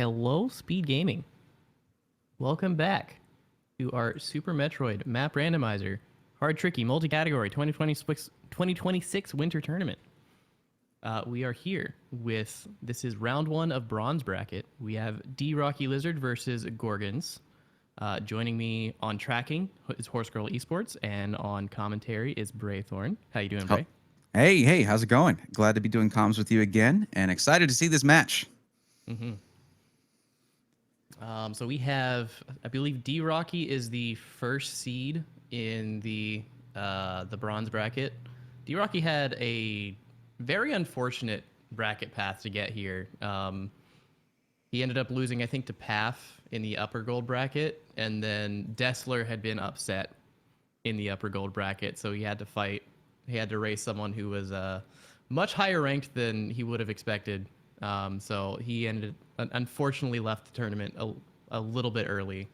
Hello, SpeedGaming. Welcome back to our Super Metroid Map Randomizer Hard Tricky Multi-Category 2026 Winter Tournament. We are here with, this is round one of Bronze Bracket. We have DRockyLizard versus Gorgonz. Joining me on tracking is Horse Girl Esports, and on commentary is Braythorn. How you doing, Bray? Hey, how's it going? Glad to be doing comms with you again, and excited to see this match. So we have, I believe DRocky is the first seed in the bronze bracket. DRocky had a very unfortunate bracket path to get here. He ended up losing, I think, to Path in the upper gold bracket, and then Dessler had been upset in the upper gold bracket, so he had to fight. He had to race someone who was much higher ranked than he would have expected. So he unfortunately left the tournament a little bit early,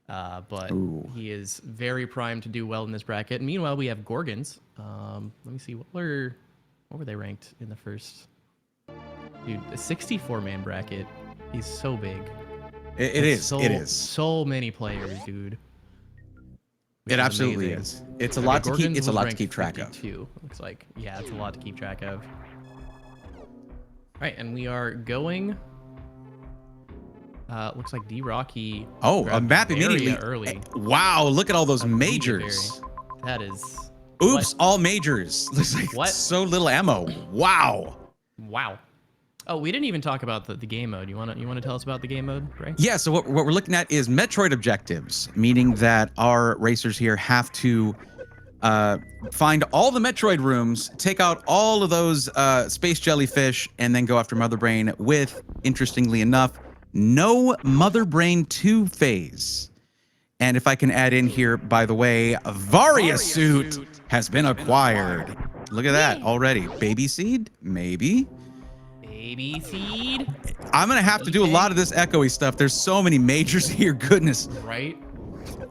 but he is very primed to do well in this bracket. And meanwhile, we have Gorgonz. Let me see, what were they ranked in the first? Dude, a 64-man bracket. He's so big. It is. So many players, dude. It absolutely is. It's a lot to keep. It's a lot to keep track of. Looks like, yeah, it's a lot to keep track of. All right, and we are going. Looks like DRocky. Oh, a map immediately early. Wow, look at all those majors. That is. Oops, all majors. Looks like what? So little ammo. Wow. Wow. Oh, we didn't even talk about the game mode. You wanna tell us about the game mode, Ray? Yeah. So what we're looking at is Metroid objectives, meaning that our racers here have to find all the Metroid rooms, take out all of those space jellyfish, and then go after Mother Brain with, interestingly enough, no Mother Brain 2 phase. And if I can add in here, by the way, a Varia suit has been acquired. Look at that already. Baby seed? Maybe. Baby seed? I'm going to have to do a lot of this echoey stuff. There's so many majors here. Goodness. Right?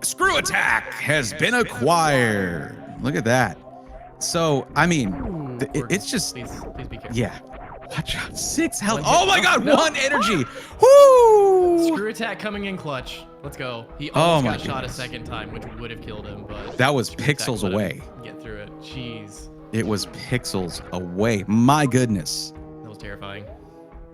Screw attack has been acquired. Look at that. So, I mean, it's just... Please be careful. Yeah. Watch out. 6 health. Oh my god, no. 1 energy. Woo! Screw attack coming in clutch. Let's go. He almost got shot a second time, which would have killed him, but... That was pixels away. Get through it. Jeez. It was pixels away. My goodness. That was terrifying.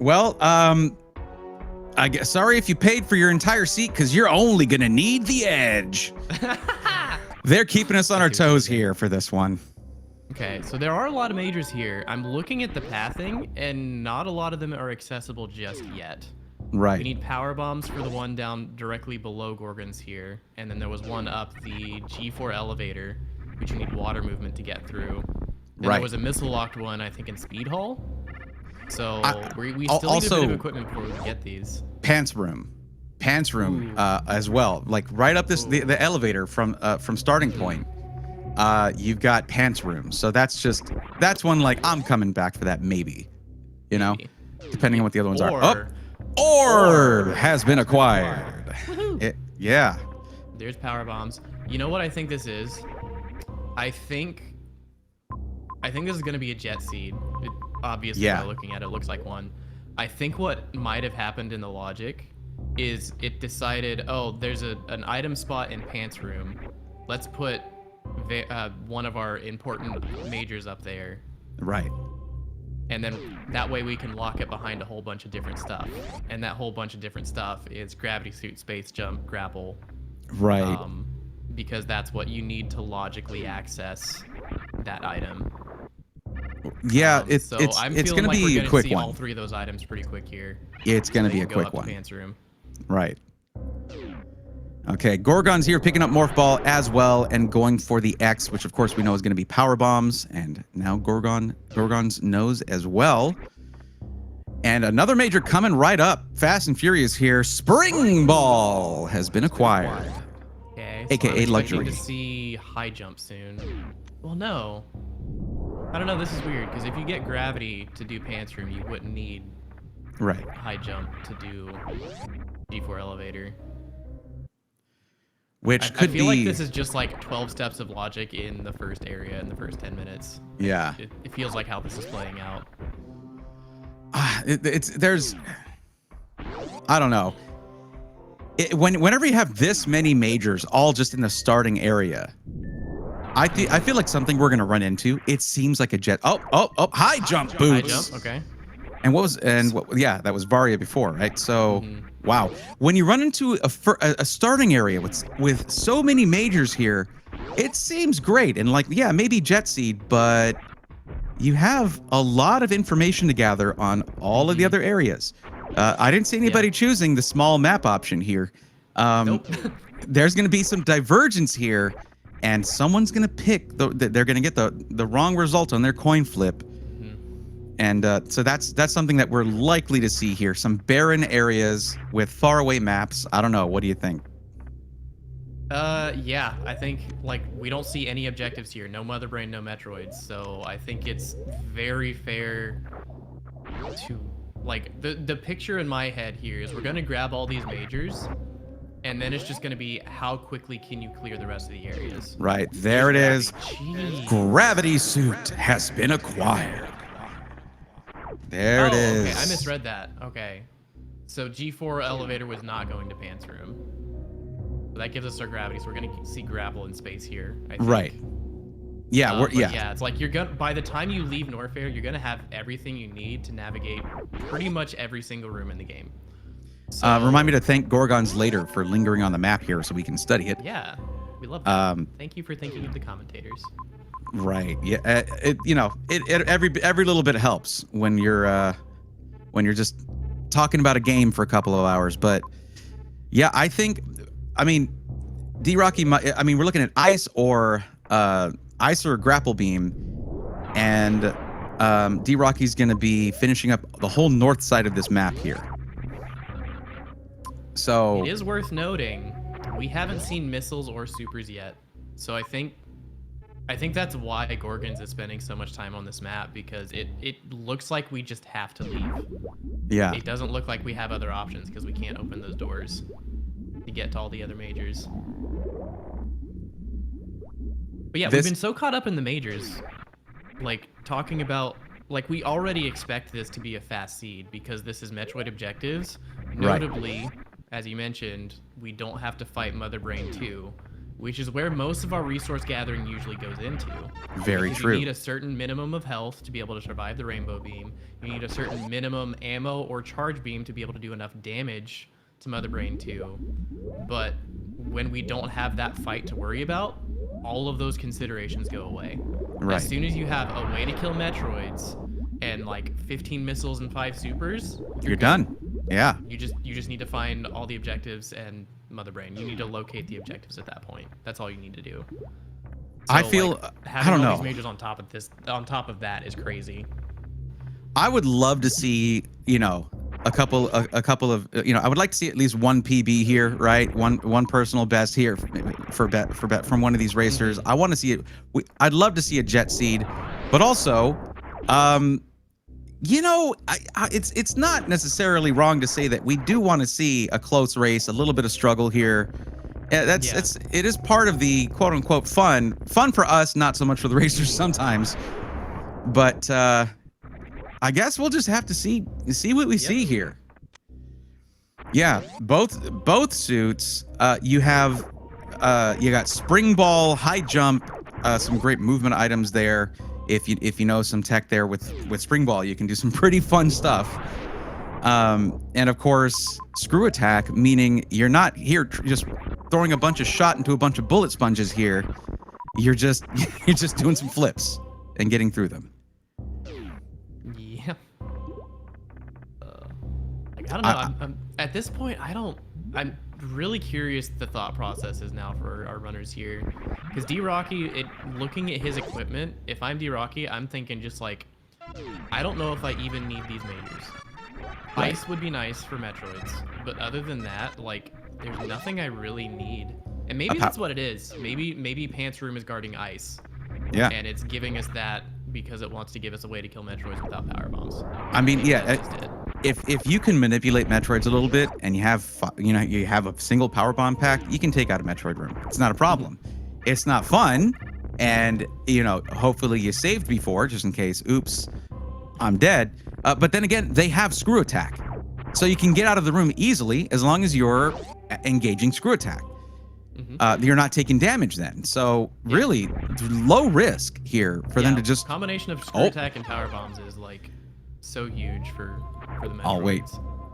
Well, I guess, sorry if you paid for your entire seat, because you're only going to need the edge. They're keeping us on our toes here for this one. Okay, so there are a lot of majors here. I'm looking at the pathing, and not a lot of them are accessible just yet. Right. We need power bombs for the one down directly below Gorgonz here, and then there was one up the G4 elevator, which you need water movement to get through. Then there was a missile-locked one, I think, in Speed Hall. So we still need a bit of equipment before we get these. Pants room as well. Like right up the elevator from starting point. You've got pants room. So that's one like I'm coming back for that maybe. You know, depending on what the other ones are. Orb has been acquired. Yeah. There's power bombs. You know what I think this is? I think this is going to be a jet seed. Obviously, by looking at it, looks like one. I think what might have happened in the logic is it decided, oh, there's an item spot in pants room. Let's put one of our important majors up there. Right. And then that way we can lock it behind a whole bunch of different stuff. And that whole bunch of different stuff is gravity suit, space jump, grapple. Right. Because that's what you need to logically access that item. Yeah, it's going to be a quick one. All three of those items pretty quick here. It's going to be a quick one. Pants room. Right. Okay, Gorgonz here picking up Morph Ball as well and going for the X, which of course we know is going to be power bombs. And now Gorgonz knows as well. And another major coming right up. Fast and Furious here. Spring Ball has been acquired. Okay, so AKA luxury. To see high jump soon. Well, no. I don't know, this is weird, because if you get gravity to do pants room, you wouldn't need high jump to do G4 elevator. Which I feel like this is just like 12 steps of logic in the first area in the first 10 minutes. Yeah. It feels like how this is playing out. There's I don't know. Whenever you have this many majors all just in the starting area, I feel like something we're gonna run into. It seems like a jet. Oh! High jump boots. High jump. Okay. And yeah, that was Varia before, right? So, wow. When you run into a starting area with so many majors here, it seems great. And like, yeah, maybe Jet Seed, but you have a lot of information to gather on all of the other areas. I didn't see anybody choosing the small map option here. Nope. There's going to be some divergence here, and someone's going to pick. They're going to get the wrong result on their coin flip, and so that's something that we're likely to see here. Some barren areas with faraway maps. I don't know. What do you think? Yeah, I think like we don't see any objectives here. No Mother Brain, no Metroids. So I think it's very fair to like the picture in my head here is we're gonna grab all these majors, and then it's just gonna be how quickly can you clear the rest of the areas. Right there it is. Jeez. Gravity suit has been acquired. There it is. Okay, I misread that. Okay, so G4 elevator was not going to Pants Room. So that gives us our gravity, so we're gonna see grapple in space here. I think. Right. Yeah, yeah, it's like you're gonna by the time you leave Norfair, you're gonna have everything you need to navigate pretty much every single room in the game. So, remind me to thank Gorgonz later for lingering on the map here so we can study it. Yeah, we love that. Thank you for thinking of the commentators. Right. Yeah. Every little bit helps when you're just talking about a game for a couple of hours. But yeah, I mean, D-Rocky. I mean, we're looking at ice or grapple beam, and D-Rocky's going to be finishing up the whole north side of this map here. So it is worth noting we haven't seen missiles or supers yet. So I think that's why Gorgonz is spending so much time on this map, because it looks like we just have to leave. Yeah. It doesn't look like we have other options because we can't open those doors to get to all the other majors. But yeah, we've been so caught up in the majors, like talking about, like we already expect this to be a fast seed because this is Metroid objectives. Notably, as you mentioned, we don't have to fight Mother Brain 2, which is where most of our resource gathering usually goes into. Very because true. You need a certain minimum of health to be able to survive the rainbow beam. You need a certain minimum ammo or charge beam to be able to do enough damage to Mother Brain 2. But when we don't have that fight to worry about, all of those considerations go away. Right. As soon as you have a way to kill Metroids and like 15 missiles and 5 supers, you're done. Yeah. You just need to find all the objectives and Mother Brain. You need to locate the objectives at that point. That's all you need to do. So, I feel like, having I don't all know. these majors on top of that is crazy. I would love to see, a couple of, I would like to see at least one PB here, right? One personal best here for bet from one of these racers. I want to see it. I'd love to see a Jet Seed, but also, it's not necessarily wrong to say that we do want to see a close race, a little bit of struggle here. It is part of the quote unquote fun for us, not so much for the racers sometimes. But I guess we'll just have to see what we see here. Yeah, both suits. You got spring ball, high jump, some great movement items there. If you know some tech there with spring ball, you can do some pretty fun stuff. And of course, screw attack, meaning you're not here just throwing a bunch of shot into a bunch of bullet sponges here. You're just doing some flips and getting through them. Yeah. I don't know. I'm at this point, I'm really curious the thought process is now for our runners here, because D-Rocky, looking at his equipment, if I'm D-Rocky, I'm thinking just like, I don't know if I even need these majors. Right. Ice would be nice for Metroids, but other than that, like, there's nothing I really need. And maybe that's what it is. Maybe Pants Room is guarding ice. Yeah. And it's giving us that because it wants to give us a way to kill Metroids without power bombs. I mean, yeah. If you can manipulate Metroids a little bit and you have a single power bomb pack, you can take out a Metroid room. It's not a problem. It's not fun, and hopefully you saved before just in case. Oops, I'm dead. But then again, they have screw attack, So you can get out of the room easily as long as you're engaging screw attack. You're not taking damage then. So really low risk here for them to just... Combination of screw attack and power bombs is like so huge for the Metroids. Oh, wait.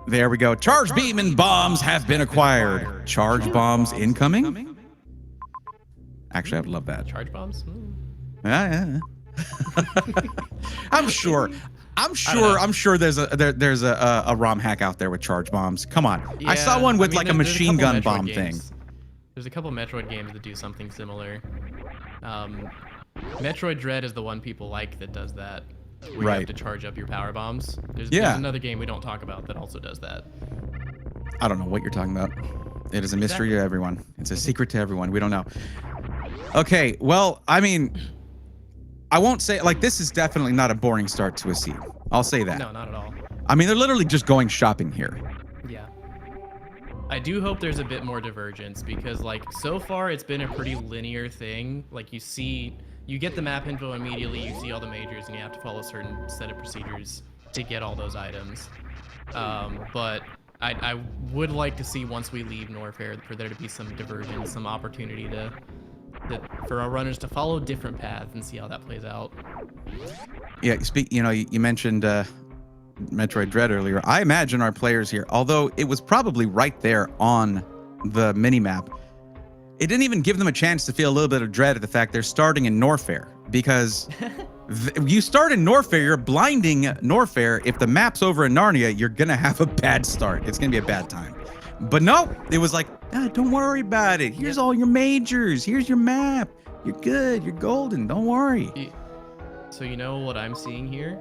There we go. Charge beam and bombs have been acquired. Charge bombs incoming? Actually, I'd love that. Charge bombs? Yeah. I'm sure there's a ROM hack out there with charge bombs. Come on. Yeah, I saw one with like a machine gun Metroid bomb games. thing. There's a couple Metroid games that do something similar. Metroid Dread is the one people like that does that. Where you have to charge up your power bombs. There's another game we don't talk about that also does that. I don't know what you're talking about. It is a mystery to everyone. It's a secret to everyone. We don't know. Okay, well, I mean, I won't say, like, this is definitely not a boring start to a seed. I'll say that. No, not at all. I mean, they're literally just going shopping here. Yeah. I do hope there's a bit more divergence because, like, so far it's been a pretty linear thing. Like, you get the map info immediately, you see all the majors, and you have to follow a certain set of procedures to get all those items. But I would like to see, once we leave Norfair, for there to be some divergence, some opportunity for our runners to follow different paths and see how that plays out. Yeah, you mentioned Metroid Dread earlier. I imagine our players here, although it was probably right there on the mini-map, it didn't even give them a chance to feel a little bit of dread at the fact they're starting in Norfair, because you start in Norfair, you're blinding Norfair. If the map's over in Narnia, you're gonna have a bad start. It's gonna be a bad time. But no, it was like, don't worry about it. Here's all your majors. Here's your map. You're good. You're golden. Don't worry. So you know what I'm seeing here?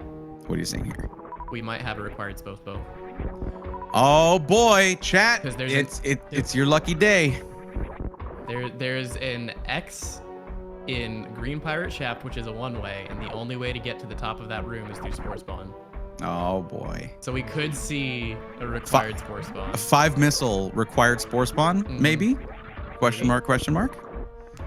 What are you seeing here? We might have a required both. Oh boy, chat. It's your lucky day. There's an X in Green Pirate Shaft, which is a one-way, and the only way to get to the top of that room is through Spore Spawn. Oh boy. So we could see a required Spore Spawn. A 5 missile required Spore Spawn, maybe? Question mark, question mark?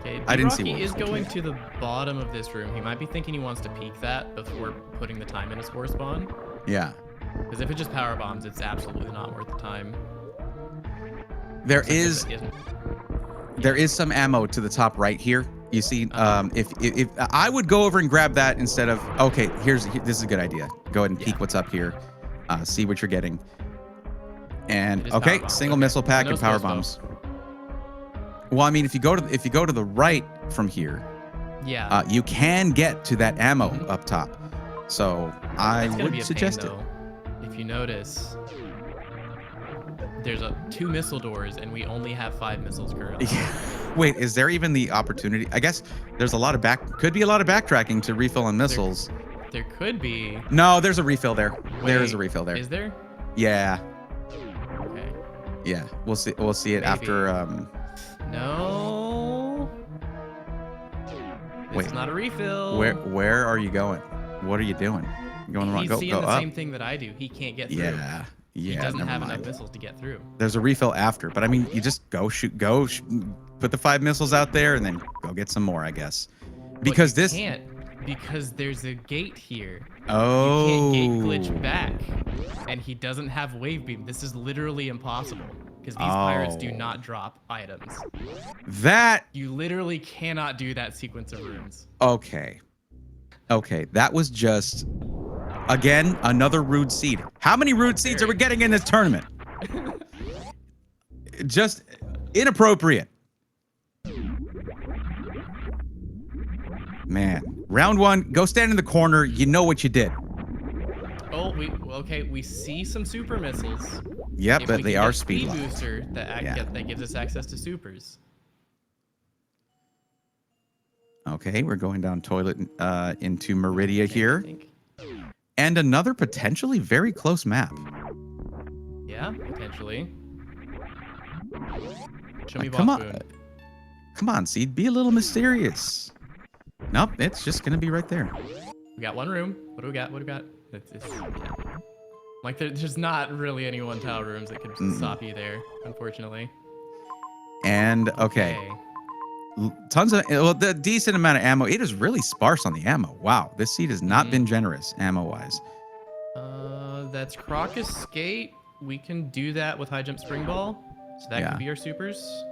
Okay, I didn't see Rocky one. is going to the bottom of this room. He might be thinking he wants to peek that before putting the time into Spore Spawn. Yeah. Because if it just power bombs, it's absolutely not worth the time. There is some ammo to the top right here. You see, if I would go over and grab that instead of, okay, this is a good idea. Go ahead and peek what's up here. See what you're getting. And okay, single missile pack and power bombs. Well, I mean, if you go to the right from here, you can get to that ammo up top. So I would suggest it. If you notice, there's 2 missile doors, and we only have 5 missiles currently. Wait, is there even the opportunity? I guess there's could be a lot of backtracking to refill on missiles. There could be. No, there's a refill there. There is a refill there. Is there? Yeah. Okay. Yeah, we'll see it after. No. Wait. It's not a refill. Where are you going? What are you doing? You're going the wrong. He's seeing the same thing that I do. He can't get through. Yeah. He doesn't have enough missiles to get through. There's a refill after, but I mean, you just go put the 5 missiles out there and then go get some more, I guess. Because but you can't, because there's a gate here. Oh. You can't gate glitch back, and he doesn't have wave beam. This is literally impossible because these pirates do not drop items. You literally cannot do that sequence of runes. Okay, that was just. Again, another rude seed. How many rude seeds are we getting in this tournament? Just inappropriate. Man, round 1, go stand in the corner. You know what you did. Oh, we see some super missiles. Yep, but they are speed locked. Booster that gives us access to supers. Okay, we're going down toilet into Meridia here. And another potentially very close map. Yeah, potentially. Show me come on, Seed, be a little mysterious. Nope, it's just gonna be right there. We got one room. What do we got? Like there's not really any one-tile rooms that could stop you there, unfortunately. And okay. Tons of the decent amount of ammo. It is really sparse on the ammo. Wow, this seed has not been generous ammo wise. That's Crocus Skate we can do that with high jump spring ball. So that Yeah. could be our supers.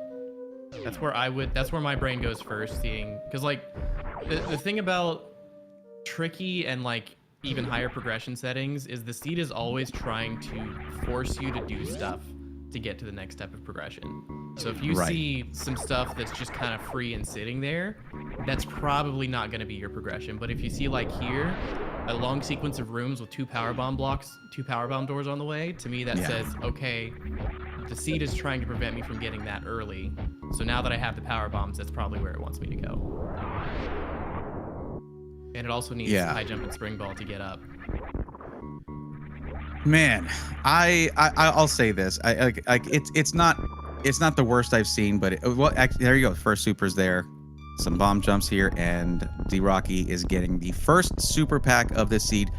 That's where my brain goes first, seeing, because like the thing about tricky and like even higher progression settings is the seed is always trying to force you to do stuff to get to the next step of progression. So if you see some stuff that's just kind of free and sitting there, that's probably not going to be your progression. But if you see like here, a long sequence of rooms with 2 power bomb blocks, 2 power bomb doors on the way, to me that says, okay, the seed is trying to prevent me from getting that early. So now that I have the power bombs, that's probably where it wants me to go. And it also needs high jump and spring ball to get up. Man, I'll say this. It's not the worst I've seen, but actually, there you go. First super's there. Some bomb jumps here, and DRocky is getting the first super pack of this seed.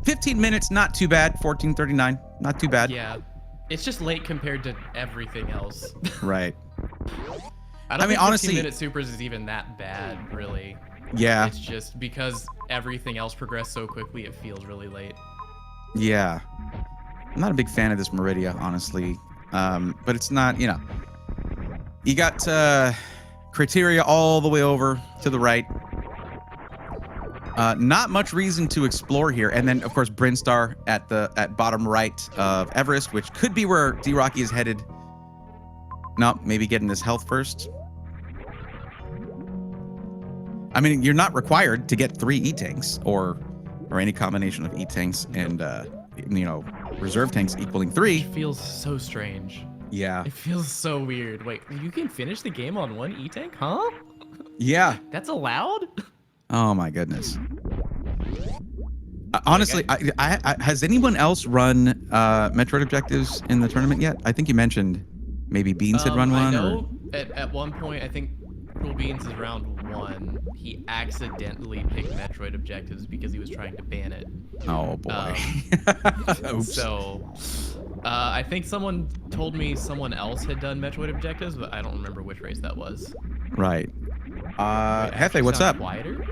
15 minutes, not too bad. 14:39, not too bad. Yeah, it's just late compared to everything else. Right. I don't think honestly, 15-minute supers is even that bad, really. Yeah. It's just because everything else progressed so quickly, it feels really late. Yeah. I'm not a big fan of this Meridia, honestly. But it's not, you know. You got criteria all the way over to the right. Not much reason to explore here. And then, of course, Brinstar at bottom right of Everest, which could be where DRocky is headed. No, maybe getting his health first. I mean, you're not required to get 3 E-tanks or any combination of E-tanks and, reserve tanks equaling 3. It feels so strange. Yeah. It feels so weird. Wait, you can finish the game on 1 E-tank? Huh? Yeah. That's allowed? Oh, my goodness. Honestly, has anyone else run Metroid objectives in the tournament yet? I think you mentioned maybe Beans had run one. I know at one point, I think Cruel Beans is round 1. He accidentally picked Metroid objectives because he was trying to ban it. Oh, boy. Oops. So, I think someone told me someone else had done Metroid objectives, but I don't remember which race that was. Right. Hefe, what's up? Quieter?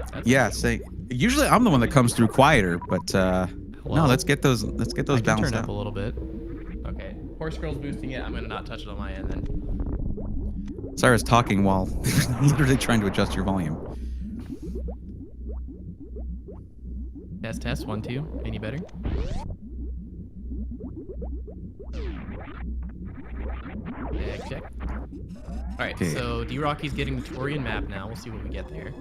Usually I'm the one that comes through quieter, but no, let's get those balanced turn out up a little bit. Okay. Horse Girl's boosting it. I'm gonna not touch it on my end then. Cyrus talking while literally trying to adjust your volume. Test 1 2. Any better? Check. All right. Okay. So DRocky's getting the Torian map now. We'll see what we get there.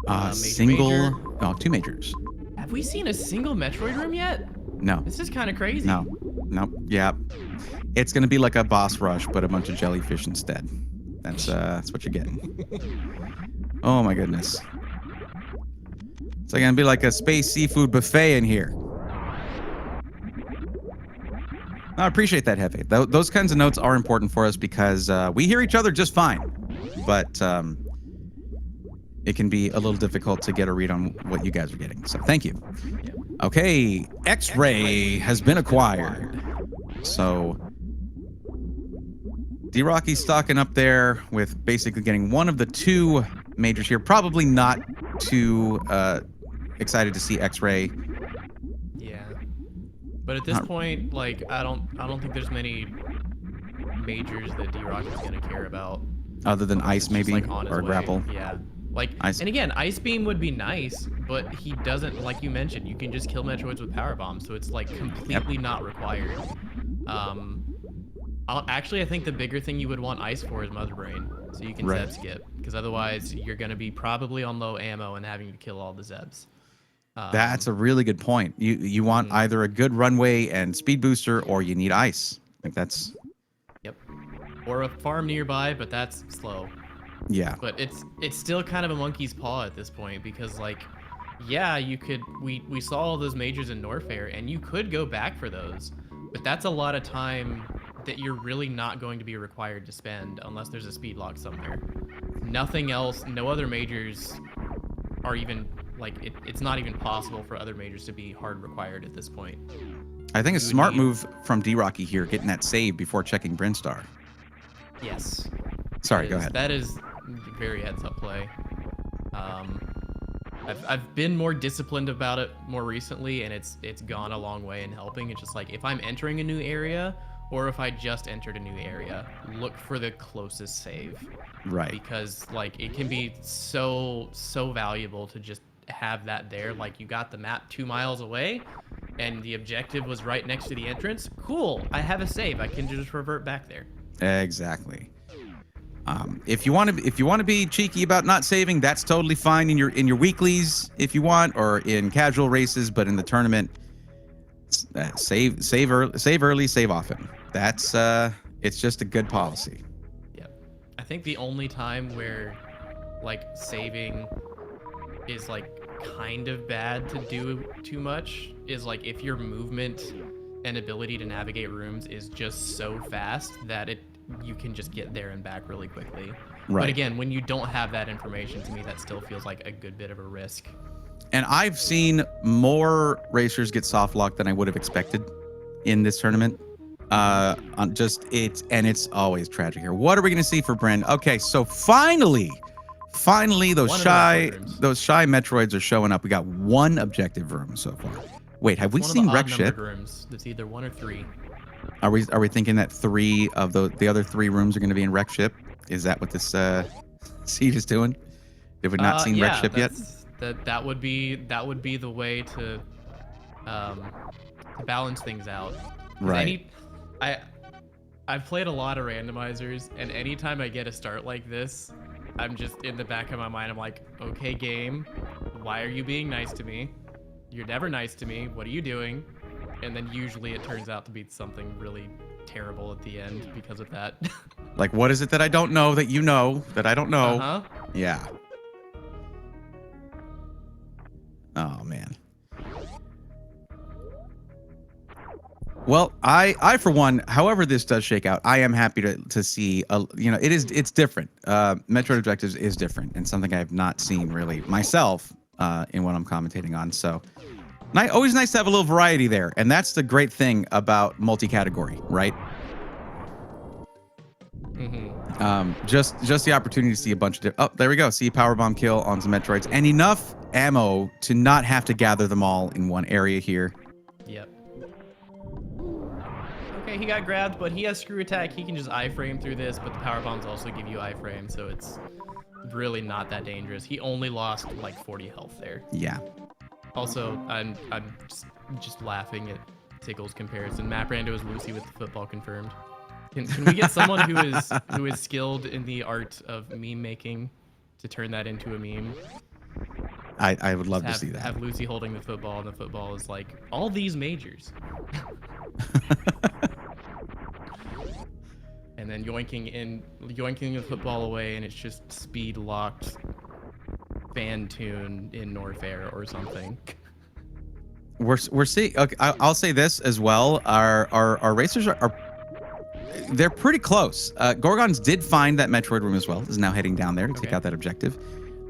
Major. Oh, 2 majors. Have we seen a single Metroid room yet? No. This is kind of crazy. No. Nope. Yeah. It's gonna be like a boss rush, but a bunch of jellyfish instead. That's what you're getting. Oh my goodness. It's gonna be like a space seafood buffet in here. I appreciate that, Hefe. Those kinds of notes are important for us because we hear each other just fine, but it can be a little difficult to get a read on what you guys are getting. So thank you. Okay, X-Ray has been acquired. So DRocky's stocking up there with basically getting one of the 2 majors here. Probably not too excited to see X-Ray. Yeah, but at this point, like I don't think there's many majors that DRocky's gonna care about. Other than Ice, maybe, like or Grapple. Yeah. Like, Ice. And again, Ice Beam would be nice, but he doesn't, like you mentioned, you can just kill Metroids with power bombs, so it's like completely not required. I think the bigger thing you would want Ice for is Mother Brain, so you can Zeb skip, because otherwise you're going to be probably on low ammo and having to kill all the Zebs. That's a really good point. You want either a good runway and speed booster, or you need Ice. I think that's... Yep. Or a farm nearby, but that's slow. Yeah. But it's still kind of a monkey's paw at this point, because like, yeah, you could, we saw all those majors in Norfair, and you could go back for those, but that's a lot of time that you're really not going to be required to spend unless there's a speed lock somewhere. Nothing else, no other majors are even, like, it's not even possible for other majors to be hard required at this point. I think a smart move from DRocky here, getting that save before checking Brinstar. Yes. Sorry, go ahead. That is very heads-up play. I've been more disciplined about it more recently, and it's gone a long way in helping. It's just like if I'm entering a new area, or if I just entered a new area, look for the closest save. Right. Because like it can be so valuable to just have that there. Like you got the map 2 miles away, and the objective was right next to the entrance. Cool, I have a save. I can just revert back there. Exactly. If you want to be cheeky about not saving, that's totally fine in your weeklies if you want, or in casual races. But in the tournament, save early, save often. That's it's just a good policy. Yeah, I think the only time where like saving is like kind of bad to do too much is like if your movement and ability to navigate rooms is just so fast that you can just get there and back really quickly. Right. But again, when you don't have that information, to me that still feels like a good bit of a risk. And I've seen more racers get soft locked than I would have expected in this tournament. It's always tragic here. What are we going to see for Bryn? Okay, so finally those shy Metroids are showing up. We got one objective room so far. Wait, have we seen wreck ship? Rooms. It's either 1 or 3. Are we thinking that 3 of the other 3 rooms are going to be in wreck ship? Is that what this seed is doing? Have we not seen wreck ship yet? That would be the way to balance things out. Right. I've played a lot of randomizers, and anytime I get a start like this, I'm just in the back of my mind, I'm like, okay, game, why are you being nice to me? You're never nice to me. What are you doing? And then usually it turns out to be something really terrible at the end because of that. Like, what is it that I don't know that you know that I don't know? Uh-huh. Yeah. Oh, man. Well, I for one, however this does shake out, I am happy to see, it's different. Metroid Objectives is different and something I have not seen really myself in what I'm commentating on. So always nice to have a little variety there. And that's the great thing about multi-category, right? Mm-hmm. Just the opportunity to see a bunch of there we go. See a powerbomb kill on some Metroids and enough ammo to not have to gather them all in one area here. Yep. Okay, he got grabbed, but he has screw attack. He can just iframe through this, but the power bombs also give you iframe, so it's really not that dangerous. He only lost like 40 health there. Yeah. Also, I'm just laughing at Tickle's comparison. Map Rando is Lucy with the football confirmed. Can we get someone who is skilled in the art of meme making to turn that into a meme? I would love to see that. Have Lucy holding the football, and the football is like all these majors. And then yoinking the football away, and it's just speed locked fan tune in Norfair or something. We're seeing. Okay, I'll say this as well. Our racers are they're pretty close. Gorgonz did find that Metroid room as well. Is now heading down there to take out that objective.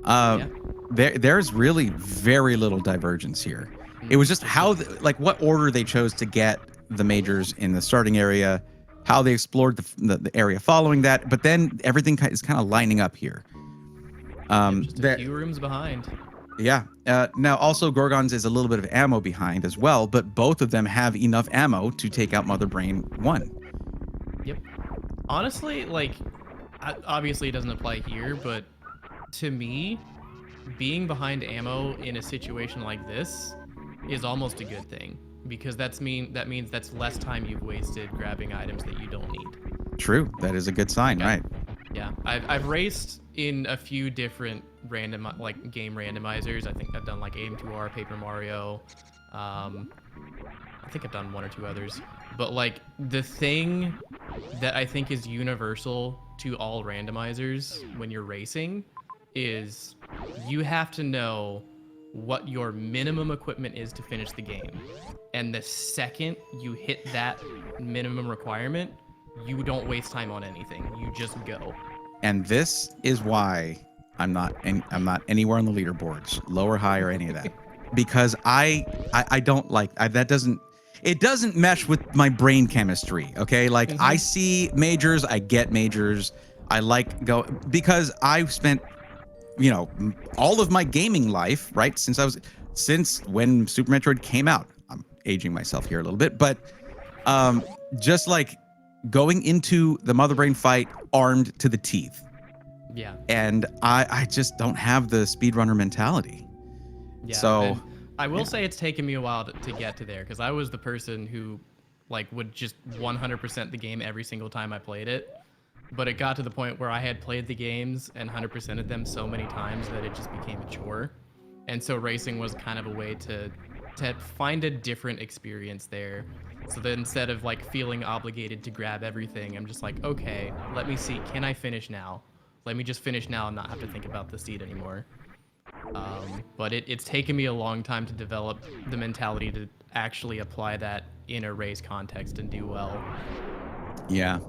Yeah. There's really very little divergence here. It was just how what order they chose to get the majors in the starting area, how they explored the area following that, but then everything is kind of lining up here. Just a few rooms behind. Yeah. Now also Gorgonz is a little bit of ammo behind as well, but both of them have enough ammo to take out Mother Brain 1. Yep. Honestly, obviously it doesn't apply here, but to me, being behind ammo in a situation like this is almost a good thing, because that means that's less time you've wasted grabbing items that you don't need. True. That is a good sign, right? Yeah. I've raced in a few different game randomizers. I think I've done AM2R, Paper Mario. I think I've done 1 or 2 others. But the thing that I think is universal to all randomizers when you're racing is you have to know what your minimum equipment is to finish the game. And the second you hit that minimum requirement, you don't waste time on anything. You just go. And this is why I'm not anywhere on the leaderboards, low or high or any of that, because I don't it doesn't mesh with my brain chemistry. Okay, I see majors, I get majors, I because I've spent all of my gaming life, right? Since when Super Metroid came out. I'm aging myself here a little bit, but just like going into the Mother Brain fight armed to the teeth. Yeah. And I just don't have the speedrunner mentality. Yeah. So and I will say it's taken me a while to get to there, because I was the person who like would just 100% the game every single time I played it. But it got to the point where I had played the games and 100%ed them so many times that it just became a chore. And so racing was kind of a way to find a different experience there. So that instead of like feeling obligated to grab everything, I'm just like, okay, let me see, can I finish now? Let me just finish now and not have to think about the seed anymore. But it's taken me a long time to develop the mentality to actually apply that in a race context and do well. Yeah.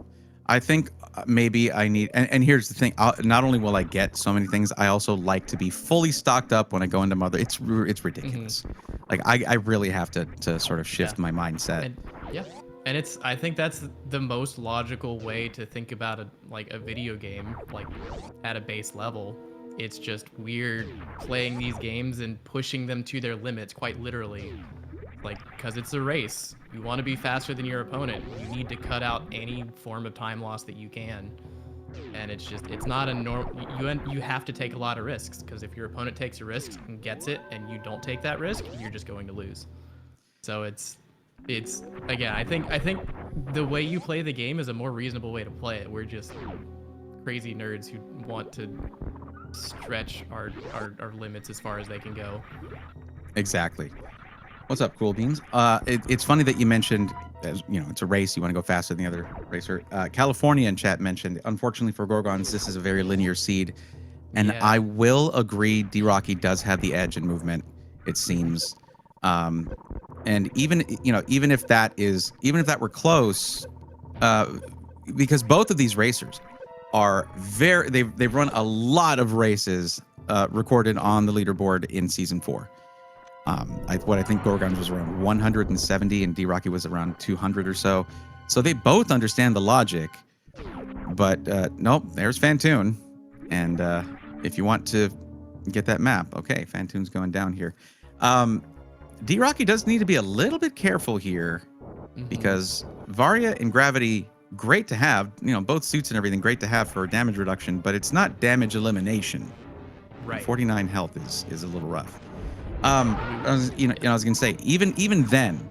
I think maybe I need, and here's the thing, not only will I get so many things, I also like to be fully stocked up when I go into Mother. It's ridiculous. Like I really have to sort of shift my mindset. And I think that's the most logical way to think about a video game, like at a base level. It's just weird playing these games and pushing them to their limits, quite literally. Like, because it's a race. You want to be faster than your opponent. You need to cut out any form of time loss that you can. And it's not a you have to take a lot of risks, because if your opponent takes a risk and gets it and you don't take that risk, you're just going to lose. So it's again, I think the way you play the game is a more reasonable way to play it. We're just crazy nerds who want to stretch our limits as far as they can go. Exactly. What's up, Cool Beans? It's funny that you mentioned, it's a race. You want to go faster than the other racer. California in chat mentioned, unfortunately for Gorgonz, this is a very linear seed. And yeah. I will agree, DRocky does have the edge in movement, it seems. And even if that were close, because both of these racers are they've run a lot of races recorded on the leaderboard in season 4. I think Gorgonz was around 170 and DRocky was around 200 or so. So they both understand the logic. But nope, there's Fantoon. And if you want to get that map, okay, Fantoon's going down here. DRocky does need to be a little bit careful here, because Varia and Gravity, great to have, both suits and everything, great to have for damage reduction, but it's not damage elimination. Right. 49 health is a little rough. I was gonna say, even then,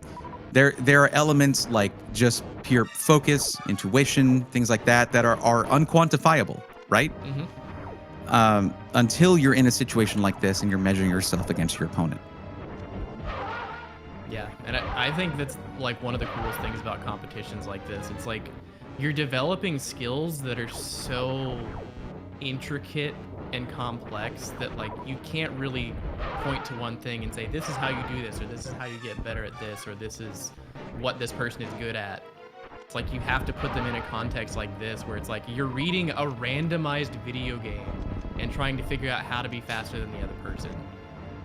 there are elements like just pure focus, intuition, things like that are unquantifiable, right? Until you're in a situation like this and you're measuring yourself against your opponent. Yeah, and I think that's like one of the coolest things about competitions like this. It's like you're developing skills that are so intricate and complex that like you can't really point to one thing and say, this is how you do this, or this is how you get better at this, or this is what this person is good at. It's like you have to put them in a context like this, where it's like you're reading a randomized video game and trying to figure out how to be faster than the other person.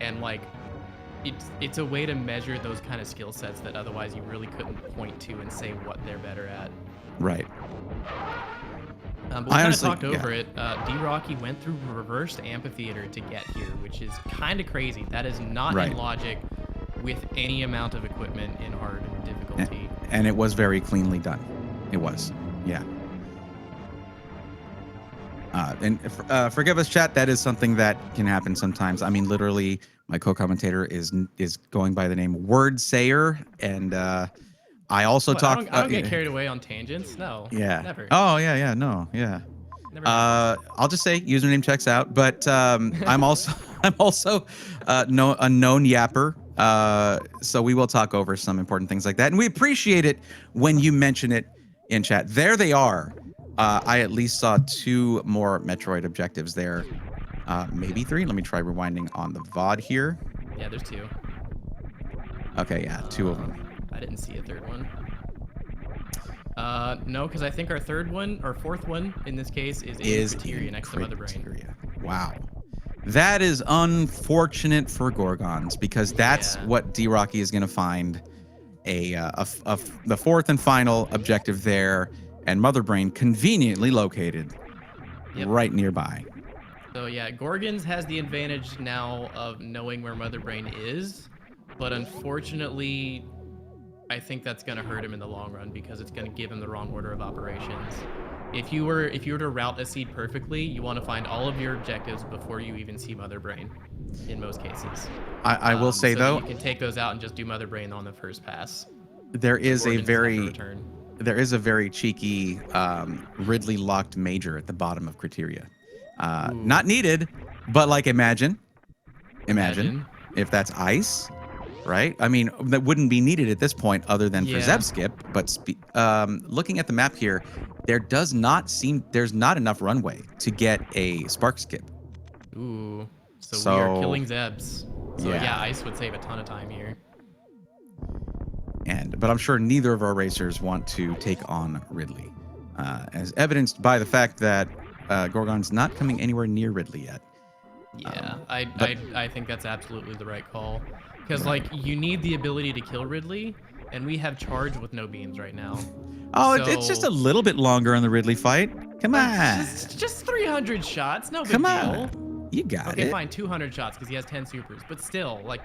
And like it's a way to measure those kind of skill sets that otherwise you really couldn't point to and say what they're better at. Right. But we kind of talked over it. DRocky went through reversed amphitheater to get here, which is kind of crazy. That is not in logic with any amount of equipment in hard difficulty. And it was very cleanly done. It was, yeah. And forgive us, chat. That is something that can happen sometimes. I mean, literally, my co-commentator is going by the name Word Sayer, and I also talk. I don't get carried away on tangents. No. Yeah. Never. Oh yeah. No. Yeah. Never. I'll just say username checks out, but I'm also a known yapper. So we will talk over some important things like that, and we appreciate it when you mention it in chat. There they are. I at least saw 2 more Metroid objectives there. Maybe 3. Let me try rewinding on the VOD here. Yeah, there's 2. Okay, yeah, 2 of them. I didn't see a 3rd one. No, because I think our 4th one in this case is in Criteria next to Mother Brain. Wow. That is unfortunate for Gorgonz, because that's what DRocky is going to find the 4th and final objective there, and Mother Brain conveniently located right nearby. So yeah, Gorgonz has the advantage now of knowing where Mother Brain is, but unfortunately, I think that's gonna hurt him in the long run because it's gonna give him the wrong order of operations. If you were to route a seed perfectly, you want to find all of your objectives before you even see Mother Brain, in most cases. I will say so though, you can take those out and just do Mother Brain on the first pass. there is a Gorgonz very cheeky Ridley locked major at the bottom of Criteria. Not needed, but like imagine if that's ice, right? I mean, that wouldn't be needed at this point other than for Zeb skip, but looking at the map here, there's not enough runway to get a spark skip. Ooh, so we are killing Zebs. So yeah, ice would save a ton of time here. But I'm sure neither of our racers want to take on Ridley, as evidenced by the fact that Gorgon's not coming anywhere near Ridley yet. Yeah, I think that's absolutely the right call. Because, like, you need the ability to kill Ridley, and we have charge with no beams right now. Oh, so, it's just a little bit longer on the Ridley fight. Come on. Just 300 shots, no big deal. On. You got it. Okay, fine, 200 shots because he has 10 supers. But still, like,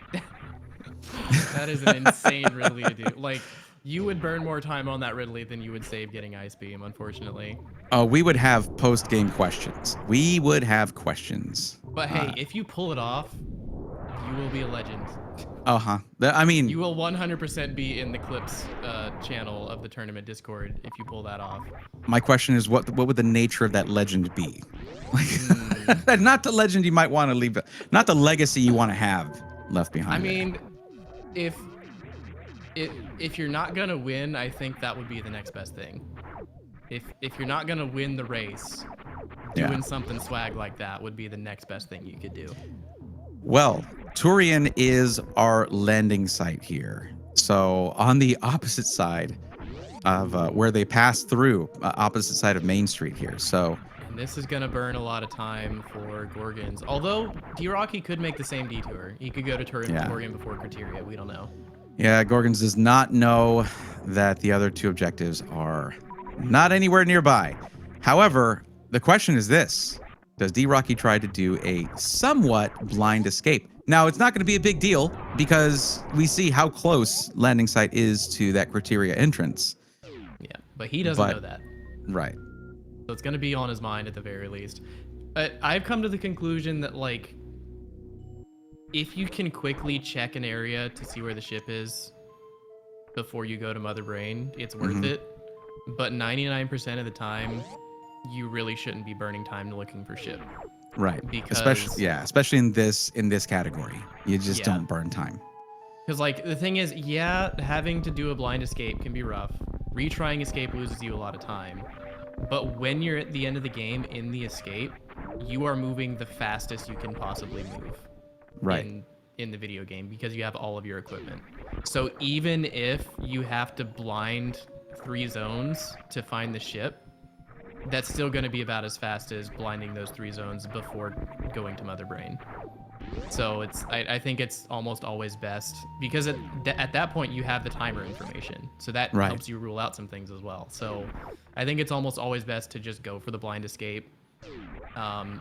that is an insane Ridley to do. Like, you would burn more time on that Ridley than you would save getting Ice Beam, unfortunately. Oh, we would have post-game questions. We would have questions. But hey, if you pull it off, you will be a legend. Uh-huh. I mean, you will 100% be in the clips channel of the tournament Discord if you pull that off. My question is, what would the nature of that legend be? Like, not the legend you might want to leave, not the legacy you want to have left behind. I mean, if you're not gonna win, I think that would be the next best thing. If you're not gonna win the race, doing something swag like that would be the next best thing you could do. Well, Turian is our landing site here. So on the opposite side of where they pass through, opposite side of Main Street here. So. And this is gonna burn a lot of time for Gorgonz. Although DRocky could make the same detour. He could go to Turian before Criteria. We don't know. Yeah, Gorgonz does not know that the other two objectives are not anywhere nearby. However, the question is this. Does DRocky try to do a somewhat blind escape? Now, it's not going to be a big deal because we see how close landing site is to that Criteria entrance. Yeah, but he doesn't know that. Right. So it's going to be on his mind at the very least. But I've come to the conclusion that, like, if you can quickly check an area to see where the ship is before you go to Mother Brain, it's worth it. But 99% of the time, you really shouldn't be burning time looking for ship. Right. Because especially in this category. You just don't burn time. Because, like, the thing is, having to do a blind escape can be rough. Retrying escape loses you a lot of time. But when you're at the end of the game in the escape, you are moving the fastest you can possibly move. Right. In the video game because you have all of your equipment. So even if you have to blind 3 zones to find the ship, that's still going to be about as fast as blinding those 3 zones before going to Mother Brain. So I think it's almost always best because at that point you have the timer information. So that helps you rule out some things as well. So I think it's almost always best to just go for the blind escape.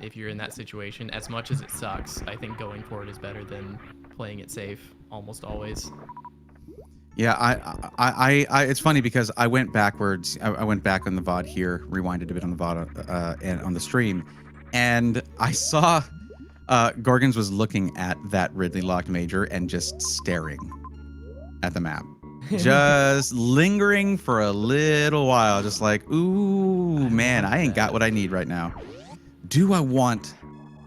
If you're in that situation, as much as it sucks, I think going for it is better than playing it safe almost always. Yeah, I it's funny because I went backwards. I went back on the VOD here, rewinded a bit on the VOD and on the stream, and I saw Gorgonz was looking at that Ridley locked major and just staring at the map. Just lingering for a little while, just like, ooh, man, I ain't got what I need right now. Do I want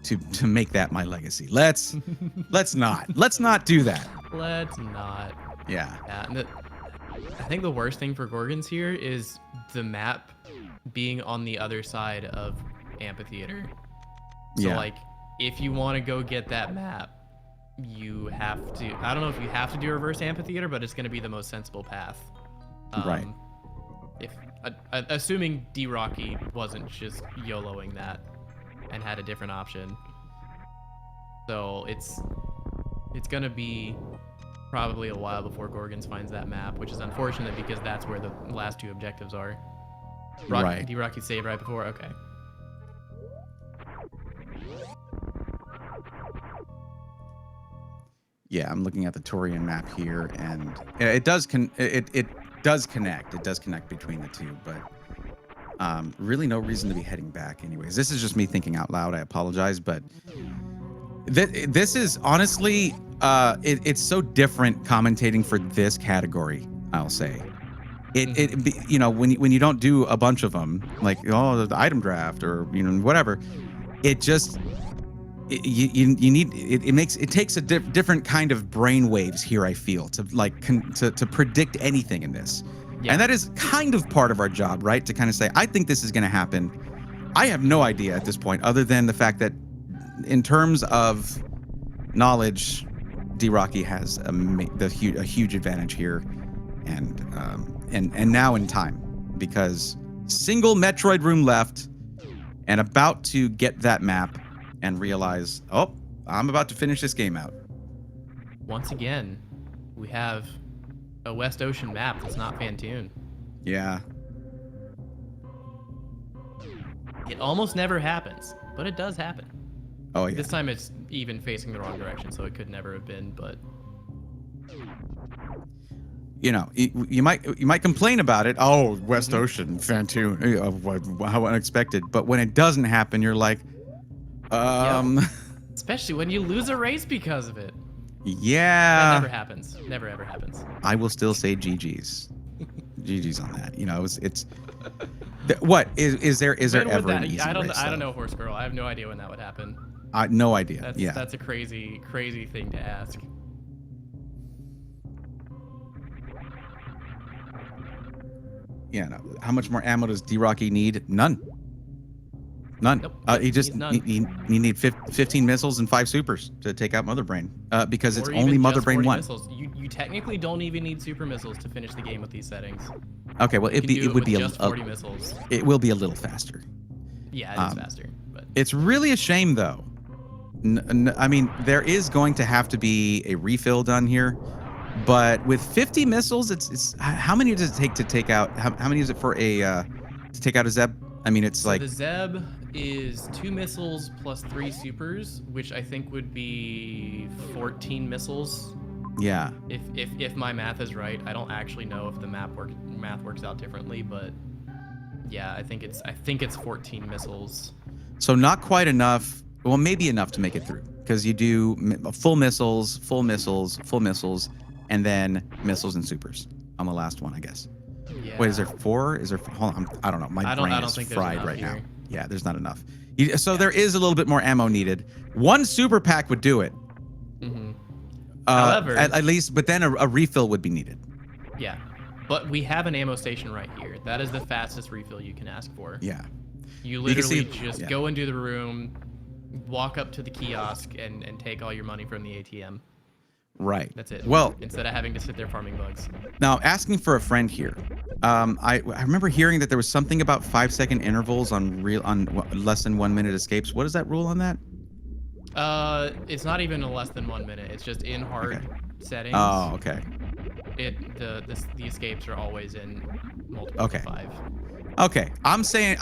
to make that my legacy? Let's not do that. Let's not. Yeah. I think the worst thing for Gorgonz here is the map being on the other side of Amphitheater. So like, if you want to go get that map, you have to. I don't know if you have to do reverse Amphitheater, but it's going to be the most sensible path. Right. If assuming DRocky wasn't just YOLOing that and had a different option. So it's gonna be probably a while before Gorgonz finds that map, which is unfortunate because that's where the last 2 objectives are. Right. DRocky saved right before. Okay. Yeah, I'm looking at the Torian map here, and it does it does connect. It does connect between the two, but really no reason to be heading back anyways. This is just me thinking out loud. I apologize, but this is honestly it's so different commentating for this category, I'll say. You know, when you don't do a bunch of them, like the item draft or whatever, it just you need it takes a different kind of brain waves here, I feel, to like to predict anything in this. Yeah. And that is kind of part of our job, right? To kind of say, I think this is going to happen. I have no idea at this point, other than the fact that in terms of knowledge, DRocky has a huge advantage here, and now in time, because single Metroid room left, and about to get that map and realize, oh, I'm about to finish this game out. Once again, we have a West Ocean map that's not Fantoon. Yeah. It almost never happens, but it does happen. Oh yeah. This time it's even facing the wrong direction, so it could never have been, but you know, you might complain about it. Oh, West Ocean, Fantoon, how unexpected. But when it doesn't happen, you're like, especially when you lose a race because of it. Yeah. That never happens. Never ever happens. I will still say GG's. GG's on that. You know, it's what is there ever an easy I don't race, I don't know, Horse Girl. I have no idea when that would happen. No idea. That's a crazy thing to ask. Yeah, no. How much more ammo does DRocky need? None. Nope. He just need 15 missiles and 5 supers to take out Mother Brain. Because it's only Mother Brain 1. Missiles. You technically don't even need super missiles to finish the game with these settings. Okay, well it would be just 40 missiles. It will be a little faster. Yeah, it is faster. But it's really a shame though. I mean, there is going to have to be a refill done here, but with 50 missiles, it's how many does it take to take out? How many is it for a to take out a Zeb? I mean, it's like the Zeb is 2 missiles plus 3 supers, which I think would be 14 missiles. Yeah. If my math is right, I don't actually know if the math works out differently, but yeah, I think it's 14 missiles. So not quite enough. Well, maybe enough to make it through, because you do full missiles, and then missiles and supers on the last one, I guess. Yeah. Wait, is there 4? Is there? Hold on, I don't know. My brain is fried right now. Yeah, there's not enough. So there is a little bit more ammo needed. 1 super pack would do it. Mm-hmm. However, at least, but then a refill would be needed. Yeah, but we have an ammo station right here. That is the fastest refill you can ask for. Yeah. You literally just go into the room, walk up to the kiosk, and take all your money from the ATM. Right. That's it. Well, instead of having to sit there farming bugs. Now, asking for a friend here. I remember hearing that there was something about 5-second intervals on less than 1 minute escapes. What is that rule on that? It's not even a less than 1 minute. It's just in hard settings. Oh, okay. The escapes are always in multiple 5. Okay, I'm saying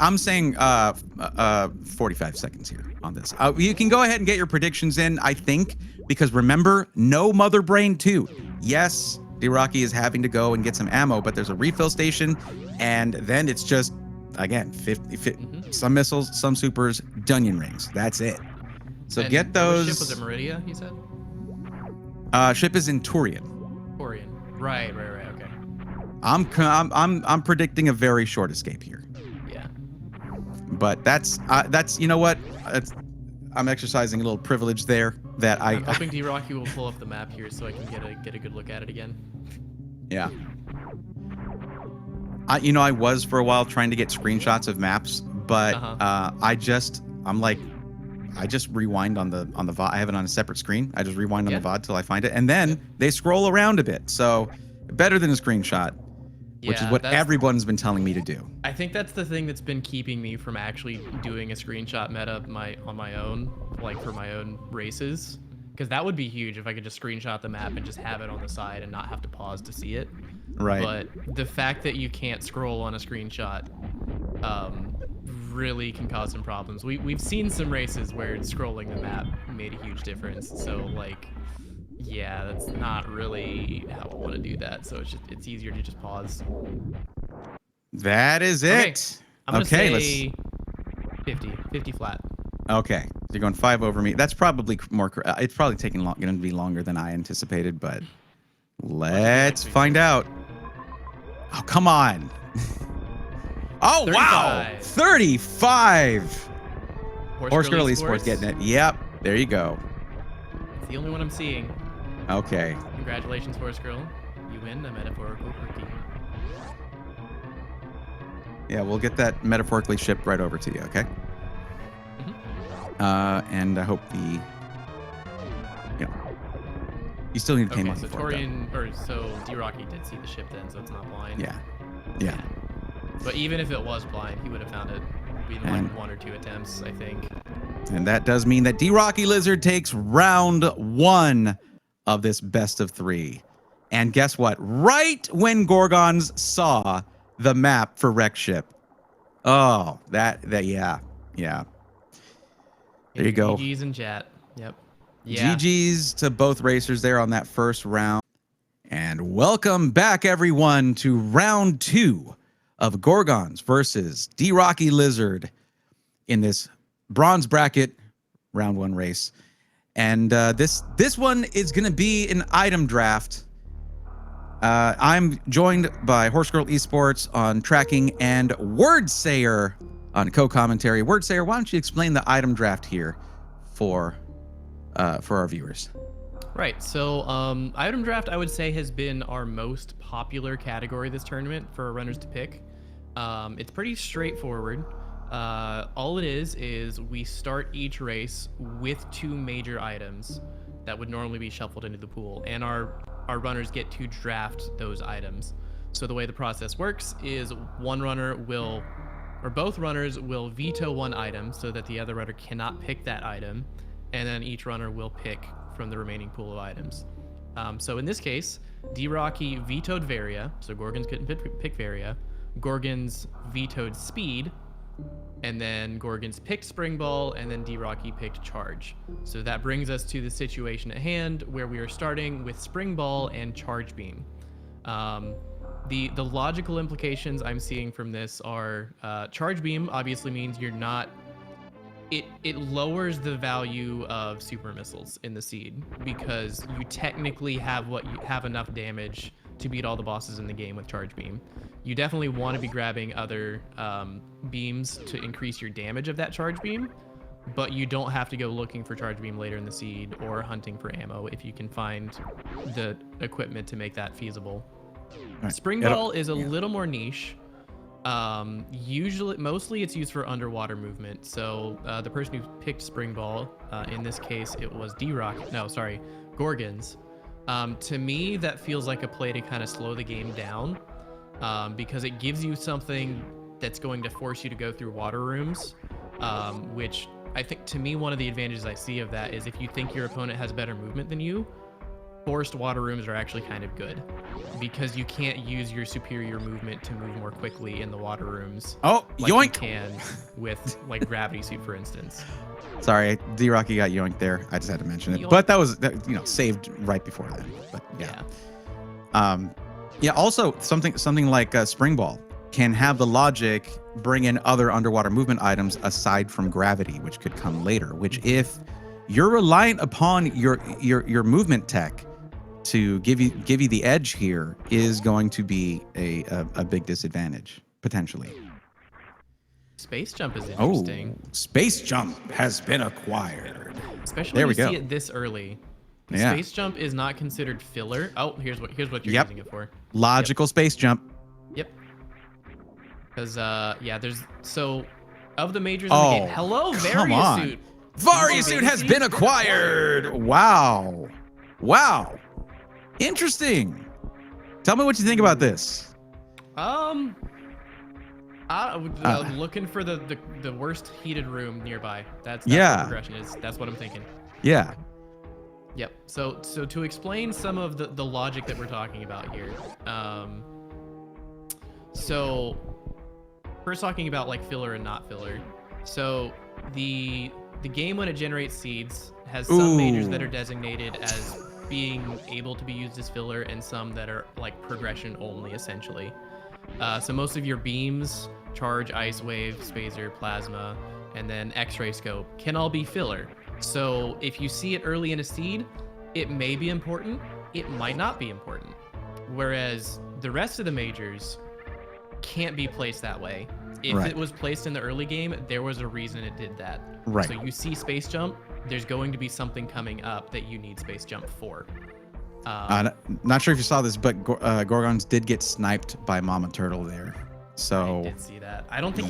45 seconds here on this. You can go ahead and get your predictions in, I think, because remember, no Mother Brain 2. Yes, DRocky is having to go and get some ammo, but there's a refill station, and then it's just, again, 50 some missiles, some supers, Dunyan rings. That's it. So get those. Ship was it Meridia, you said? Ship is in Torian. Torian. Right. Okay. I'm predicting a very short escape here. Yeah. But that's you know what? I'm exercising a little privilege there that I'm hoping DRocky will pull up the map here so I can get a good look at it again. Yeah. I was for a while trying to get screenshots of maps, but I just rewind on the VOD. I have it on a separate screen. I just rewind on the VOD till I find it, and then they scroll around a bit. So better than a screenshot, which is what everyone's been telling me to do. I think that's the thing that's been keeping me from actually doing a screenshot meta on my own, like for my own races, because that would be huge if I could just screenshot the map and just have it on the side and not have to pause to see it. Right. But the fact that you can't scroll on a screenshot really can cause some problems. We've seen some races where scrolling the map made a huge difference. So like, Yeah, that's not really how I want to do that. So it's easier to just pause. That is it. I'm gonna Okay, say 50 flat. Okay, so you're going 5 over me. That's probably more. It's probably taking going to be longer than I anticipated, but let's find out. Oh, come on. Oh, 35. Wow. 35. Horse Girl Esports getting it. Yep. There you go. It's the only one I'm seeing. Okay. Congratulations, Horse Girl. You win a metaphorical cookie. Yeah, we'll get that metaphorically shipped right over to you, okay? And I hope you still need to pay money so for it. So DRocky did see the ship then, so it's not blind. Yeah. But even if it was blind, he would have found it in like 1 or 2 attempts, I think. And that does mean that DRockyLizard takes round 1 of this best of 3. And guess what? Right when Gorgonz saw the map for Wreck Ship. Oh, yeah. There you go. GG's in chat. Yep. Yeah. GG's to both racers there on that first round. And welcome back, everyone, to round 2 of Gorgonz versus DRockyLizard in this bronze bracket round 1 race. And this one is going to be an item draft. I'm joined by Horse Girl Esports on tracking and Wordsayer on co-commentary. Wordsayer, why don't you explain the item draft here for our viewers? Right. So item draft, I would say, has been our most popular category this tournament for our runners to pick. It's pretty straightforward. All it is we start each race with 2 major items that would normally be shuffled into the pool, and our runners get to draft those items. So the way the process works is both runners will veto 1 item so that the other runner cannot pick that item, and then each runner will pick from the remaining pool of items. So in this case, DRocky vetoed Varia, so Gorgonz couldn't pick Varia. Gorgonz vetoed Speed, and then Gorgonz picked Spring Ball, and then DRocky picked Charge. So that brings us to the situation at hand where we are starting with Spring Ball and Charge Beam. The logical implications I'm seeing from this are Charge Beam obviously means you're not... It lowers the value of super missiles in the seed because you technically have enough damage to beat all the bosses in the game with Charge Beam. You definitely want to be grabbing other beams to increase your damage of that Charge Beam, but you don't have to go looking for Charge Beam later in the seed or hunting for ammo if you can find the equipment to make that feasible. Right. Spring Ball is a little more niche. Mostly it's used for underwater movement. So the person who picked Spring Ball, in this case, it was Gorgonz. To me, that feels like a play to kind of slow the game down, because it gives you something that's going to force you to go through water rooms, which I think, to me, one of the advantages I see of that is if you think your opponent has better movement than you, forced water rooms are actually kind of good because you can't use your superior movement to move more quickly in the water rooms. Oh, like yoink! You can with like Gravity Suit, for instance. Sorry, DRocky got yoinked there. I just had to mention it, but that was saved right before then. But yeah. Also, something like Spring Ball can have the logic bring in other underwater movement items aside from gravity, which could come later. Which, if you're reliant upon your movement tech to give you the edge here, is going to be a big disadvantage potentially. Space Jump is interesting. Oh, Space Jump has been acquired. Especially when you see it this early. Yeah. Space Jump is not considered filler. Oh, here's what you're using it for. Logical Space Jump. Yep. Because there's of the majors in the game. Hello, Varia Suit. Varia Suit has been acquired. Wow. Interesting. Tell me what you think about this. Looking for the worst heated room nearby. That's what the progression is. That's what I'm thinking. Yeah. Yep. So to explain some of the logic that we're talking about here. So first talking about like filler and not filler. So the game, when it generates seeds, has some majors that are designated as being able to be used as filler and some that are like progression only, essentially. So most of your beams, charge, ice wave, spacer, plasma, and then X-ray scope can all be filler. So if you see it early in a seed, it may be important, it might not be important. Whereas the rest of the majors can't be placed that way. If it was placed in the early game, there was a reason it did that. Right. So you see space jump, there's going to be something coming up that you need space jump for. Not sure if you saw this, but Gorgonz did get sniped by Mama Turtle there. So I did see that. I don't think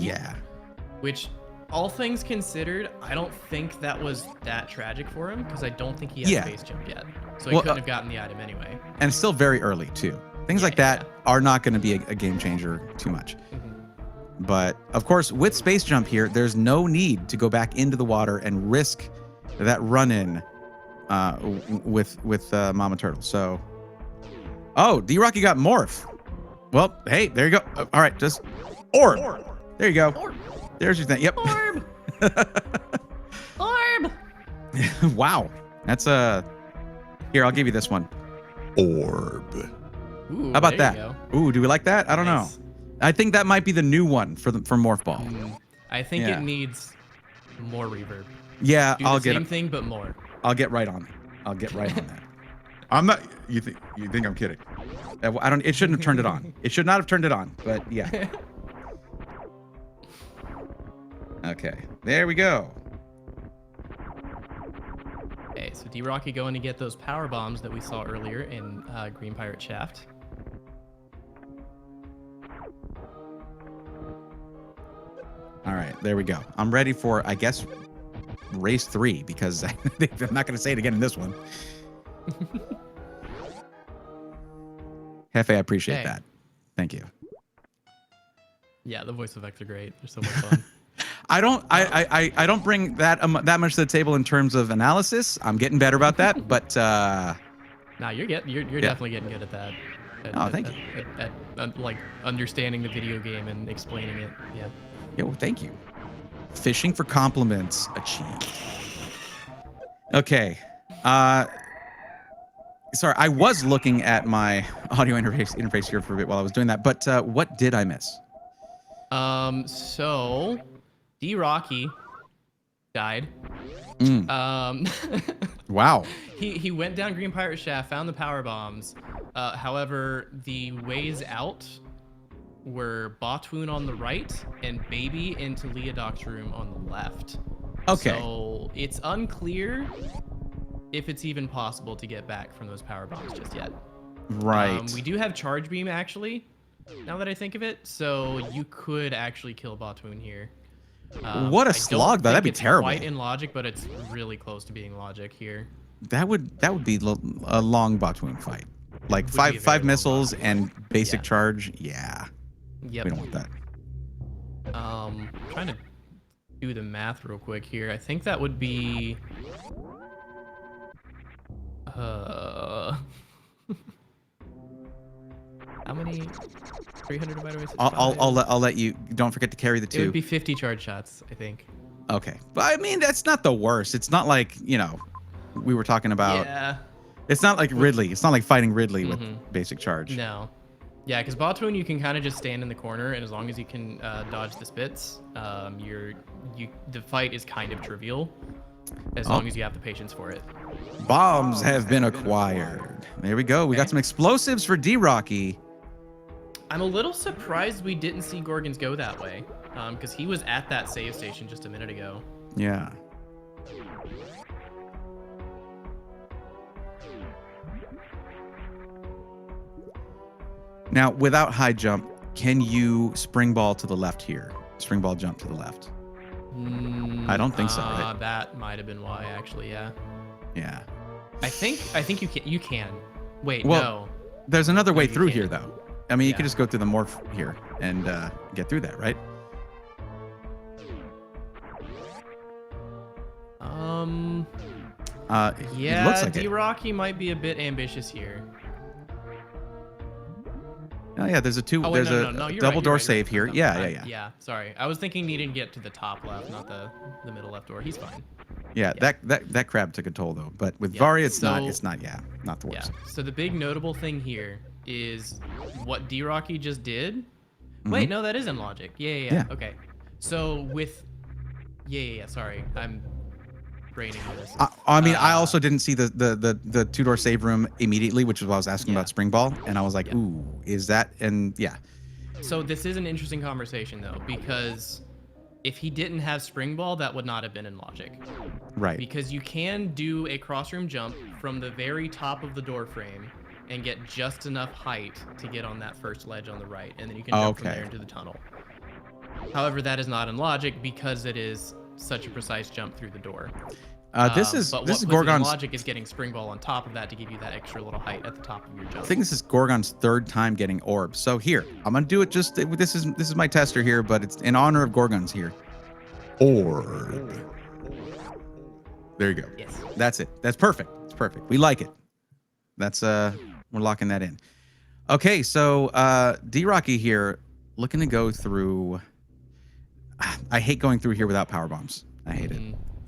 which, all things considered, I don't think that was that tragic for him because I don't think he had space jump yet. So he couldn't have gotten the item anyway. And it's still very early too. Things like that are not going to be a game changer too much. But of course, with space jump here, there's no need to go back into the water and risk that run-in with Mama Turtle. So, DRocky got morph. Well, hey, there you go. All right, just orb. There you go. Orb. There's your thing. Yep. Orb. Orb. Wow, that's here, I'll give you this one. Orb. Ooh, how about that? Ooh, do we like that? I don't know. I think that might be the new one for Morph Ball. I think it needs more reverb. Yeah, I'll get the same thing, but more. I'll get right on it. I'll get right on that. I'm not. You think I'm kidding? I don't. It shouldn't have turned it on. It should not have turned it on. But yeah. Okay, there we go. Okay, so DRocky going to get those power bombs that we saw earlier in Green Pirate Shaft. All right, there we go. I'm ready for, I guess, race 3 because I'm not going to say it again in this one. Hefe, I appreciate that. Thank you. Yeah, the voice effects are great. They're so much fun. I don't bring that much to the table in terms of analysis. I'm getting better about that, but nah, you're definitely getting good at that. Thank you. At like understanding the video game and explaining it. Yeah. Yo, thank you. Fishing for compliments achieved. Okay. Sorry, I was looking at my audio interface here for a bit while I was doing that, but what did I miss? So DRocky died. Wow. He went down Green Pirate Shaft, found the power bombs. However, the ways out were Botwoon on the right and Baby into Leodoc's room on the left. Okay. So it's unclear if it's even possible to get back from those power bombs just yet. Right. We do have Charge Beam actually, now that I think of it. So you could actually kill Botwoon here. What a slog, though. That'd be terrible. Quite in logic, but it's really close to being logic here. That would be a long Botwoon fight. Like five missiles and basic charge. Yeah. Yep. We don't want that. Trying to do the math real quick here. I think that would be how many? 300 divided by 5? I'll let you. Don't forget to carry the 2. It would be 50 charge shots, I think. Okay, but I mean that's not the worst. It's not like we were talking about. Yeah. It's not like Ridley. It's not like fighting Ridley with basic charge. No. Yeah, because Botwoon you can kind of just stand in the corner, and as long as you can dodge the spits, the fight is kind of trivial, as long as you have the patience for it. Bombs have been acquired. There we go. We got some explosives for DRocky. I'm a little surprised we didn't see Gorgonz go that way, because he was at that save station just a minute ago. Yeah. Now, without high jump, can you spring ball to the left here? Spring ball jump to the left? I don't think so, right? That might have been why, actually, yeah. Yeah. I think you can. Wait, well, no. There's another way through here, though. I mean, you could just go through the morph here and get through that, right? Yeah, it looks like DRocky might be a bit ambitious here. Oh yeah, there's a no, double door right, save here. Yeah. Yeah, sorry. I was thinking needing to get to the top left, not the middle left door. He's fine. Yeah, Yeah. that crab took a toll though. But with Yeah, Vari, it's not. so- It's not. Yeah, not the Yeah. worst. So the big notable thing here is what DRocky just did. Mm-hmm. Wait, no, that isn't logic. Yeah. Yeah. Okay. So with yeah. Sorry, I'm braining this. I mean, I also didn't see the two-door save room immediately, which is why I was asking Yeah. about Spring Ball, and I was like, Yeah. ooh, is that? And yeah, So this is an interesting conversation though, because if he didn't have Spring Ball, that would not have been in logic. right. Because you can do a crossroom jump from the very top of the door frame and get just enough height to get on that first ledge on the right, and then you can jump from Okay. there into the tunnel. However, that is not in logic because it is such a precise jump through the door. This is but this what is puts it in Gorgon's. logic is getting Spring Ball on top of that to give you that extra little height at the top of your jump. I think this is Gorgon's third time getting orbs. So here, I'm gonna do it. Just this is my tester here, but it's in honor of Gorgon's here. Orb. There you go. Yes. That's it. That's perfect. It's perfect. We like it. That's we're locking that in. Okay, so DRocky here, looking to go through. I hate going through here without power bombs. I hate it.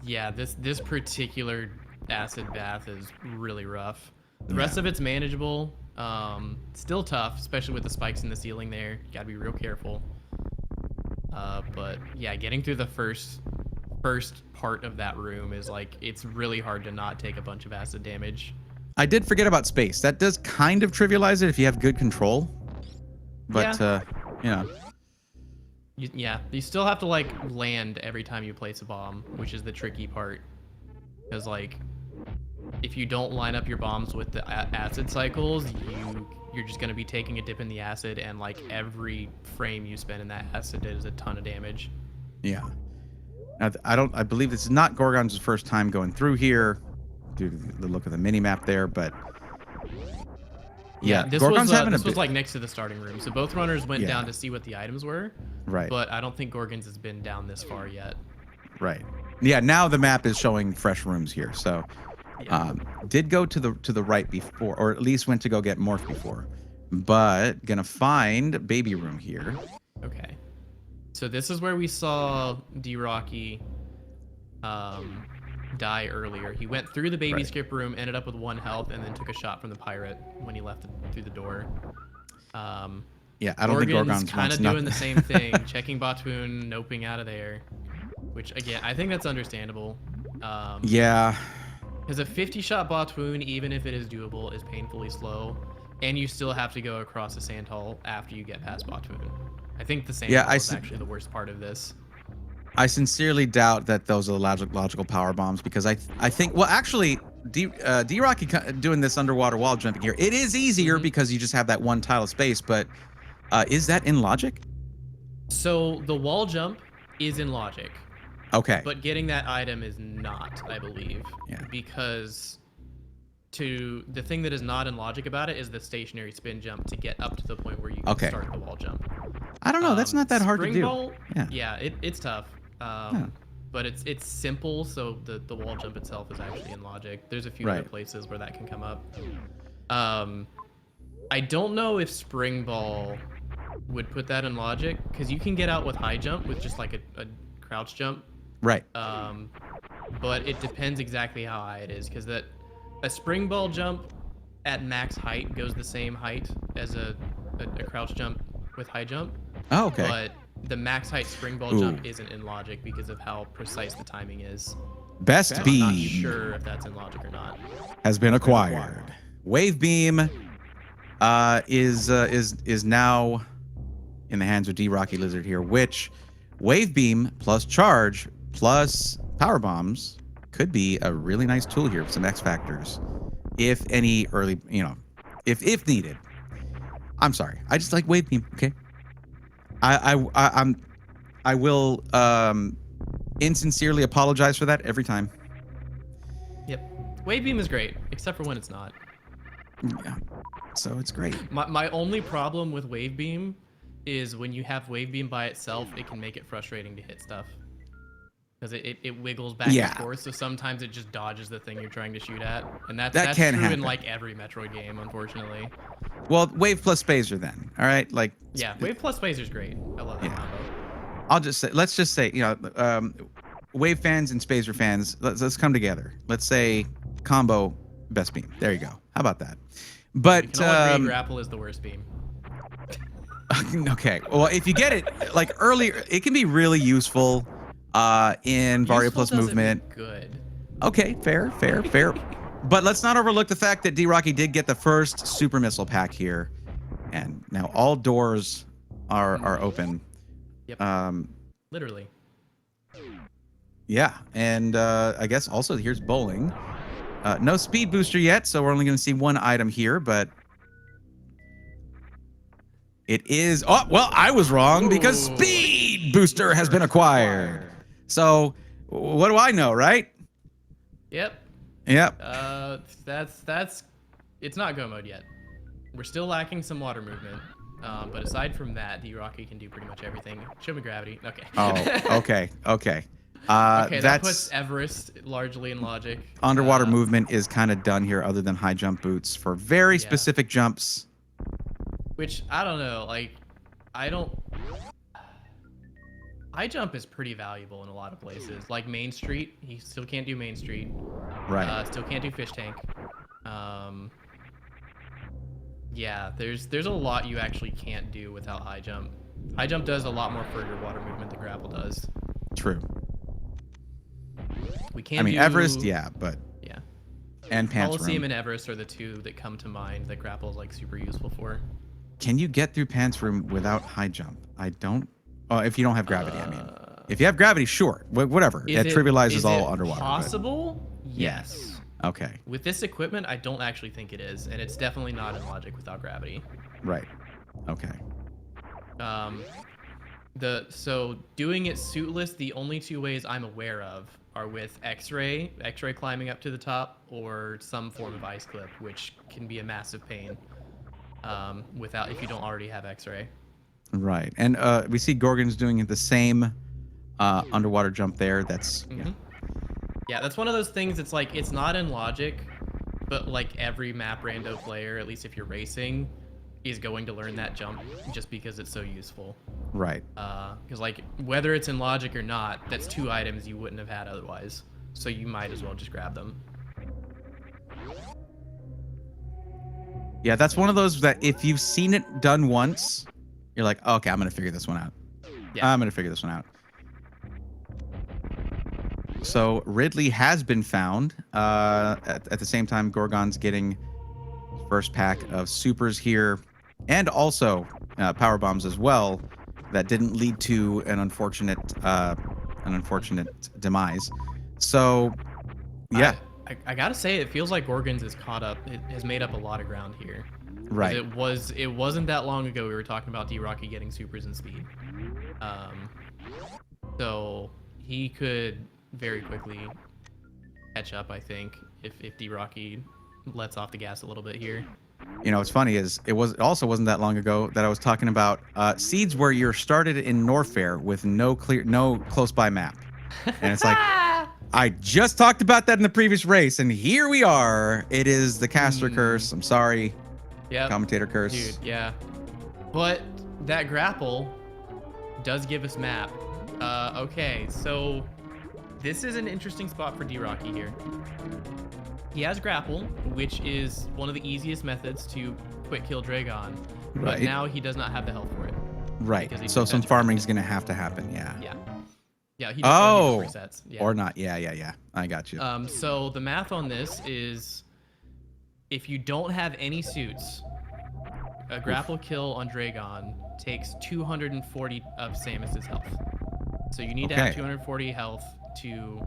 Yeah, this particular acid bath is really rough. The rest of it's manageable. Still tough, especially with the spikes in the ceiling there. You gotta be real careful. But yeah, getting through the first part of that room is like, it's really hard to not take a bunch of acid damage. I did forget about space. That does kind of trivialize it if you have good control. But you know. You still have to like land every time you place a bomb, which is the tricky part. Because like, if you don't line up your bombs with the acid cycles, you're just gonna be taking a dip in the acid, and like every frame you spend in that acid does a ton of damage. Yeah. Now, I believe this is not Gorgon's first time going through here, due to the look of the mini map there, but yeah, this Gorgon's having this a was bit. like next to the starting room, so both runners went Yeah. down to see what the items were. Right. But I don't think Gorgonz has been down this far yet. Right. Yeah. Now the map is showing fresh rooms here, so Yeah. did go to the right before, or at least went to go get morph before, but gonna find baby room here. Okay. So this is where we saw DRocky die earlier. He went through the baby Right. skip room, ended up with 1 health, and then took a shot from the pirate when he left through the door. Yeah, I don't think Gorgon's kind wants of doing nothing. the same thing, checking Batoon, noping out of there, which again, I think that's understandable. Yeah. Because a 50-shot Batoon, even if it is doable, is painfully slow, and you still have to go across the sand hole after you get past Batoon. I think the sand hole is actually the worst part of this. I sincerely doubt that those are the logical power bombs, because I think, well, actually, DRocky doing this underwater wall jumping here, it is easier because you just have that one tile of space, but is that in logic? So the wall jump is in logic, Okay. but getting that item is not, I believe. Yeah. Because the thing that is not in logic about it is the stationary spin jump to get up to the point where you can start the wall jump. I don't know. That's not that hard to do. Ball, Yeah. It's tough. But it's simple, so the wall jump itself is actually in logic. There's a few other places where that can come up. I don't know if Spring Ball would put that in logic, because you can get out with high jump with just like a crouch jump. Right. But it depends exactly how high it is, because a Spring Ball jump at max height goes the same height as a crouch jump with high jump. Oh, okay. But the max height Spring Ball jump isn't in logic because of how precise the timing is. Best I'm beam not sure if that's in logic or not. has been acquired. Wave beam is now in the hands of DRockyLizard here, which wave beam plus charge plus power bombs could be a really nice tool here with some X factors, if any early, if needed. I'm sorry, I just like wave beam. Okay, I will insincerely apologize for that every time. Yep. Wave beam is great, except for when it's not. Yeah, so it's great. My only problem with wave beam is when you have wave beam by itself, it can make it frustrating to hit stuff. Because it wiggles back and forth, so sometimes it just dodges the thing you're trying to shoot at. And that's can true happen in like every Metroid game, unfortunately. Well, wave plus phaser then. All right, like Yeah, wave plus phaser's great. I love that combo. I'll just say, let's just say, Wave fans and Spazer fans, let's come together. Let's say combo best beam. There you go. How about that? But We can all agree grapple is the worst beam. okay. Well, if you get it like earlier, it can be really useful in Varia plus movement. Good. Okay, fair. But let's not overlook the fact that DRocky did get the first super missile pack here, and now all doors are open. Yep. Literally. Yeah, and I guess also here's bowling. No speed booster yet, so we're only going to see one item here, but it is. Oh, well, I was wrong because speed booster has been acquired. So what do I know, right? Yep. That's. It's not go mode yet. We're still lacking some water movement. But aside from that, DRocky can do pretty much everything. Show me gravity. Okay. Oh, okay. Okay, that puts Everest largely in logic. Underwater movement is kind of done here other than high jump boots for very specific jumps. Which, I don't know, like, high jump is pretty valuable in a lot of places. Like Main Street, he still can't do Main Street. Right. Still can't do Fish Tank. Yeah, there's a lot you actually can't do without high jump. High jump does a lot more for your water movement than grapple does. True. We can't. I mean, Everest, yeah, but yeah. And Pants Coliseum Room. and Everest are the two that come to mind that grapple is like super useful for. Can you get through Pants Room without high jump? I don't. Oh, if you don't have gravity, I mean. If you have gravity, sure. Whatever. It trivializes all underwater. Possible? Yes. Okay. With this equipment, I don't actually think it is, and it's definitely not in logic without gravity. Right. Okay. So doing it suitless, the only two ways I'm aware of are with X-ray climbing up to the top, or some form of ice clip, which can be a massive pain. If you don't already have X-ray. Right, and we see Gorgonz doing the same underwater jump there. That's yeah, that's one of those things. It's like it's not in logic, but like every map rando player, at least if you're racing, is going to learn that jump just because it's so useful. Right. Because like whether it's in logic or not, that's two items you wouldn't have had otherwise. So you might as well just grab them. Yeah, that's one of those that if you've seen it done once, you're like, okay, I'm gonna figure this one out. Yeah. I'm gonna figure this one out. So Ridley has been found. At the same time, Gorgonz getting first pack of supers here, and also power bombs as well. That didn't lead to an unfortunate demise. So, yeah. I gotta say, it feels like Gorgonz is caught up. It has made up a lot of ground here. Right. It wasn't that long ago we were talking about DRocky getting supers and speed. So he could very quickly catch up, I think, if DRocky lets off the gas a little bit here. You know, what's funny is it also wasn't that long ago that I was talking about seeds where you're started in Norfair with no close by map, and it's like I just talked about that in the previous race, and here we are. It is the caster curse. I'm sorry. Yeah. Commentator curse. Dude, yeah. But that grapple does give us map. Okay, so this is an interesting spot for DRocky here. He has grapple, which is one of the easiest methods to quick kill Dragon. But Right. now he does not have the health for it. Right. So some farming is going to have to happen. Yeah. Yeah. Yeah. He just resets. Yeah. Or not. Yeah. I got you. So the math on this is, if you don't have any suits, a grapple kill on Dragon takes 240 of Samus's health. So you need to have 240 health to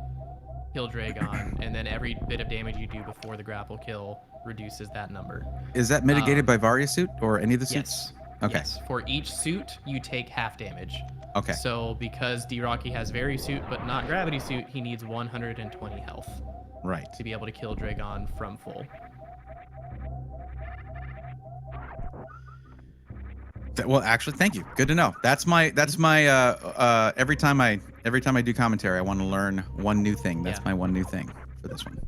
kill Dragon, and then every bit of damage you do before the grapple kill reduces that number. Is that mitigated by Varia suit or any of the suits? Yes. Okay. Yes. For each suit, you take half damage. Okay. So because DRocky has Vari suit but not Gravity suit, he needs 120 health. Right. To be able to kill Dragon from full. Well, actually, thank you. Good to know. That's my every time I do commentary, I want to learn one new thing. That's my one new thing for this one.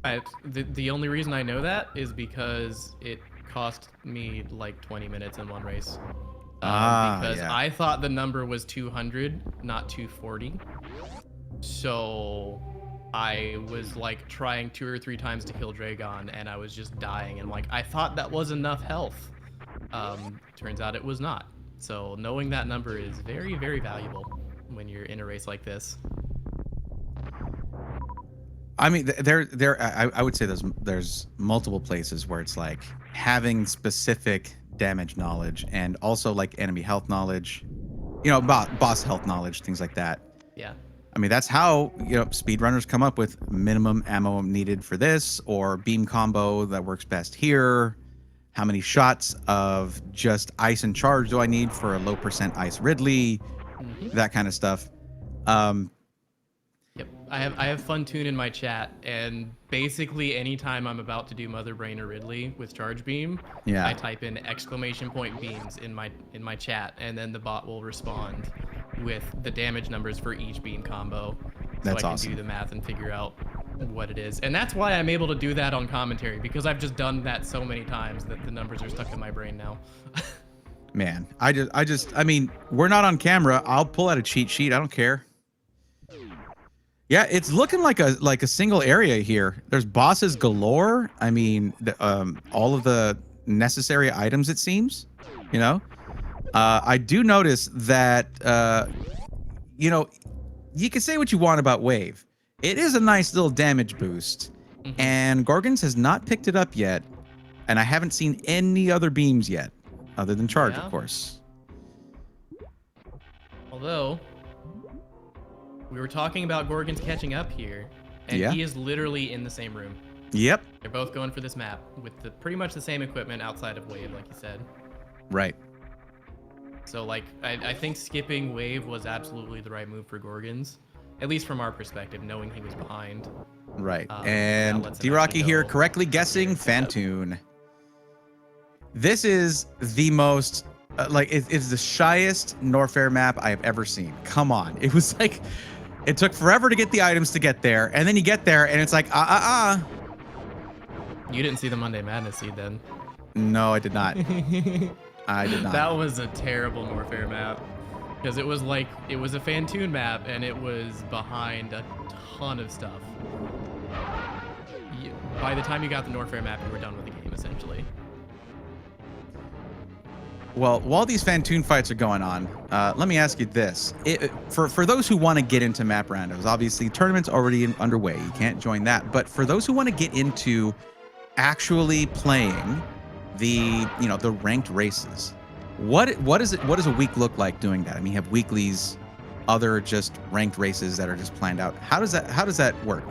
The only reason I know that is because it cost me like 20 minutes in one race. Because I thought the number was 200, not 240. So I was like trying 2 or 3 times to kill Dragon, and I was just dying. And like I thought that was enough health. Turns out it was not. So knowing that number is very, very valuable when you're in a race like this. I mean, I would say there's multiple places where it's like having specific damage knowledge and also like enemy health knowledge, you know, boss health knowledge, things like that. Yeah. I mean, that's how, you know, speedrunners come up with minimum ammo needed for this, or beam combo that works best here. How many shots of just ice and charge do I need for a low % ice Ridley? That kind of stuff. Yep. I have Funtoon in my chat, and basically anytime I'm about to do Mother Brain or Ridley with Charge Beam, Yeah. I type in ! beams in my chat, and then the bot will respond with the damage numbers for each beam combo. So That's I can awesome. do the math and figure out what it is. And that's why I'm able to do that on commentary, because I've just done that so many times that the numbers are stuck in my brain now. Man, I mean, we're not on camera. I'll pull out a cheat sheet. I don't care. Yeah, it's looking like a single area here. There's bosses galore. I mean, all of the necessary items, it seems, you know. I do notice that, you know, you can say what you want about Wave. It is a nice little damage boost, and Gorgonz has not picked it up yet, and I haven't seen any other beams yet, other than Charge, of course. Although, we were talking about Gorgonz catching up here, and he is literally in the same room. Yep. They're both going for this map with pretty much the same equipment outside of Wave, like you said. Right. So, like, I think skipping Wave was absolutely the right move for Gorgonz, at least from our perspective, knowing he was behind. Right. And DRocky here correctly guessing Fantoon. This is the most, it's the shyest Norfair map I have ever seen. Come on. It was like, it took forever to get the items to get there, and then you get there, and it's like, You didn't see the Monday Madness seed then? No, I did not. I did not. That was a terrible Norfair map, because it was like, it was a Fantoon map, and it was behind a ton of stuff. By the time you got the Norfair map, you were done with the game, essentially. Well, while these Fantoon fights are going on, let me ask you this. For those who want to get into map randos, obviously tournament's already underway. You can't join that. But for those who want to get into actually playing the ranked races, what does a week look like doing that? I mean, you have weeklies, other just ranked races that are just planned out. How does that work?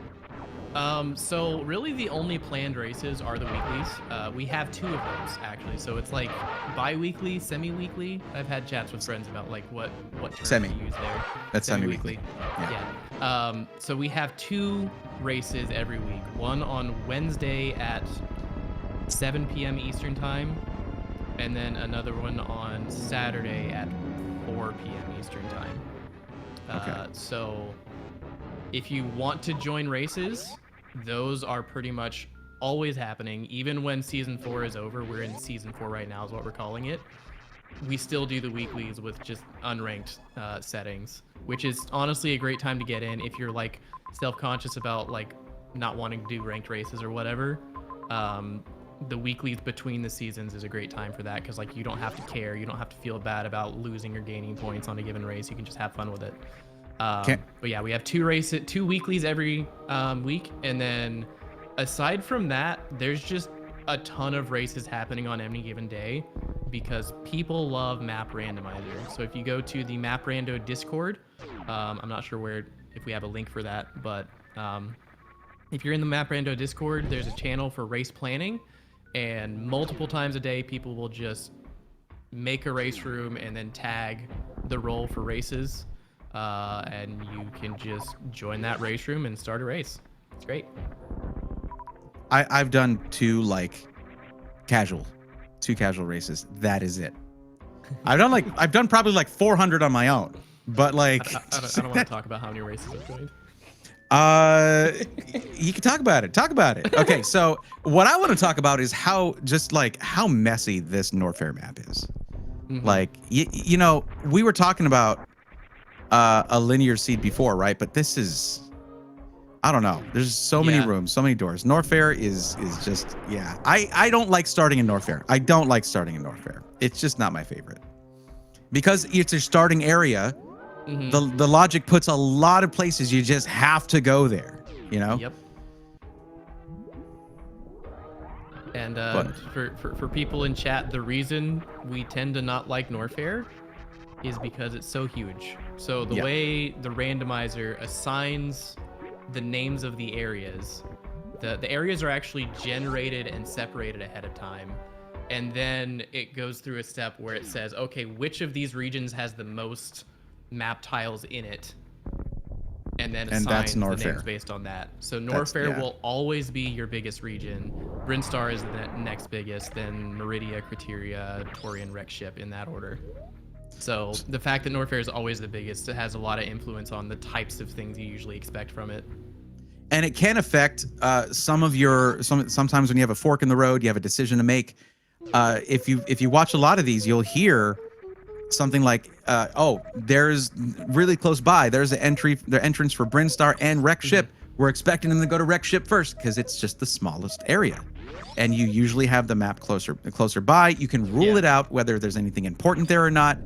So really the only planned races are the weeklies. We have 2 of those actually. So it's like bi-weekly, semi-weekly. I've had chats with friends about like what terms to use there. That's semi-weekly. Yeah. So we have 2 races every week. One on Wednesday at 7 p.m. Eastern time, and then another one on Saturday at 4 p.m. Eastern time. Okay. So if you want to join races, those are pretty much always happening. Even when season 4 is over, we're in season 4 right now is what we're calling it. We still do the weeklies with just unranked settings, which is honestly a great time to get in if you're like self-conscious about like not wanting to do ranked races or whatever. The weeklies between the seasons is a great time for that, because like you don't have to care, you don't have to feel bad about losing or gaining points on a given race. You can just have fun with it. But yeah, we have 2 weeklies every week, and then aside from that, there's just a ton of races happening on any given day because people love map randomizer. So if you go to the Map Rando Discord, I'm not sure if we have a link for that, but if you're in the Map Rando Discord, there's a channel for race planning, and multiple times a day people will just make a race room and then tag the role for races. And you can just join that race room and start a race. It's great. I've done 2 casual races. That is it. I've done probably like 400 on my own, but like I don't want to talk about how many races I've joined. You can talk about it. Okay, so what I want to talk about is how messy this Norfair map is. Like you know, we were talking about a linear seed before, right? But this is, I don't know. There's so many rooms, so many doors. Norfair is just, yeah. I don't like starting in Norfair. I don't like starting in Norfair. It's just not my favorite. Because it's a starting area, the logic puts a lot of places you just have to go there, you know? Yep. And for people in chat, the reason we tend to not like Norfair is because it's so huge. So the way the randomizer assigns the names of the areas, the areas are actually generated and separated ahead of time. And then it goes through a step where it says, okay, which of these regions has the most map tiles in it? And then assigns the names based on that. So Norfair will always be your biggest region. Brinstar is the next biggest, then Meridia, Criteria, Torian, Rekship in that order. So the fact that Norfair is always the biggest, it has a lot of influence on the types of things you usually expect from it. And it can affect some of your, sometimes when you have a fork in the road, you have a decision to make. If you watch a lot of these, you'll hear something like, oh, there's really close by, there's the entrance for Brinstar and Rekship. We're expecting them to go to Rekship first because it's just the smallest area. And you usually have the map closer by. You can rule it out whether there's anything important there or not.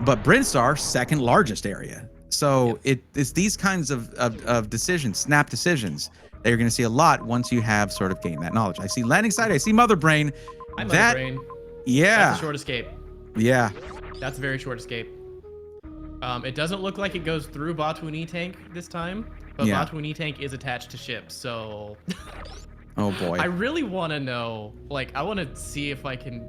But Brinstar, second largest area. So it's these kinds of decisions, snap decisions, that you're going to see a lot once you have sort of gained that knowledge. I see landing site, I see Mother Brain. I'm Mother Brain. Yeah. That's a short escape. Yeah. That's a very short escape. It doesn't look like it goes through Batuani tank this time, but Batuani tank is attached to ship, so... Oh boy. I really want to know, like, I want to see if I can,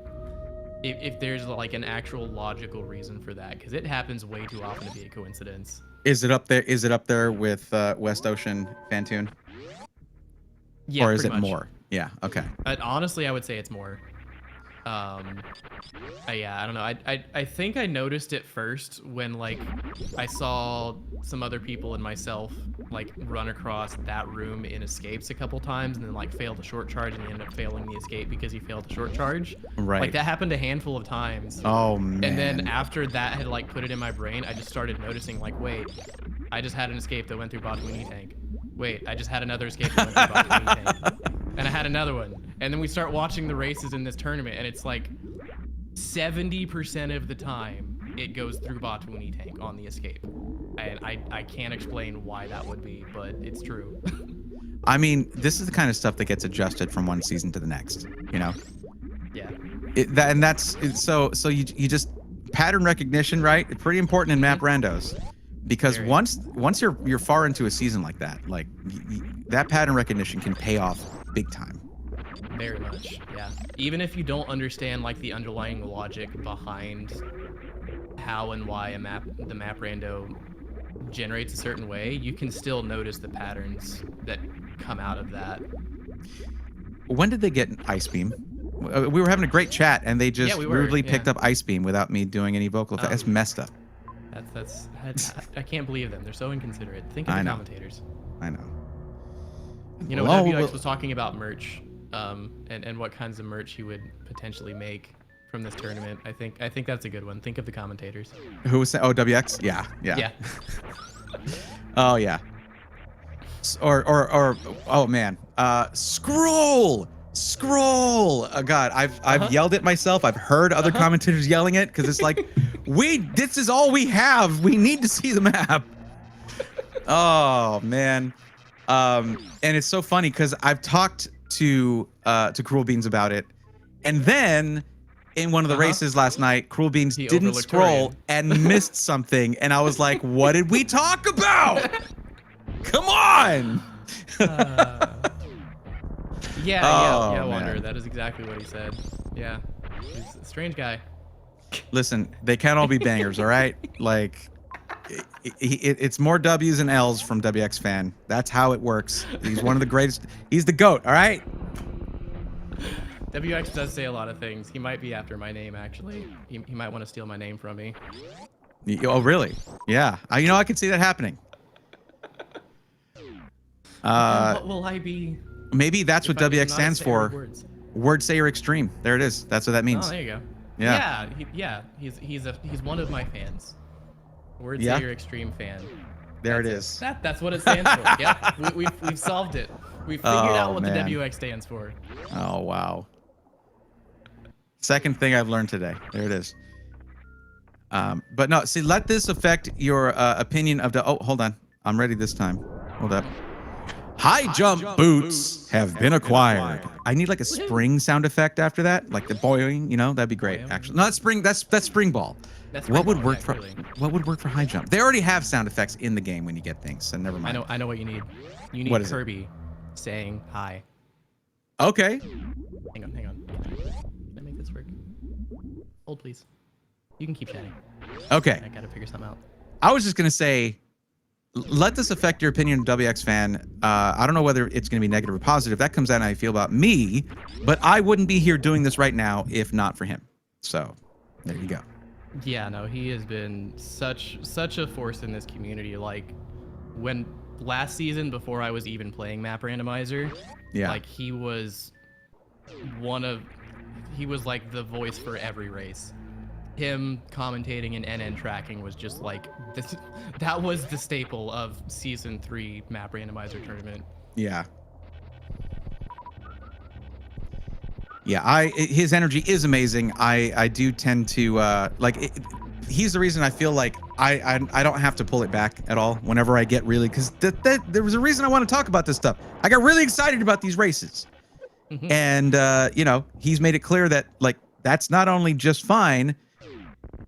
if there's like an actual logical reason for that, because it happens way too often to be a coincidence. Is it up there? Is it up there with West Ocean Fantoon? Yeah, or is it much. More? Yeah. Okay. Honestly, I would say it's more. Yeah, I don't know. I think I noticed it first when like I saw some other people and myself like run across that room in escapes a couple times and then like failed a short charge and he ended up failing the escape because he failed a short charge. Right. Like that happened a handful of times. Oh man. And then after that had like put it in my brain, I just started noticing like, wait, I just had an escape that went through Batuani tank. Wait, I just had another escape that went through Batuani tank. And I had another one. And then we start watching the races in this tournament and it's like 70% of the time it goes through Batuani tank on the escape. And I can't explain why that would be, but it's true. I mean, this is the kind of stuff that gets adjusted from one season to the next, you know? Yeah. So you just pattern recognition, right? It's pretty important in map randos. Because once you're far into a season like that, like that pattern recognition can pay off big time. Very much, yeah. Even if you don't understand like the underlying logic behind how and why the map rando generates a certain way, you can still notice the patterns that come out of that. When did they get Ice Beam? We were having a great chat and they just rudely picked up Ice Beam without me doing any vocal effects. That's messed up. I can't believe them. They're so inconsiderate. Think of the commentators. I know. You know, WX was talking about merch, and what kinds of merch he would potentially make from this tournament. I think that's a good one. Think of the commentators. Who was saying? Oh, WX? Yeah. Oh yeah. Or oh man. Scroll. Oh God, I've yelled at myself. I've heard other commentators yelling it because it's like, this is all we have. We need to see the map. Oh man. And it's so funny because I've talked to Cruel Beans about it, and then in one of the races last night, Cruel Beans didn't scroll and missed something, and I was like, "What did we talk about? Come on!" Yeah, Wander. That is exactly what he said. Yeah, he's a strange guy. Listen, they can't all be bangers, all right? Like, it's more W's and L's from WX Fan. That's how it works. He's one of the greatest. He's the GOAT, all right? WX does say a lot of things. He might be after my name, actually. He might want to steal my name from me. Oh, really? Yeah. You know, I can see that happening. What will I be? Maybe that's what WX stands for. Word Sayer Extreme. There it is. That's what that means. Oh, there you go. Yeah. He's one of my fans. Words Yeah. say you're extreme fan. There it That's is. That's what it stands for. Yep. We've solved it. We've figured out what man. the WX stands for. Oh, wow. Second thing I've learned today. There it is. But no, see, let this affect your opinion of the... Oh, hold on. I'm ready this time. Hold up. High jump boots have been acquired. I need like a spring sound effect after that, like the boing, you know, that'd be great. Actually, no, that's spring. That's spring ball. What would work for high jump? They already have sound effects in the game when you get things, so never mind. I know what you need. You need Kirby saying hi. Okay. Hang on. Can I make this work? Hold, please. You can keep chatting. Okay. I gotta figure something out. I was just gonna say, let this affect your opinion of WX fan. I don't know whether it's going to be negative or positive. That comes down to how I feel about me, but I wouldn't be here doing this right now if not for him. So there you go. Yeah, no, he has been such a force in this community. Like when last season, before I was even playing Map Randomizer, like he was like the voice for every race. Him commentating and NN tracking was just like this. That was the staple of season 3 Map Randomizer tournament. Yeah. Yeah, his energy is amazing. I do tend to he's the reason I feel like I don't have to pull it back at all whenever I get really, because there was a reason I want to talk about this stuff. I got really excited about these races. And you know, he's made it clear that like that's not only just fine,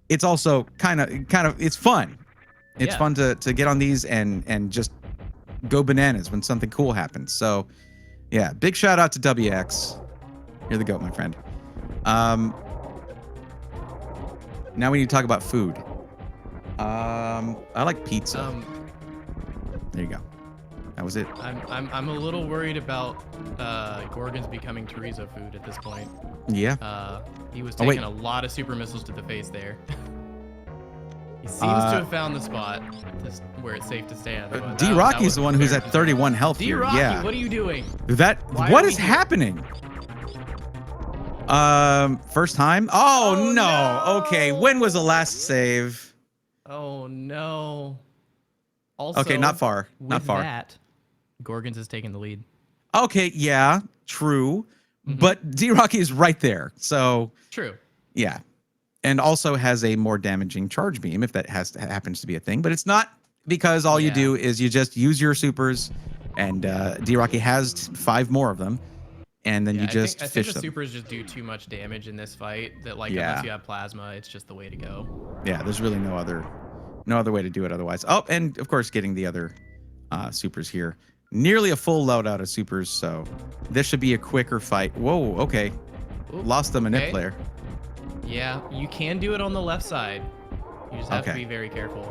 it's also kind of it's fun. It's fun to get on these and just go bananas when something cool happens. So yeah, big shout out to WX. You're the GOAT, my friend. Now we need to talk about food. I like pizza. There you go. That was it. I'm a little worried about Gorgonz becoming Chorizo food at this point. Yeah. He was taking a lot of super missiles to the face there. He seems to have found the spot where it's safe to stand. DRocky's the one who's at 31 health here. DRocky, Yeah. what are you doing? What is happening? First time? Oh no. Okay. When was the last save? Oh no. Also, okay, not far. Not far. That, Gorgonz is taking the lead. Okay, yeah, true. But DRocky is right there. So true. Yeah. And also has a more damaging charge beam if that happens to be a thing. But it's not, because all you do is you just use your supers, and DRocky has 5 more of them. And then you just I fish think the them. supers just do too much damage in this fight that like unless you have plasma, it's just the way to go. Yeah, there's really no other way to do it otherwise. Oh, and of course getting the other supers here. Nearly a full loadout of supers, so this should be a quicker fight. Whoa, okay. Ooh, lost the manip player. Yeah, you can do it on the left side. You just have to be very careful.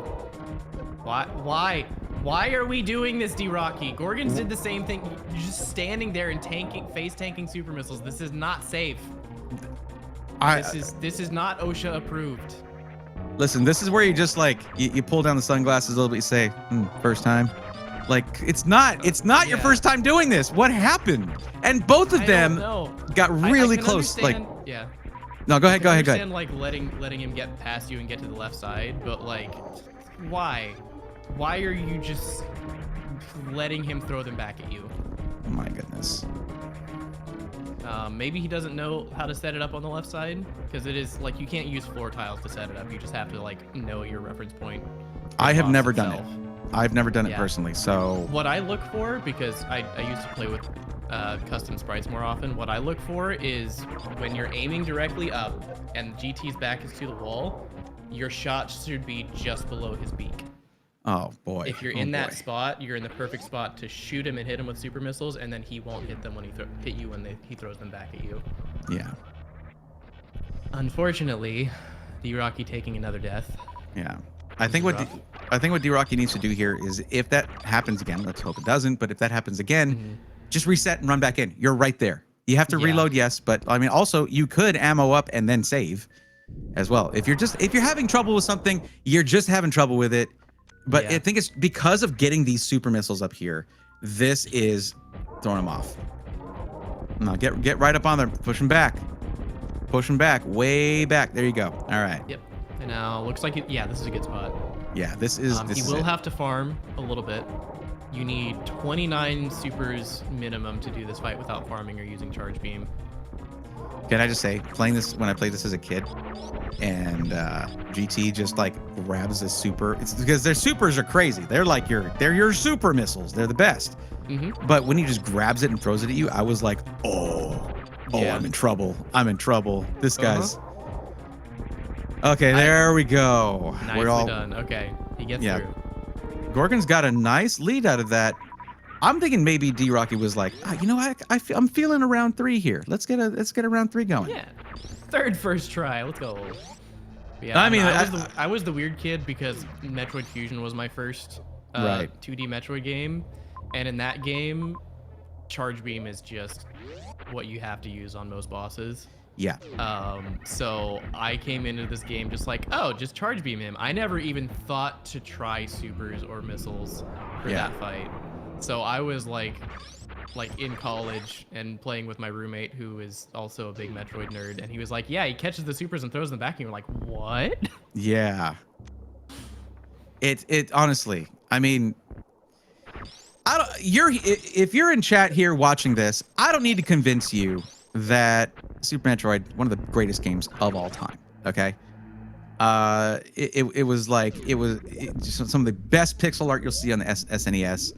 Why are we doing this, DRocky? Gorgonz did the same thing. You're just standing there and face tanking super missiles. This is not safe. This is not OSHA approved. Listen, this is where you just like you pull down the sunglasses a little bit. You say, first time. Like it's not your first time doing this. What happened? And both of them got really close. Like No, go ahead. I understand like letting him get past you and get to the left side, but like why? Why are you just letting him throw them back at you? Oh my goodness. Maybe he doesn't know how to set it up on the left side, because it is like you can't use floor tiles to set it up. You just have to like know your reference point. I have never done it. I've never done it personally. So what I look for, because I used to play with custom sprites more often, what I look for is when you're aiming directly up and GT's back is to the wall, your shot should be just below his beak. Oh boy. If you're in that spot, you're in the perfect spot to shoot him and hit him with super missiles, and then he won't hit them when hit you when he throws them back at you. Yeah. Unfortunately, DRocky taking another death. Yeah. I think what DRocky needs to do here is, if that happens again, let's hope it doesn't, but if that happens again, just reset and run back in. You're right there. You have to reload, yes, but I mean also you could ammo up and then save as well. If you're having trouble with something, you're just having trouble with it. But I think it's because of getting these super missiles up here. This is throwing them off. No, get right up on there. Push them back. Push them back. Way back. There you go. All right. Yep. And now looks like this is a good spot. Yeah, this is. He will have to farm a little bit. You need 29 supers minimum to do this fight without farming or using charge beam. Can I just say, playing this when I played this as a kid, and GT just like grabs this super. It's because their supers are crazy. They're like your super missiles. They're the best. But when he just grabs it and throws it at you, I was like, oh, yeah. I'm in trouble. I'm in trouble. This guy's. Okay, there we go. Nicely We're all done. Okay, he gets through. Gorgon's got a nice lead out of that. I'm thinking maybe DRocky was like, you know what? I'm feeling a round 3 here. Let's get a round 3 going. Yeah, third first try. Let's go. Yeah, I mean, I was the weird kid because Metroid Fusion was my first 2D Metroid game, and in that game, charge beam is just what you have to use on most bosses. Yeah. So I came into this game just like, oh, just charge beam him. I never even thought to try supers or missiles for that fight. So I was like in college and playing with my roommate who is also a big Metroid nerd, and he was like, yeah, he catches the supers and throws them back, and you're like, what? Yeah. It honestly, I mean, if you're in chat here watching this, I don't need to convince you that Super Metroid, one of the greatest games of all time. Okay. It was just some of the best pixel art you'll see on the SNES.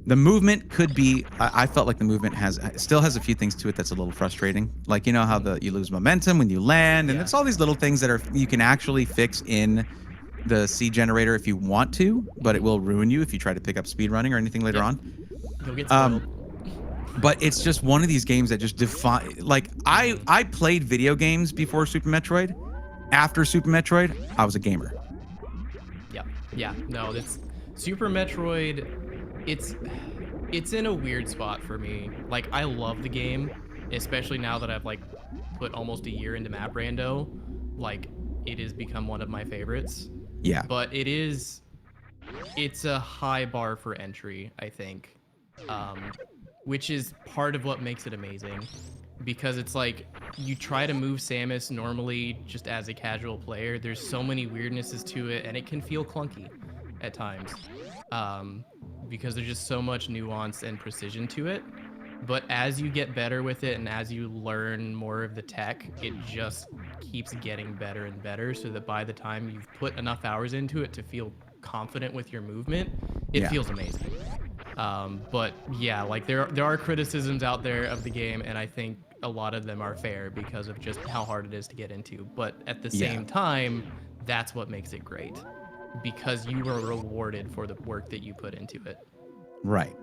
The movement could be, I felt like the movement still has a few things to it that's a little frustrating. Like, you know how you lose momentum when you land, and it's all these little things that you can actually fix in the seed generator if you want to, but it will ruin you if you try to pick up speedrunning or anything later on. You'll get spoiled. But it's just one of these games that just define. Like, I played video games before Super Metroid. After Super Metroid, I was a gamer. Yeah. No, this Super Metroid, it's in a weird spot for me. Like, I love the game, especially now that I've like put almost a year into Map Rando. Like, it has become one of my favorites. Yeah. But it's a high bar for entry, I think. Which is part of what makes it amazing, because it's like you try to move Samus normally just as a casual player. There's so many weirdnesses to it, and it can feel clunky at times, because there's just so much nuance and precision to it. But as you get better with it and as you learn more of the tech, it just keeps getting better and better, so that by the time you've put enough hours into it to feel confident with your movement, it feels amazing. But yeah, like there are criticisms out there of the game, and I think a lot of them are fair because of just how hard it is to get into. But at the same time, that's what makes it great, because you were rewarded for the work that you put into it. Right.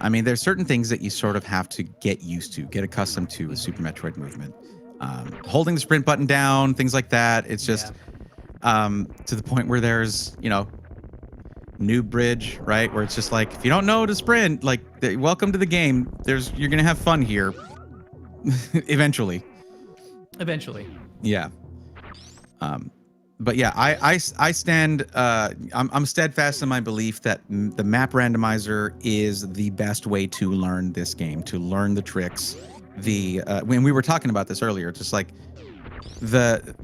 I mean, there's certain things that you sort of have to get used to, get accustomed to with Super Metroid movement. Holding the sprint button down, things like that. It's just to the point where there's, new bridge, right? Where it's just like, if you don't know to sprint, like, welcome to the game. You're gonna have fun here. Eventually. Yeah. But yeah, I stand. I'm steadfast in my belief that the map randomizer is the best way to learn this game, to learn the tricks. When we were talking about this earlier, just like the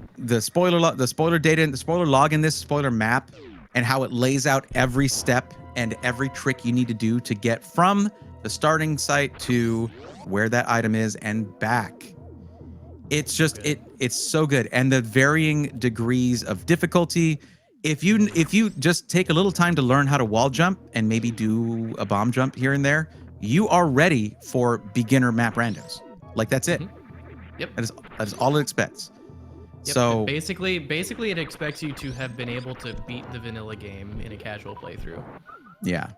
spoiler data and the spoiler log in this spoiler map, and how it lays out every step and every trick you need to do to get from the starting site to where that item is and back. It's just it's so good, and the varying degrees of difficulty. If you just take a little time to learn how to wall jump and maybe do a bomb jump here and there, you are ready for beginner map randos. Like, that's it. Yep. That is all it expects. Yep. So basically it expects you to have been able to beat the vanilla game in a casual playthrough. Yeah.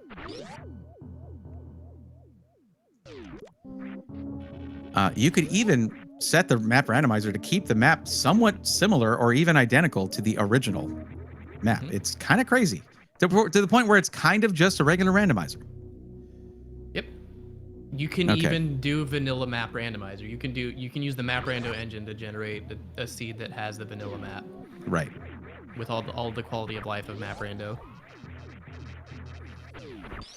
You could even set the map randomizer to keep the map somewhat similar or even identical to the original map. It's kind of crazy to the point where it's kind of just a regular randomizer. Yep. You can even do vanilla map randomizer. You can use the map rando engine to generate a seed that has the vanilla map. Right. With all the quality of life of map rando.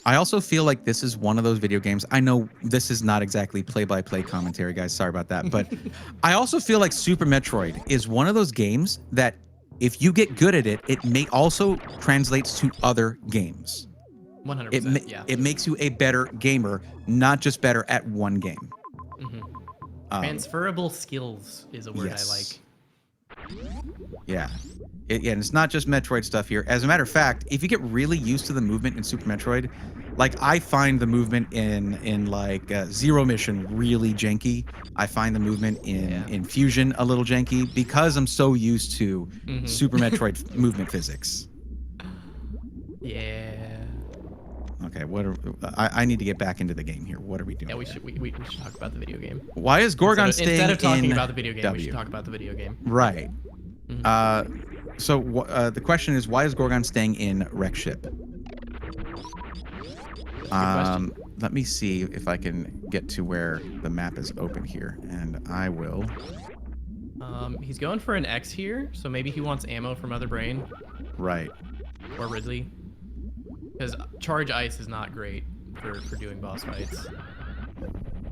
I also feel like this is one of those video games. I know this is not exactly play-by-play commentary, guys. Sorry about that. But I also feel like Super Metroid is one of those games that if you get good at it, it may also translates to other games. 100%. Yeah. It makes you a better gamer, not just better at one game. Transferable skills is a word yes. I like. Yeah. And it's not just Metroid stuff here. As a matter of fact, if you get really used to the movement in Super Metroid, like I find the movement in like Zero Mission really janky. I find the movement in Fusion a little janky because I'm so used to Super Metroid movement physics. Yeah. Okay, I need to get back into the game here. What are we doing? Yeah, we should talk about the video game. Why is Gorgonz staying instead of talking in about the video game? W? We should talk about the video game. Right. So the question is, why is Gorgonz staying in Wreck Ship? Let me see if I can get to where the map is open here, and I will. He's going for an X here, so maybe he wants ammo from Other Brain. Right. Or Ridley. Because Charge Ice is not great for doing boss fights.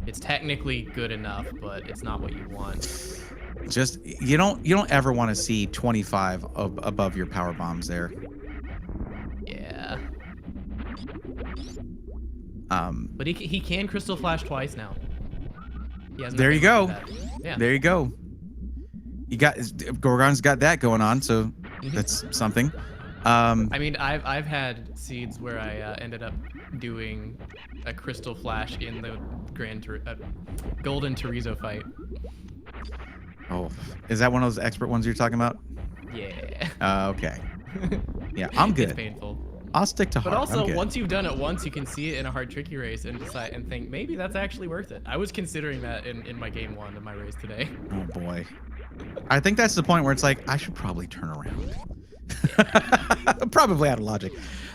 It's technically good enough, but it's not what you want. Just you don't ever want to see 25 above your power bombs there. Yeah. But he can Crystal Flash twice now. There you go. Yeah. There you go. You got Gorgon's got that going on, so that's something. I mean, I've had seeds where I ended up doing a Crystal Flash in the Golden Torizo fight. Oh, is that one of those expert ones you're talking about? Yeah. Okay. Yeah, I'm good. It's painful. I'll stick to hard. But also, once you've done it once, you can see it in a hard tricky race and decide and think maybe that's actually worth it. I was considering that in my game 1 of my race today. Oh boy. I think that's the point where it's like I should probably turn around. Probably out of logic.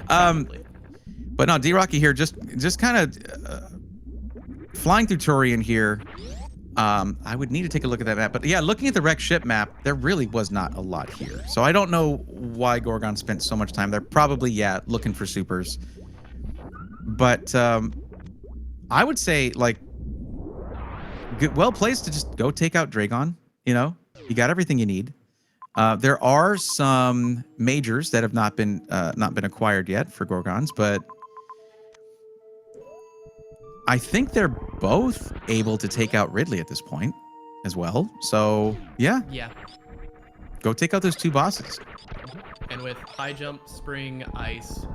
But no, DRocky here just kind of flying through Turian here. I would need to take a look at that map, but yeah, looking at the Wreck Ship map, there really was not a lot here. So I don't know why Gorgon spent so much time there. Probably, looking for supers. But I would say, like, well placed to just go take out Dragon. You know, you got everything you need. There are some majors that have not been acquired yet for Gorgons, but I think they're both able to take out Ridley at this point as well. So yeah. Go take out those 2 bosses. And with high jump, spring, ice,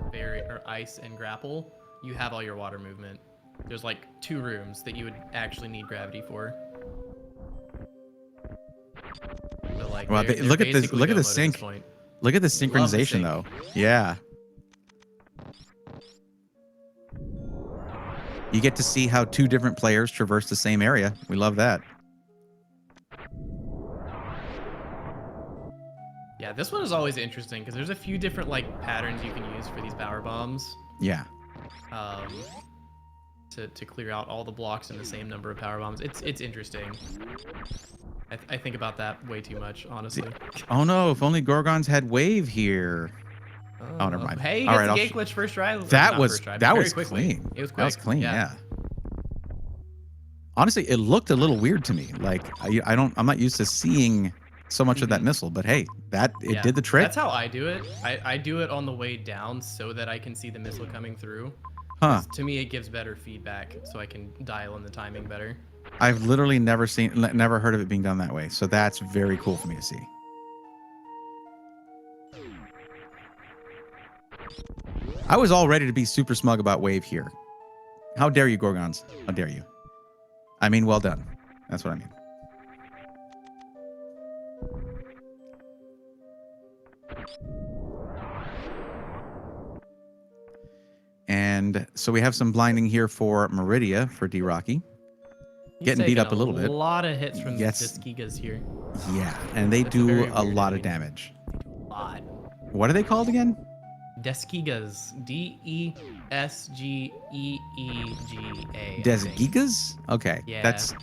ice, and grapple, you have all your water movement. There's like 2 rooms that you would actually need gravity for. So like, well, look at this. Look at the sync. Look at the synchronization, though. Yeah. You get to see how 2 different players traverse the same area. We love that. Yeah, this one is always interesting because there's a few different like patterns you can use for these power bombs. Yeah. To clear out all the blocks in the same number of power bombs. It's interesting. I think about that way too much, honestly. Oh no! If only Gorgons had wave here. Oh, never mind. Hey, you got the gate glitch first try. That was clean. It was quick. That was clean. Yeah. Honestly, it looked a little weird to me. Like I'm not used to seeing so much of that missile, but hey, it did the trick. That's how I do it. I do it on the way down so that I can see the missile coming through. Huh. To me, it gives better feedback, so I can dial in the timing better. I've literally never heard of it being done that way, so that's very cool for me to see. I was all ready to be super smug about wave here. How dare you, Gorgons? How dare you? I mean, well done. That's what I mean. And so we have some blinding here for Meridia for DRocky. Getting beat up a little bit. A lot of hits from the Deskigas here. Yeah, and they do a lot of damage. A lot. What are they called again? Deskigas. D-E-S-G-E-E-G-A. Desgigas? Okay. Yeah. That's.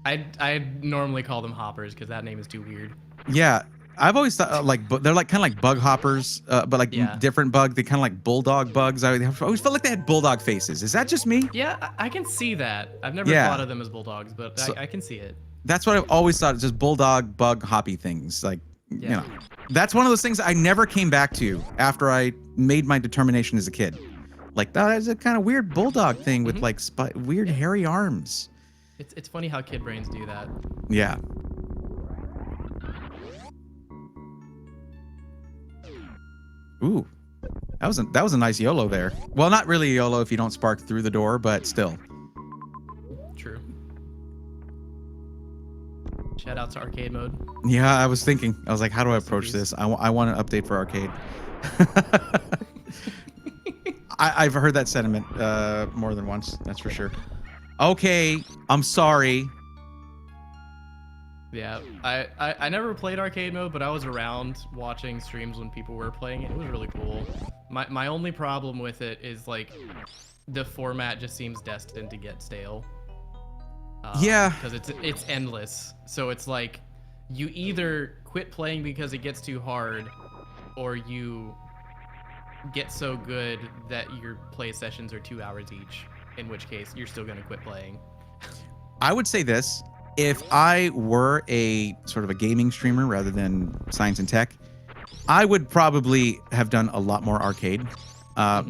I normally call them hoppers because that name is too weird. Yeah. I've always thought they're like kind of like bug hoppers, but like different bug. They kind of like bulldog bugs. I always felt like they had bulldog faces. Is that just me? Yeah, I can see that. I've never thought of them as bulldogs, but I can see it. That's what I've always thought. Just bulldog bug hoppy things. Like, you know, that's one of those things I never came back to after I made my determination as a kid. Like, that is a kind of weird bulldog thing with like weird hairy arms. It's funny how kid brains do that. Yeah. Ooh, that was a nice YOLO there. Well, not really a YOLO if you don't spark through the door, but still. True. Shout out to arcade mode. Yeah, I was thinking. I was like, how do I approach this? I want an update for arcade. I've heard that sentiment more than once. That's for sure. Okay, I'm sorry. Yeah, I never played arcade mode, but I was around watching streams when people were playing it. It was really cool. My only problem with it is like the format just seems destined to get stale. Yeah, because it's endless. So it's like you either quit playing because it gets too hard, or you get so good that your play sessions are 2 hours each. In which case, you're still gonna quit playing. I would say this. If I were a sort of a gaming streamer rather than science and tech, I would probably have done a lot more arcade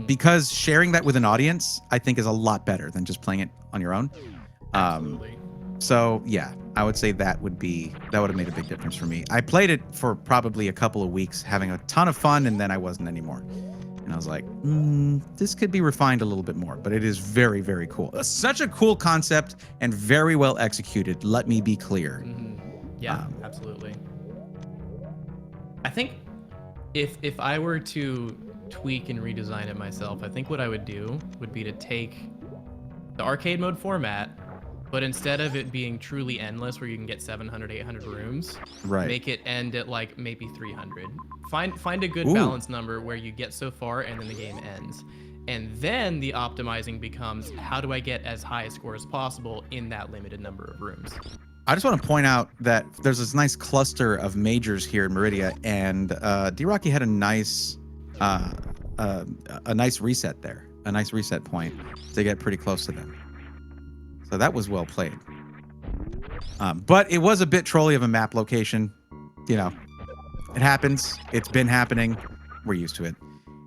because sharing that with an audience, I think, is a lot better than just playing it on your own. Absolutely. So yeah, I would say that would have made a big difference for me. I played it for probably a couple of weeks, having a ton of fun, and then I wasn't anymore. And I was like, this could be refined a little bit more, but it is very, very cool. Such a cool concept and very well executed. Let me be clear. Yeah, absolutely. I think if I were to tweak and redesign it myself, I think what I would do would be to take the arcade mode format, but instead of it being truly endless where you can get 700, 800 rooms, make it end at like maybe 300. Find a good balance number where you get so far and then the game ends. And then the optimizing becomes, how do I get as high a score as possible in that limited number of rooms? I just want to point out that there's this nice cluster of majors here in Meridia, and DRocky had a nice reset there, a nice reset point to get pretty close to them. So that was well played. But it was a bit trolly of a map location. You know, it happens. It's been happening. We're used to it.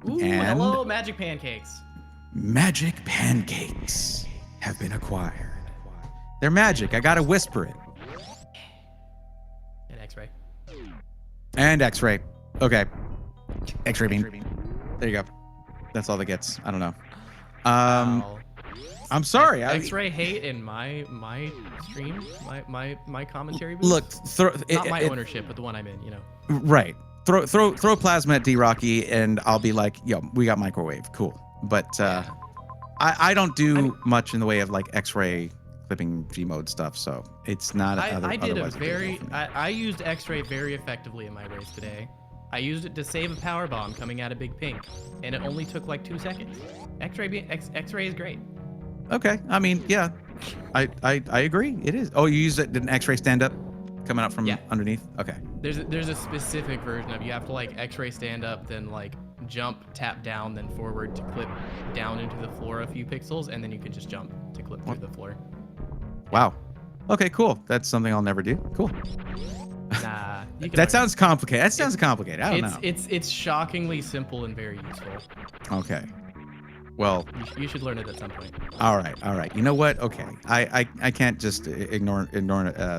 Ooh, and hello, magic pancakes. Magic pancakes have been acquired. They're magic. I gotta whisper it. And X-ray. And X-ray. Okay. X-ray beam. There you go. That's all that gets. I don't know. Wow. I'm sorry. X-ray hate in my stream, my commentary booth. Look, not my ownership, but the one I'm in. You know. Right. Throw plasma at DRocky, and I'll be like, yo, we got microwave. Cool. But I don't do much in the way of like X-ray clipping Gmode stuff, so it's not. I used X-ray very effectively in my race today. I used it to save a power bomb coming out of Big Pink, and it only took like 2 seconds. X-ray is great. Okay, I mean, yeah, I agree. It is. Oh, you used it? Did an X-ray stand up coming out from underneath? Okay. There's a specific version of, you have to like X-ray stand up, then like jump, tap down, then forward to clip down into the floor a few pixels, and then you can just jump to clip through the floor. Wow. Okay, cool. That's something I'll never do. Cool. Nah. That sounds complicated. That sounds complicated. I don't know. It's shockingly simple and very useful. Okay. Well, you should learn it at some point. All right. You know what? Okay. I can't just ignore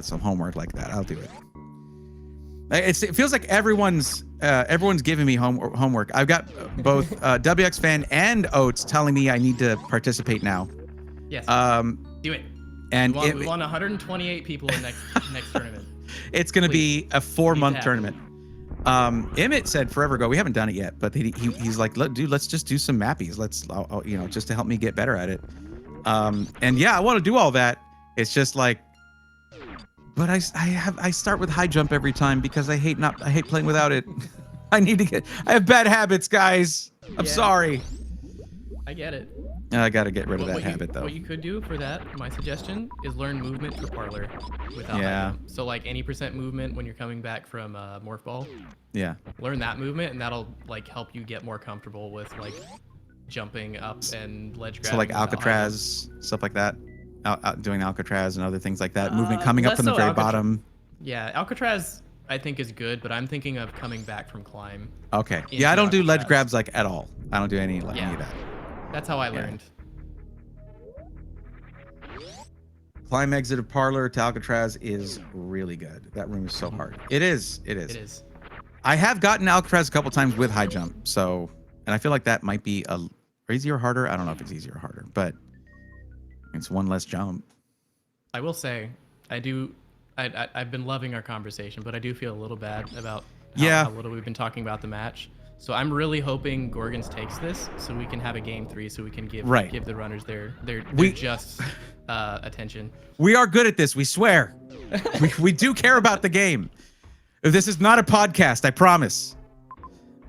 some homework like that. I'll do it. It feels like everyone's giving me homework. I've got both WX Fan and Oates telling me I need to participate now. Yes. Do it. And we want 128 people in next tournament. It's going to be a 4-month tournament. Emmett said forever ago, we haven't done it yet, but he's like, dude, let's just do some mappies. Let's, just to help me get better at it. And yeah, I want to do all that. It's just like, but I start with high jump every time because I hate playing without it. I have bad habits, guys. I'm sorry. I get it. I got to get rid of that habit though. What you could do for that, my suggestion, is learn movement for Parlor without high jump. So like any % movement when you're coming back from Morph Ball. Yeah. Learn that movement, and that'll like help you get more comfortable with like jumping up and ledge grabbing. So like Alcatraz, stuff like that. Doing Alcatraz and other things like that. Movement coming up from the very bottom. Yeah, Alcatraz I think is good, but I'm thinking of coming back from climb. Okay. in Yeah, I don't do DRocky ledge grabs like at all. I don't do any of Yeah. that. That's how I learned. Climb exit of parlor to Alcatraz is really good. That room is so hard. It is. It is. I have gotten Alcatraz a couple times with high jump, so, and I feel like that might be a easier or harder. I don't know if it's easier or harder, but it's one less jump. I will say, I've been loving our conversation, but I do feel a little bad about how little we've been talking about the match. So I'm really hoping Gorgonz takes this so we can have a game 3 so we can give the runners their just attention. We are good at this, we swear. we do care about the game. This is not a podcast, I promise.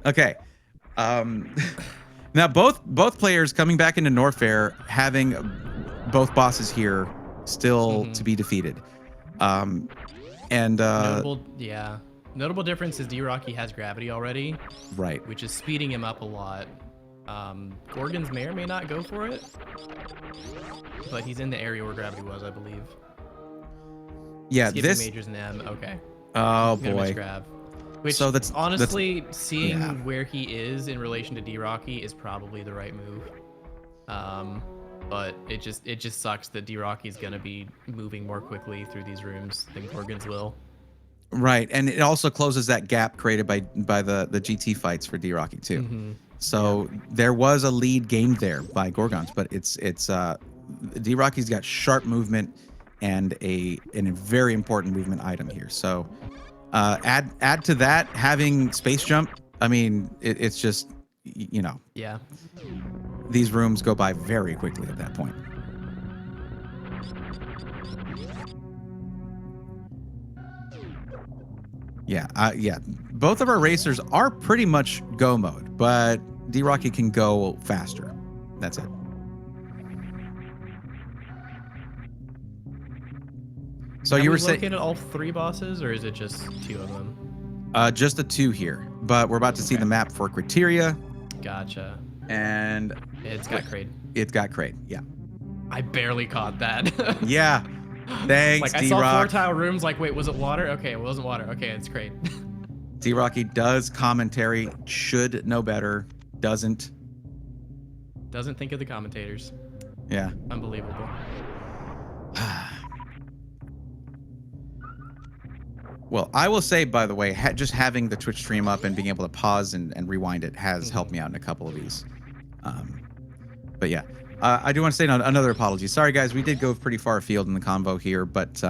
Okay. Now both players coming back into Norfair, having both bosses here still to be defeaed. Notable difference is DRocky has gravity already, right? Which is speeding him up a lot. Gorgonz may or may not go for it, but he's in the area where gravity was, I believe. Yeah, this majors and M. Okay. Oh boy. Which, so that's honestly, seeing where he is in relation to DRocky is probably the right move. But it just sucks that DRocky's gonna be moving more quickly through these rooms than Gorgonz will. Right, and it also closes that gap created by the GT fights for DRocky too. So there was a lead gained there by Gorgonz, but it's DRocky's got sharp movement and a very important movement item here. So add to that having space jump. I mean, it's just, you know. Yeah. These rooms go by very quickly at that point. Yeah. Both of our racers are pretty much go mode, but DRocky can go faster. That's it. So you were saying located all 3 bosses, or is it just 2 of them? Just the 2 here, but we're about to see the map for criteria. Gotcha. And it's got Kraid. It's got Kraid. Yeah. I barely caught that. Yeah. Thanks, I saw 4 tile rooms. Like, wait, was it water? Okay, it wasn't water. Okay, it's Kraid. DRocky does commentary. Should know better. Doesn't think of the commentators. Yeah. Unbelievable. Well, I will say, by the way, just having the Twitch stream up and being able to pause and rewind it has helped me out in a couple of these. But yeah, I do want to say another apology. Sorry, guys, we did go pretty far afield in the convo here, but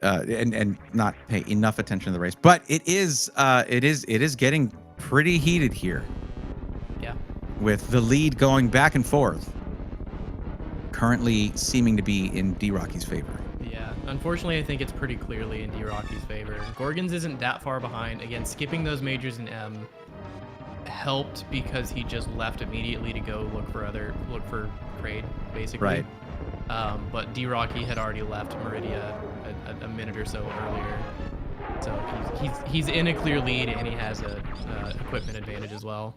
and not pay enough attention to the race. But it is getting pretty heated here. Yeah. With the lead going back and forth, currently seeming to be in DRocky's favor. Yeah, unfortunately, I think it's pretty clearly in DRocky's favor. Gorgonz isn't that far behind. Again, skipping those majors in M helped because he just left immediately to go look for Kraid, basically. Right. But DRocky had already left Meridia a minute or so earlier, so he's in a clear lead and he has a equipment advantage as well.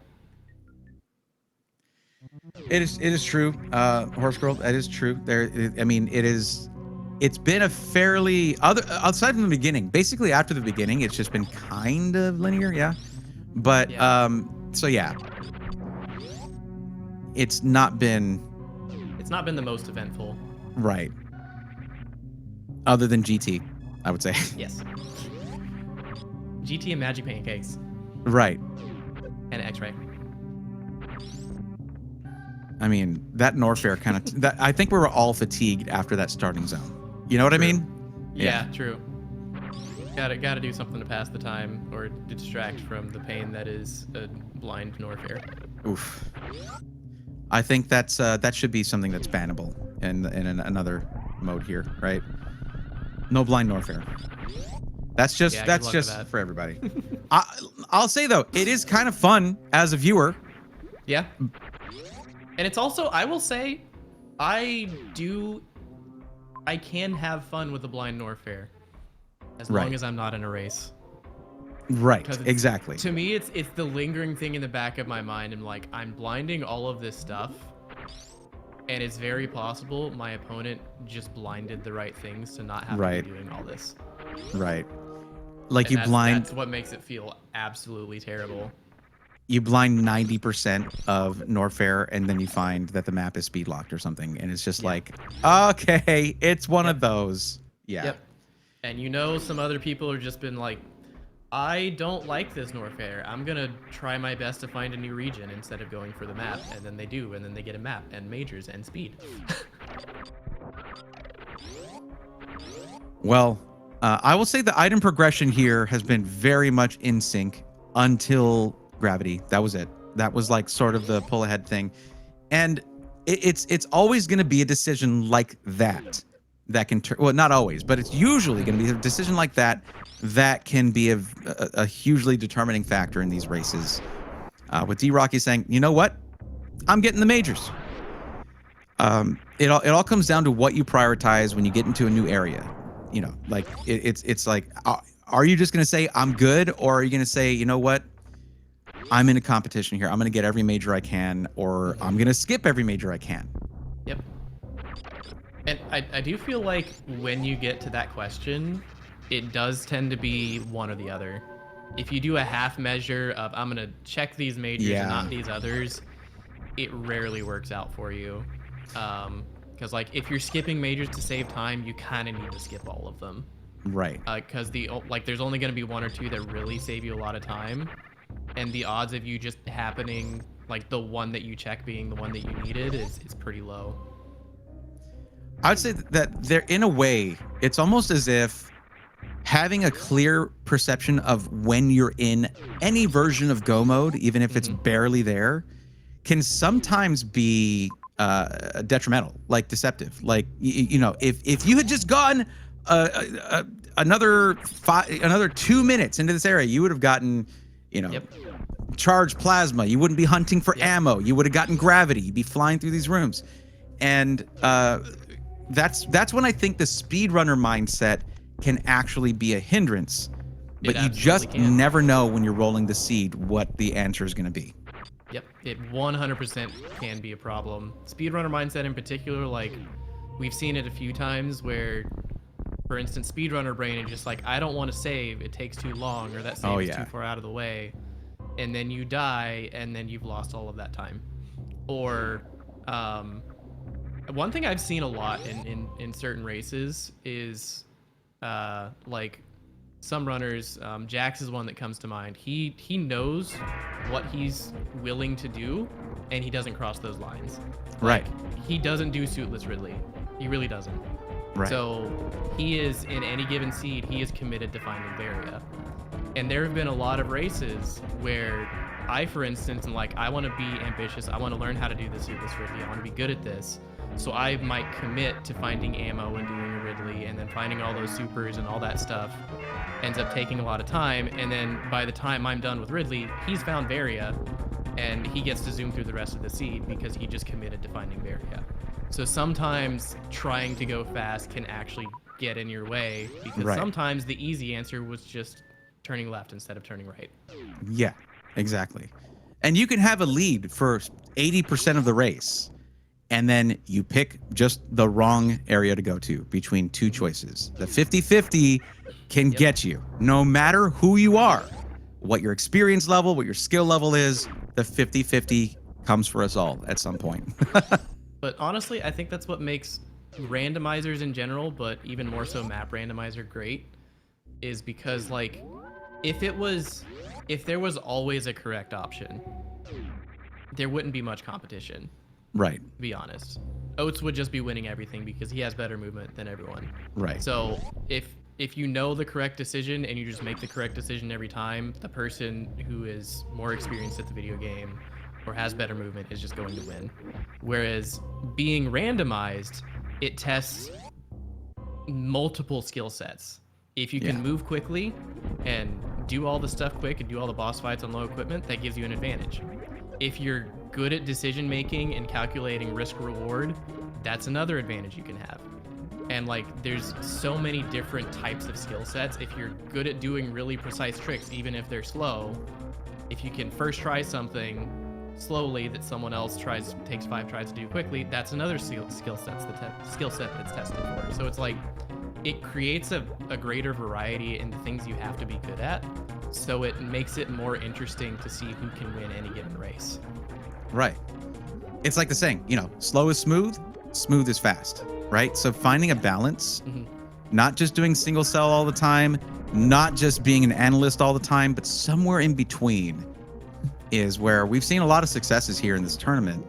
It is true, Horse Girl. That is true. It's been a fairly outside from the beginning. Basically, after the beginning, it's just been kind of linear, yeah. But so yeah, it's not been the most eventful, right? Other than GT, I would say. Yes. GT and Magic Pancakes. Right. And X-Ray. I mean, that Norfair kind of I think we were all fatigued after that starting zone. You know what I mean? Yeah, true. Gotta do something to pass the time or distract from the pain that is a blind Norfair. Oof. I think that should be something that's bannable in another mode here, right? No blind Norfair. That's just for everybody. I'll say though, it is kind of fun as a viewer. Yeah. And it's also, I will say, I can have fun with the blind Norfair as long as I'm not in a race. Right, exactly. To me, it's the lingering thing in the back of my mind. I'm like, I'm blinding all of this stuff, and it's very possible my opponent just blinded the right things to not have to be doing all this. Right. Like And that's what makes it feel absolutely terrible. you blind 90% of Norfair, and then you find that the map is speed locked or something, and it's just like, okay, it's one of those. Yeah. Yep. And you know, some other people have just been like, I don't like this Norfair. I'm gonna try my best to find a new region instead of going for the map, and then they do, and then they get a map and majors and speed. Well, I will say the item progression here has been very much in sync until gravity. That was it. That was like sort of the pull ahead thing, and it's always going to be a decision like that can turn, well, not always, but it's usually going to be a decision like that can be a hugely determining factor in these races. With DRocky saying, you know what, I'm getting the majors. It all comes down to what you prioritize when you get into a new area. You know, like it's like, are you just going to say I'm good, or are you going to say, you know what, I'm in a competition here, I'm going to get every major I can, or I'm going to skip every major I can. Yep. And I do feel like when you get to that question, it does tend to be one or the other. If you do a half measure of I'm going to check these majors and not these others, it rarely works out for you. Because like if you're skipping majors to save time, you kind of need to skip all of them. Right. Because there's only going to be one or two that really save you a lot of time. And the odds of you just happening, like the one that you check being the one that you needed is pretty low. I'd say that they're, in a way, it's almost as if having a clear perception of when you're in any version of go mode, even if it's barely there, can sometimes be detrimental, like deceptive. Like, you know, if you had just gone another 2 minutes into this area, you would have gotten, you know, charged plasma. You wouldn't be hunting for ammo. You would have gotten gravity. You'd be flying through these rooms. And that's when I think the speedrunner mindset can actually be a hindrance. But you just never know when you're rolling the seed what the answer is going to be. Yep, it 100% can be a problem. Speedrunner mindset in particular, like, we've seen it a few times where, for instance, speedrunner brain is just like, I don't want to save, it takes too long, or that save is too far out of the way. And then you die, and then you've lost all of that time. Or, one thing I've seen a lot in certain races is, like, some runners, Jax is one that comes to mind. He knows what he's willing to do, and he doesn't cross those lines. Right. Like, he doesn't do suitless Ridley. He really doesn't. Right. So he is, in any given seed, he is committed to finding Varia. And there have been a lot of races where I, for instance, am like, I want to be ambitious. I want to learn how to do the suitless Ridley. I want to be good at this. So I might commit to finding ammo and doing a Ridley, and then finding all those supers and all that stuff ends up taking a lot of time. And then by the time I'm done with Ridley, he's found Varia, and he gets to zoom through the rest of the seed because he just committed to finding Varia. So sometimes trying to go fast can actually get in your way, because sometimes the easy answer was just turning left instead of turning right. Yeah, exactly. And you can have a lead for 80% of the race, and then you pick just the wrong area to go to between two choices. The 50-50 can get you, no matter who you are, what your experience level, what your skill level is. The 50-50 comes for us all at some point. But honestly, I think that's what makes randomizers in general, but even more so map randomizer, great, is because, like, if there was always a correct option, there wouldn't be much competition. Right. To be honest, Oates would just be winning everything because he has better movement than everyone. Right. So if you know the correct decision and you just make the correct decision every time, the person who is more experienced at the video game or has better movement is just going to win. Whereas being randomized, it tests multiple skill sets. If you can move quickly and do all the stuff quick and do all the boss fights on low equipment, that gives you an advantage. If you're good at decision making and calculating risk reward, that's another advantage you can have. And like, there's so many different types of skill sets. If you're good at doing really precise tricks, even if they're slow, if you can first try something slowly that someone else takes 5 tries to do quickly, that's another skill set that's tested for. So it's like, it creates a greater variety in the things you have to be good at, so it makes it more interesting to see who can win any given race. Right. It's like the saying, you know, slow is smooth, smooth is fast, right? So finding a balance, not just doing single cell all the time, not just being an analyst all the time, but somewhere in between is where we've seen a lot of successes here in this tournament.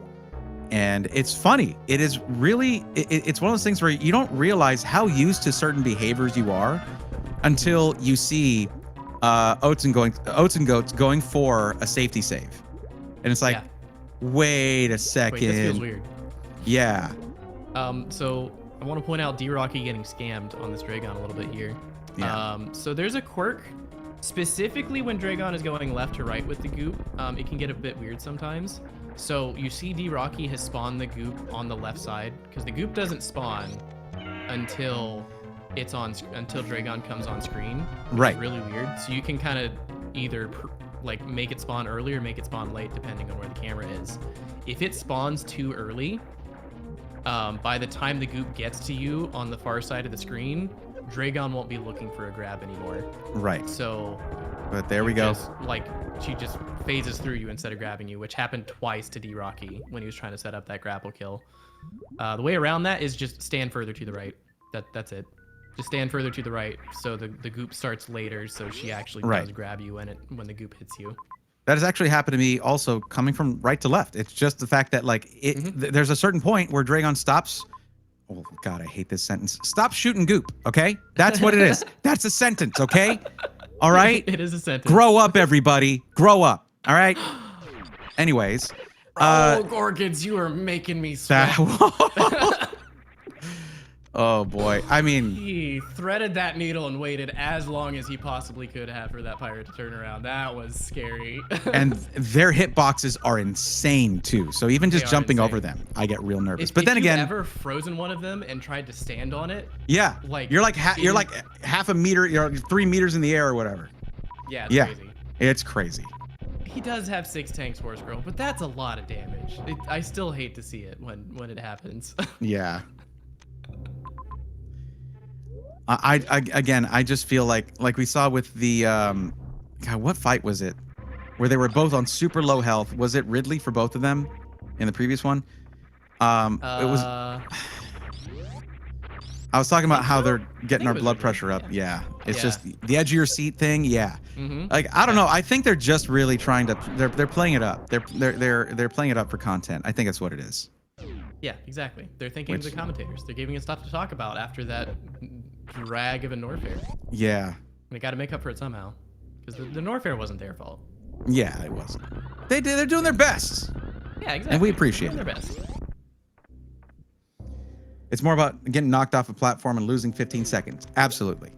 And it's funny. It is really, it's one of those things where you don't realize how used to certain behaviors you are until you see Oats and Goats going for a safety save. And it's like, wait a second. Wait, this feels weird. Yeah. So I want to point out DRocky getting scammed on this Dragon a little bit here. Yeah. So there's a quirk. Specifically when Dragon is going left to right with the goop, it can get a bit weird sometimes. So you see DRocky has spawned the goop on the left side, because the goop doesn't spawn until Dragon comes on screen. Right. It's really weird. So you can kind of either like make it spawn early or make it spawn late, depending on where the camera is. If it spawns too early, by the time the goop gets to you on the far side of the screen, Dragon won't be looking for a grab anymore. Right. So, but there we go. She just phases through you instead of grabbing you, which happened twice to DRocky when he was trying to set up that grapple kill. The way around that is just stand further to the right. That's it. Just stand further to the right, so the goop starts later, so she actually does grab you when the goop hits you. That has actually happened to me also, coming from right to left. It's just the fact that like there's a certain point where Dragon stops. Oh God, I hate this sentence. Stop shooting goop. Okay, that's what it is. That's a sentence. Okay, all right. It is a sentence. Grow up, everybody. Grow up. All right. Anyways. Gorgonz, you are making me sweat. Oh boy. I mean, he threaded that needle and waited as long as he possibly could have for that pirate to turn around. That was scary. And their hitboxes are insane too. So even just jumping over them, I get real nervous. But then again, have you ever frozen one of them and tried to stand on it? Yeah. Like you're like half a meter, you're 3 meters in the air or whatever. Yeah. It's crazy. It's crazy. He does have 6 tanks horse girl, but that's a lot of damage. I still hate to see it when it happens. Yeah. I just feel like we saw with the God, what fight was it where they were both on super low health? Was it Ridley for both of them in the previous one? It was. I was talking about how they're getting our blood pressure up. Yeah, it's just the edge of your seat thing. Yeah, like I don't know. I think they're just really trying to. They're playing it up. They're playing it up for content. I think that's what it is. Yeah, exactly. They're thinking of the commentators. They're giving us stuff to talk about after that drag of a Norfair. Yeah. They got to make up for it somehow, because the Norfair wasn't their fault. Yeah, it wasn't. They're doing their best. Yeah, exactly. And we appreciate it. Their best. It's more about getting knocked off a platform and losing 15 seconds. Absolutely.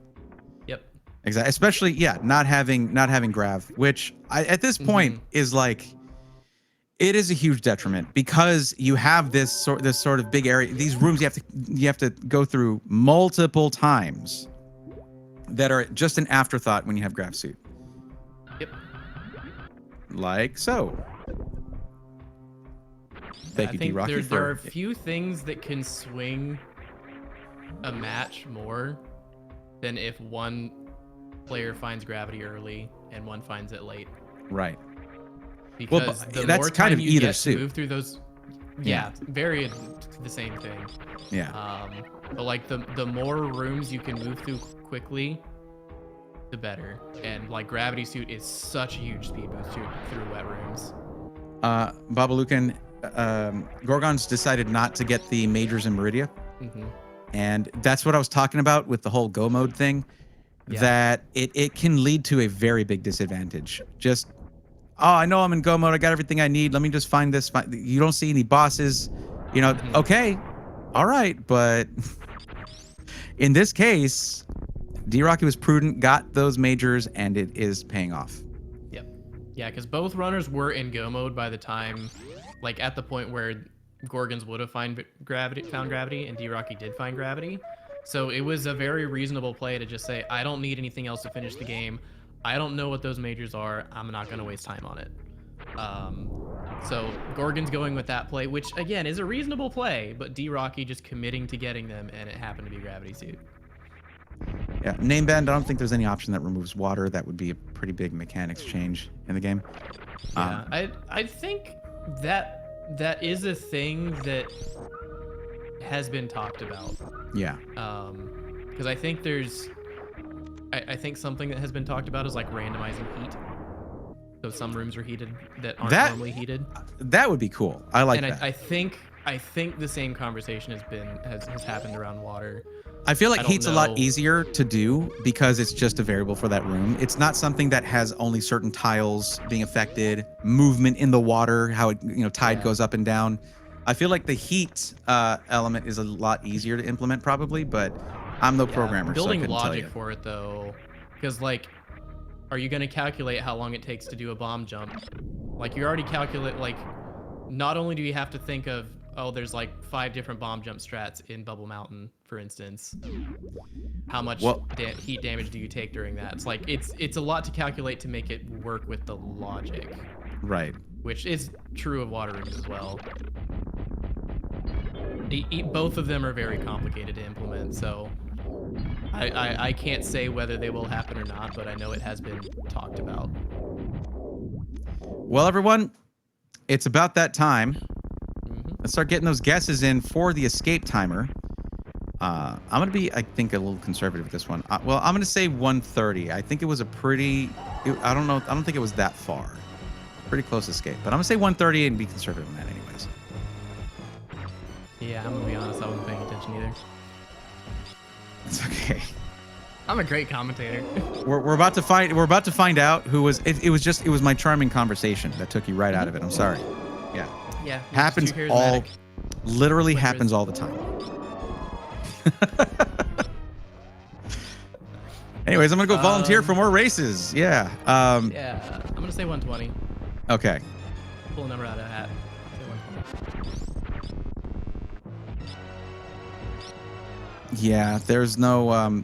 Yep. Exactly. Especially, not having grav, which at this point is like, it is a huge detriment, because you have this sort of big area. These rooms you have to go through multiple times that are just an afterthought when you have grav suit. Yep. Like so. Thank you, DRocky. There are a few things that can swing a match more than if one player finds gravity early and one finds it late. Right. Because the that's more kind time of you either get suit. to move through those, very the same thing. Yeah. But like the more rooms you can move through quickly, the better. And like gravity suit is such a huge speed boost through wet rooms. Babalukan, Gorgonz decided not to get the majors in Meridia. And that's what I was talking about with the whole go mode thing, that it can lead to a very big disadvantage. Just, oh, I know I'm in go mode. I got everything I need. Let me just find this. You don't see any bosses, okay. All right. But in this case, DRocky was prudent, got those majors, and it is paying off. Yep. Yeah, because both runners were in go mode by the time, like at the point where Gorgonz would have found gravity, and DRocky did find gravity. So it was a very reasonable play to just say, I don't need anything else to finish the game. I don't know what those majors are. I'm not going to waste time on it. So Gorgonz going with that play, which again is a reasonable play, but DRocky just committing to getting them, and it happened to be gravity suit. Yeah, name band. I don't think there's any option that removes water. That would be a pretty big mechanics change in the game. Yeah, I think that is a thing that has been talked about. Yeah. Because I think I think something that has been talked about is like randomizing heat. So some rooms are heated that aren't normally heated. That would be cool. I like and that. I think the same conversation has happened around water. I feel like heat's a lot easier to do because it's just a variable for that room. It's not something that has only certain tiles being affected, movement in the water, how it, tide goes up and down. I feel like the heat element is a lot easier to implement probably, but I'm no programmer. Building so logic for it though, because like, are you going to calculate how long it takes to do a bomb jump? Like you already calculate, like, not only do you have to think of, oh, there's like 5 different bomb jump strats in Bubble Mountain, for instance. How much heat damage do you take during that? It's like, it's a lot to calculate to make it work with the logic. Right. Which is true of water rooms as well. Both of them are very complicated to implement, so I can't say whether they will happen or not, but I know it has been talked about. Well, everyone, it's about that time. Let's start getting those guesses in for the escape timer. I'm going to be, I think, a little conservative with this one. Well, I'm going to say 1:30. I think it was a pretty, I don't know. I don't think it was that far. Pretty close escape. But I'm going to say 1:30 and be conservative on that anyways. Yeah, I'm going to be honest. I wasn't paying attention either. It's okay. I'm a great commentator. We're about to find out who was, it was my charming conversation that took you right out of it. I'm sorry. Yeah. Yeah. Happens literally happens all the time. Anyways, I'm gonna go volunteer for more races. Yeah. Yeah, I'm gonna say 120. Okay. Pull a number out of a hat. Say 120. Yeah, there's no.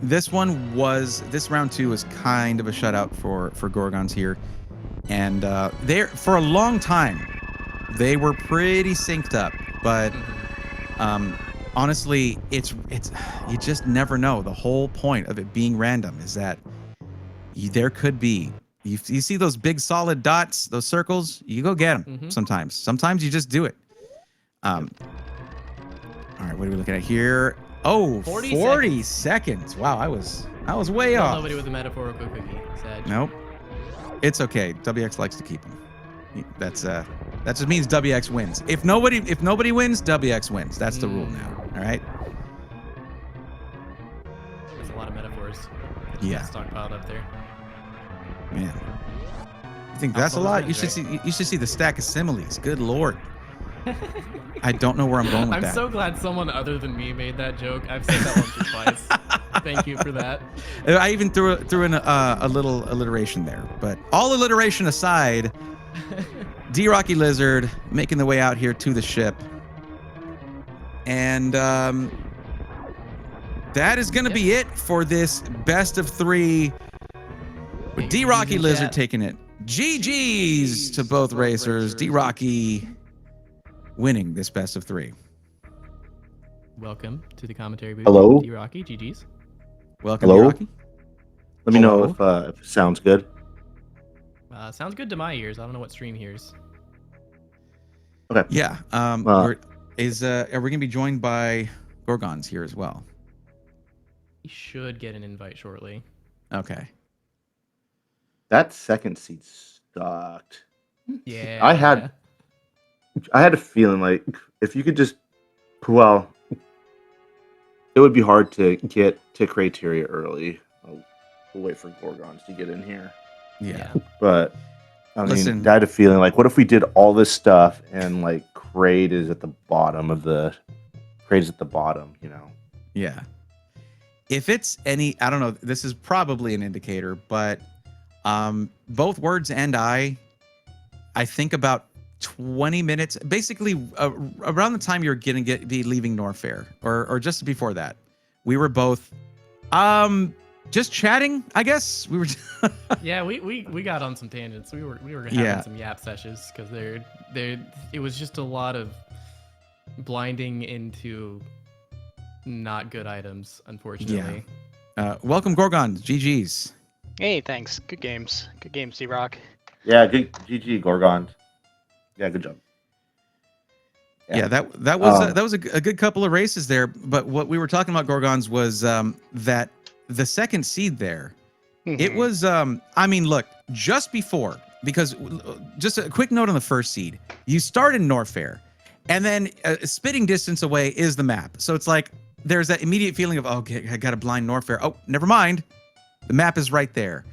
This round 2 was kind of a shutout for Gorgonz here, and for a long time, they were pretty synced up, but honestly, it's you just never know. The whole point of it being random is that there could be, you see those big solid dots, those circles, you go get them sometimes. Sometimes you just do it. All right, what are we looking at here? Oh, 40 seconds. Wow, I was way off. Nobody with a metaphorical cookie. Sad. Nope. It's okay. WX likes to keep them. That just means WX wins. If nobody wins, WX wins. That's the rule now. All right. There's a lot of metaphors. Yeah. Stockpiled up there. Man, I think that's a lot. You should see the stack of similes. Good lord. I don't know where I'm going with that. I'm so glad someone other than me made that joke. I've said that once or twice. Thank you for that. I even threw in a little alliteration there. But all alliteration aside, DRockyLizard making the way out here to the ship. And that is going to be it for this best of 3. With DRockyLizard taking it. GG's to both racers. DRocky winning this best of 3. Welcome to the commentary booth. Hello. DRocky, GG's. Welcome, Hello. DRocky. Let me know if it sounds good. Sounds good to my ears. I don't know what stream hears. Okay. Yeah. Are we gonna be joined by Gorgonz here as well? He should get an invite shortly. Okay. That second seat sucked. Yeah. I had a feeling like if you could just, well, it would be hard to get to criteria early. We'll wait for Gorgonz to get in here. Yeah. But I mean, I had a feeling like, what if we did all this stuff and like Crate is at the bottom, you know? Yeah. If it's any, I don't know, this is probably an indicator, but both Words and I think about 20 minutes, basically around the time you're gonna be leaving Norfair, or just before that, we were both just chatting, I guess. We were yeah, we got on some tangents. We were having some yap sessions because it was just a lot of blinding into not good items, unfortunately. Welcome, Gorgonz. GG's. Hey, thanks. Good games. Good games, D-Rock. Yeah, good GG Gorgonz. Yeah, good job. Yeah, that was a good couple of races there. But what we were talking about, Gorgonz, was that the second seed there, it was I mean, look, just before, because just a quick note on the first seed, you start in Norfair, and then spitting distance away is the map. So it's like there's that immediate feeling of, oh, okay, I got a blind Norfair. Oh, never mind, the map is right there.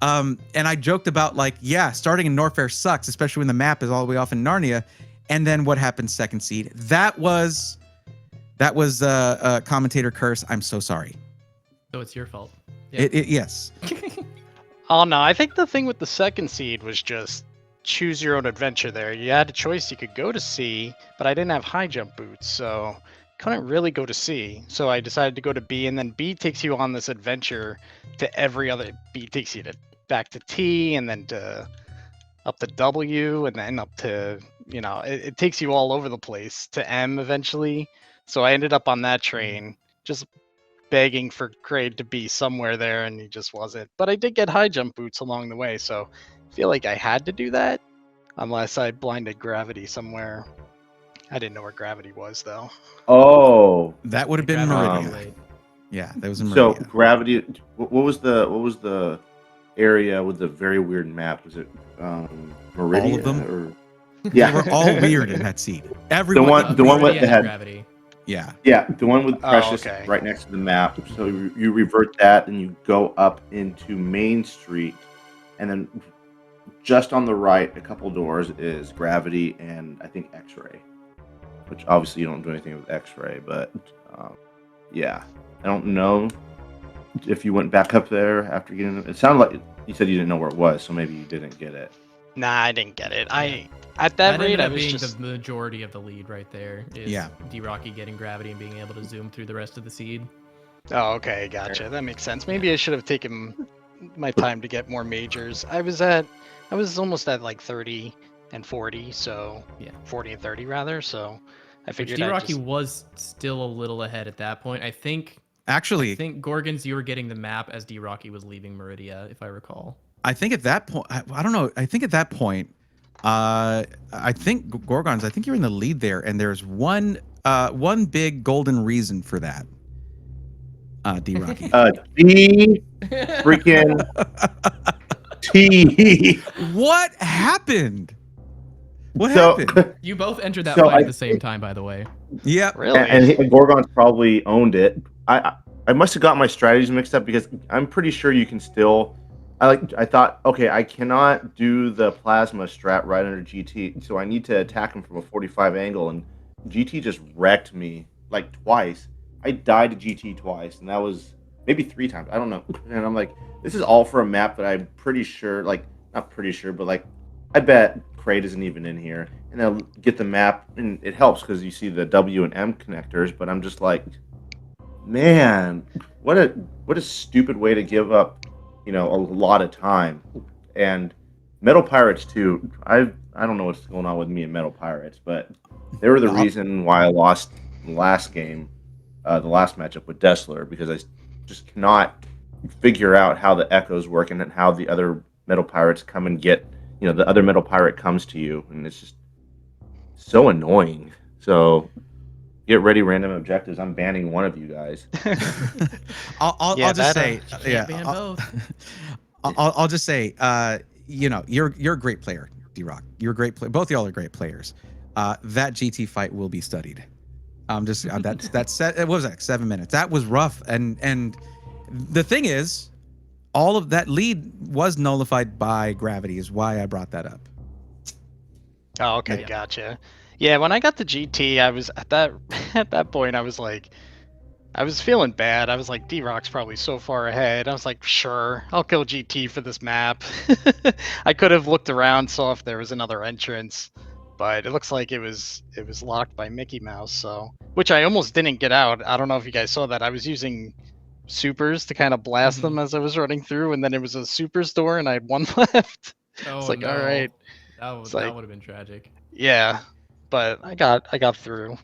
And I joked about, like, yeah, starting in Norfair sucks, especially when the map is all the way off in Narnia. And then what happened second seed? That was a commentator curse. I'm so sorry. So it's your fault. Yeah. Yes. Oh no, I think the thing with the second seed was just choose your own adventure there. You had a choice. You could go to C, but I didn't have high jump boots, so couldn't really go to C. So I decided to go to B, and then B takes you on this adventure to every other. B takes you back to T, and then up to W, and then up to, you know, it takes you all over the place to M eventually. So I ended up on that train, just begging for Kraid to be somewhere there, and he just wasn't. But I did get high jump boots along the way, so I feel like I had to do that, unless I blinded Gravity somewhere. I didn't know where Gravity was, though. Oh, That would have been Gravity Meridia. late. Yeah, that was in so Meridia. Gravity. What was the area with the very weird map? Was it Meridia? All of them? Or... They Yeah, were all weird in that seed. Everyone. the one with Meridia the had head. Gravity. Yeah. Yeah, the one with Oh, Precious okay. right next to the map. So you revert that and you go up into Main Street, and then just on the right, a couple doors, is Gravity and I think X-Ray. Which obviously you don't do anything with X-Ray, but yeah, I don't know if you went back up there after getting it. It sounded like you said you didn't know where it was, so maybe you didn't get it. Nah, I didn't get it. At that rate, ended I up was being just the majority of the lead right there. Is Yeah. D-Rocky getting Gravity and being able to zoom through the rest of the seed. Oh, okay, gotcha. That makes sense. Maybe I should have taken my time to get more majors. I was almost at like 30 and 40, so Yeah. 40 and 30 rather. So I Which figured I'd D-Rocky just... was still a little ahead at that point. I think Actually, Gorgonz, you were getting the map as D-Rocky was leaving Meridia, if I recall. I think at that point, I don't know. I think at that point, I think Gorgonz, I think you're in the lead there, and there's one big golden reason for that. D-Rocky. T freaking T. What happened? What So- happened? You both entered that So fight I- at the same time, by the way. Yeah. Really? And Gorgon's probably owned it. I must have got my strategies mixed up because I'm pretty sure you can still. I thought, okay, I cannot do the plasma strat right under GT, so I need to attack him from a 45 angle, and GT just wrecked me like twice. I died to GT twice, and that was maybe 3 times. I don't know. And I'm like, this is all for a map that I'm pretty sure, like, not pretty sure, but like, I bet Kraid isn't even in here. And I'll get the map, and it helps because you see the W and M connectors, but I'm just like, man, what a stupid way to give up, you know, a lot of time. And Metal Pirates too. I don't know what's going on with me and Metal Pirates, but they were the reason why I lost the last game, the last matchup with Dessler, because I just cannot figure out how the echoes work and how the other Metal Pirates come and get, you know, the other Metal Pirate comes to you, and it's just so annoying. So get ready, random objectives. I'm banning one of you guys. I'll Yeah, just that, say, Can't ban both. I'll just say, you know, you're a great player, D-Rock. You're a great player. Both of y'all are great players. That GT fight will be studied. Just that's set. What was that? 7 minutes. That was rough. And the thing is, all of that lead was nullified by Gravity. Is why I brought that up. Oh, okay, Yeah. gotcha. Yeah, when I got the GT, I was at that point. I was like, I was feeling bad. I was like, D-Rock's probably so far ahead. I was like, sure, I'll kill GT for this map. I could have looked around, saw if there was another entrance, but it looks like it was locked by Mickey Mouse. So, which I almost didn't get out. I don't know if you guys saw that. I was using supers to kind of blast them as I was running through, and then it was a supers door, and I had one left. Oh, It's like, no. all right. That would It's like- have been tragic. Yeah, but I got through.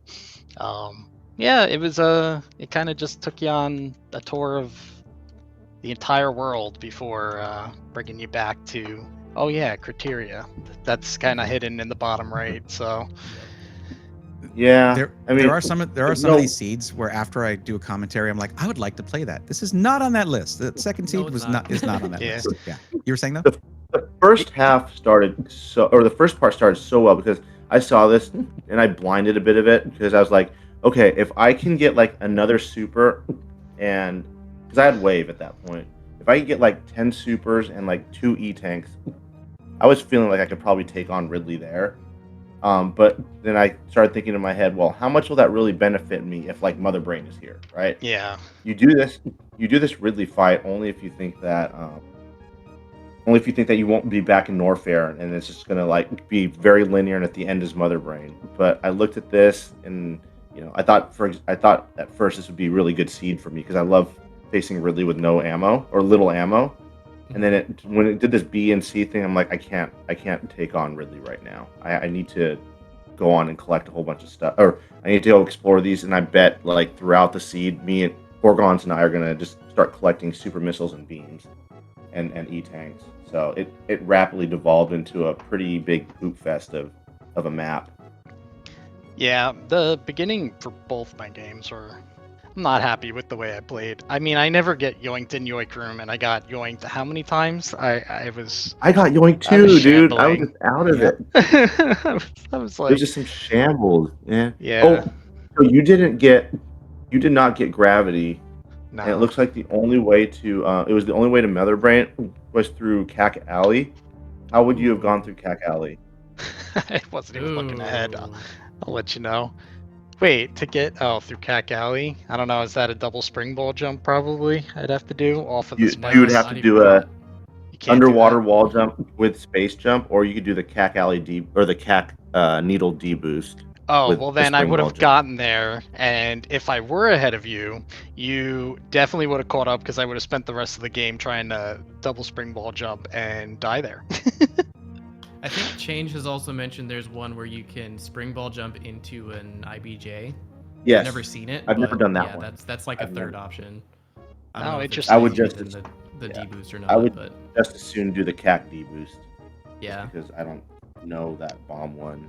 Yeah, it was it kind of just took you on a tour of the entire world before bringing you back to, oh yeah, criteria. That's kind of hidden in the bottom right. So Yeah, There, I mean, there are some of no- these seeds where after I do a commentary, I'm like, I would like to play that. This is not on that list. The second seed it's is not. not on that Yeah. list. Yeah, you were saying though? the first half started the first part started so well because I saw this and I blinded a bit of it because I was like, okay, if I can get like another super, and because I had wave at that point, if I could get like 10 supers and like 2 E-tanks, I was feeling like I could probably take on Ridley there. But then I started thinking in my head, well, how much will that really benefit me if like Mother Brain is here, right? yeah, You do this Ridley fight only if you think that you won't be back in Norfair and it's just gonna like be very linear and at the end is Mother Brain. But I looked at this and I thought at first this would be really good seed for me because I love facing Ridley with no ammo or little ammo. And then when it did this B and C thing, I'm like, I can't take on Ridley right now. I need to go on and collect a whole bunch of stuff, or I need to go explore these. And I bet like throughout the seed, me and Gorgonz and I are gonna just start collecting super missiles and beams, and E-tanks. So it rapidly devolved into a pretty big poop fest of a map. yeah. The beginning for both my games were. I'm not happy with the way I played. I mean, I never get yoinked in Yoink Room, and I got yoinked how many times? I I got yoinked I was too, dude. I was shambling. just out of it. I was It like, was just some shambles. Yeah. yeah, Oh, so you did not get gravity. no. And it looks like the only way to it was the only way to Mother Brain was through Cack Alley. How would you have gone through Cack Alley? I wasn't even looking ahead. Ooh. I'll let you know. Wait, to get through Cack Alley? I don't know. Is that a double spring ball jump? Probably. I'd have to do off of the You spikes. would have to do a You can't do underwater that? wall jump with space jump, or you could do the Cack Alley D or the Cack Needle D boost. Oh, with well the then I spring would ball have jump. gotten there, and if I were ahead of you, you definitely would have caught up because I would have spent the rest of the game trying to double spring ball jump and die there. I think Change has also mentioned there's one where you can spring ball jump into an IBJ. Yes. I've never seen it. I've never but done that yeah, one. that's like a I've third never- option. Oh, I don't know if it's interesting. I would easier just- than the yeah. D boost or I not, would- but Just as soon do the Cack D boost yeah. because I don't know that bomb one.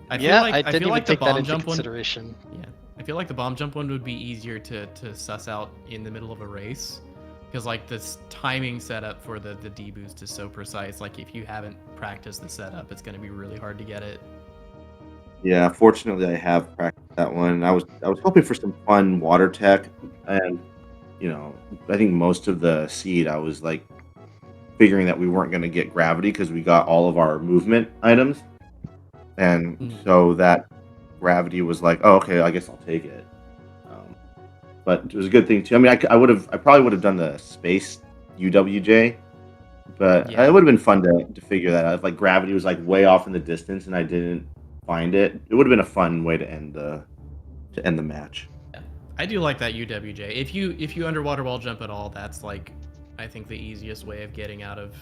I feel yeah, like I I didn't feel even like the take that bomb into jump one. consideration. Yeah, I feel like the bomb jump one would be easier to suss out in the middle of a race, because like this timing setup for the D boost is so precise. Like if you haven't practiced the setup, it's going to be really hard to get it. Yeah, fortunately I have practiced that one. I was hoping for some fun water tech, and I think most of the seed I was like figuring that we weren't going to get gravity because we got all of our movement items, and so that gravity was like, oh, okay, I guess I'll take it. But it was a good thing too. I mean, I probably would have done the space UWJ, but Yeah. it would have been fun to figure that out. If like gravity was like way off in the distance and I didn't find it, it would have been a fun way to end the match. I do like that UWJ. If you underwater wall jump at all, that's like I think the easiest way of getting out of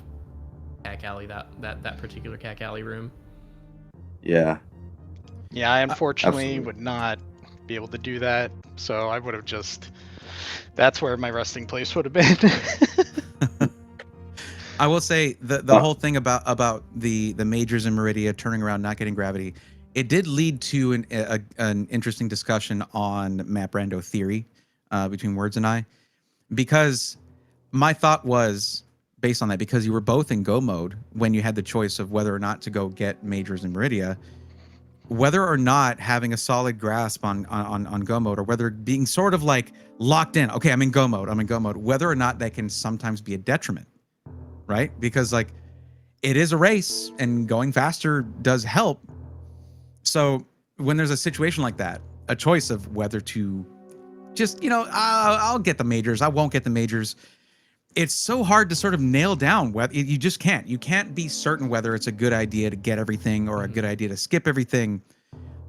Cack Alley, that particular Cack Alley room. Yeah. Yeah, I unfortunately Absolutely. would not be able to do that, so I would have just. That's where my resting place would have been. I will say the whole thing about the majors in Meridia turning around, not getting gravity, it did lead to an interesting discussion on Map Rando theory between Words and I, because my thought was based on that, because you were both in go mode when you had the choice of whether or not to go get majors in Meridia, whether or not having a solid grasp on go mode, or whether being sort of like locked in, okay, I'm in go mode, whether or not that can sometimes be a detriment, right? Because like it is a race and going faster does help. So when there's a situation like that, a choice of whether to just, I'll get the majors, I won't get the majors. It's so hard to sort of nail down whether you just can't. You can't be certain whether it's a good idea to get everything or a good idea to skip everything.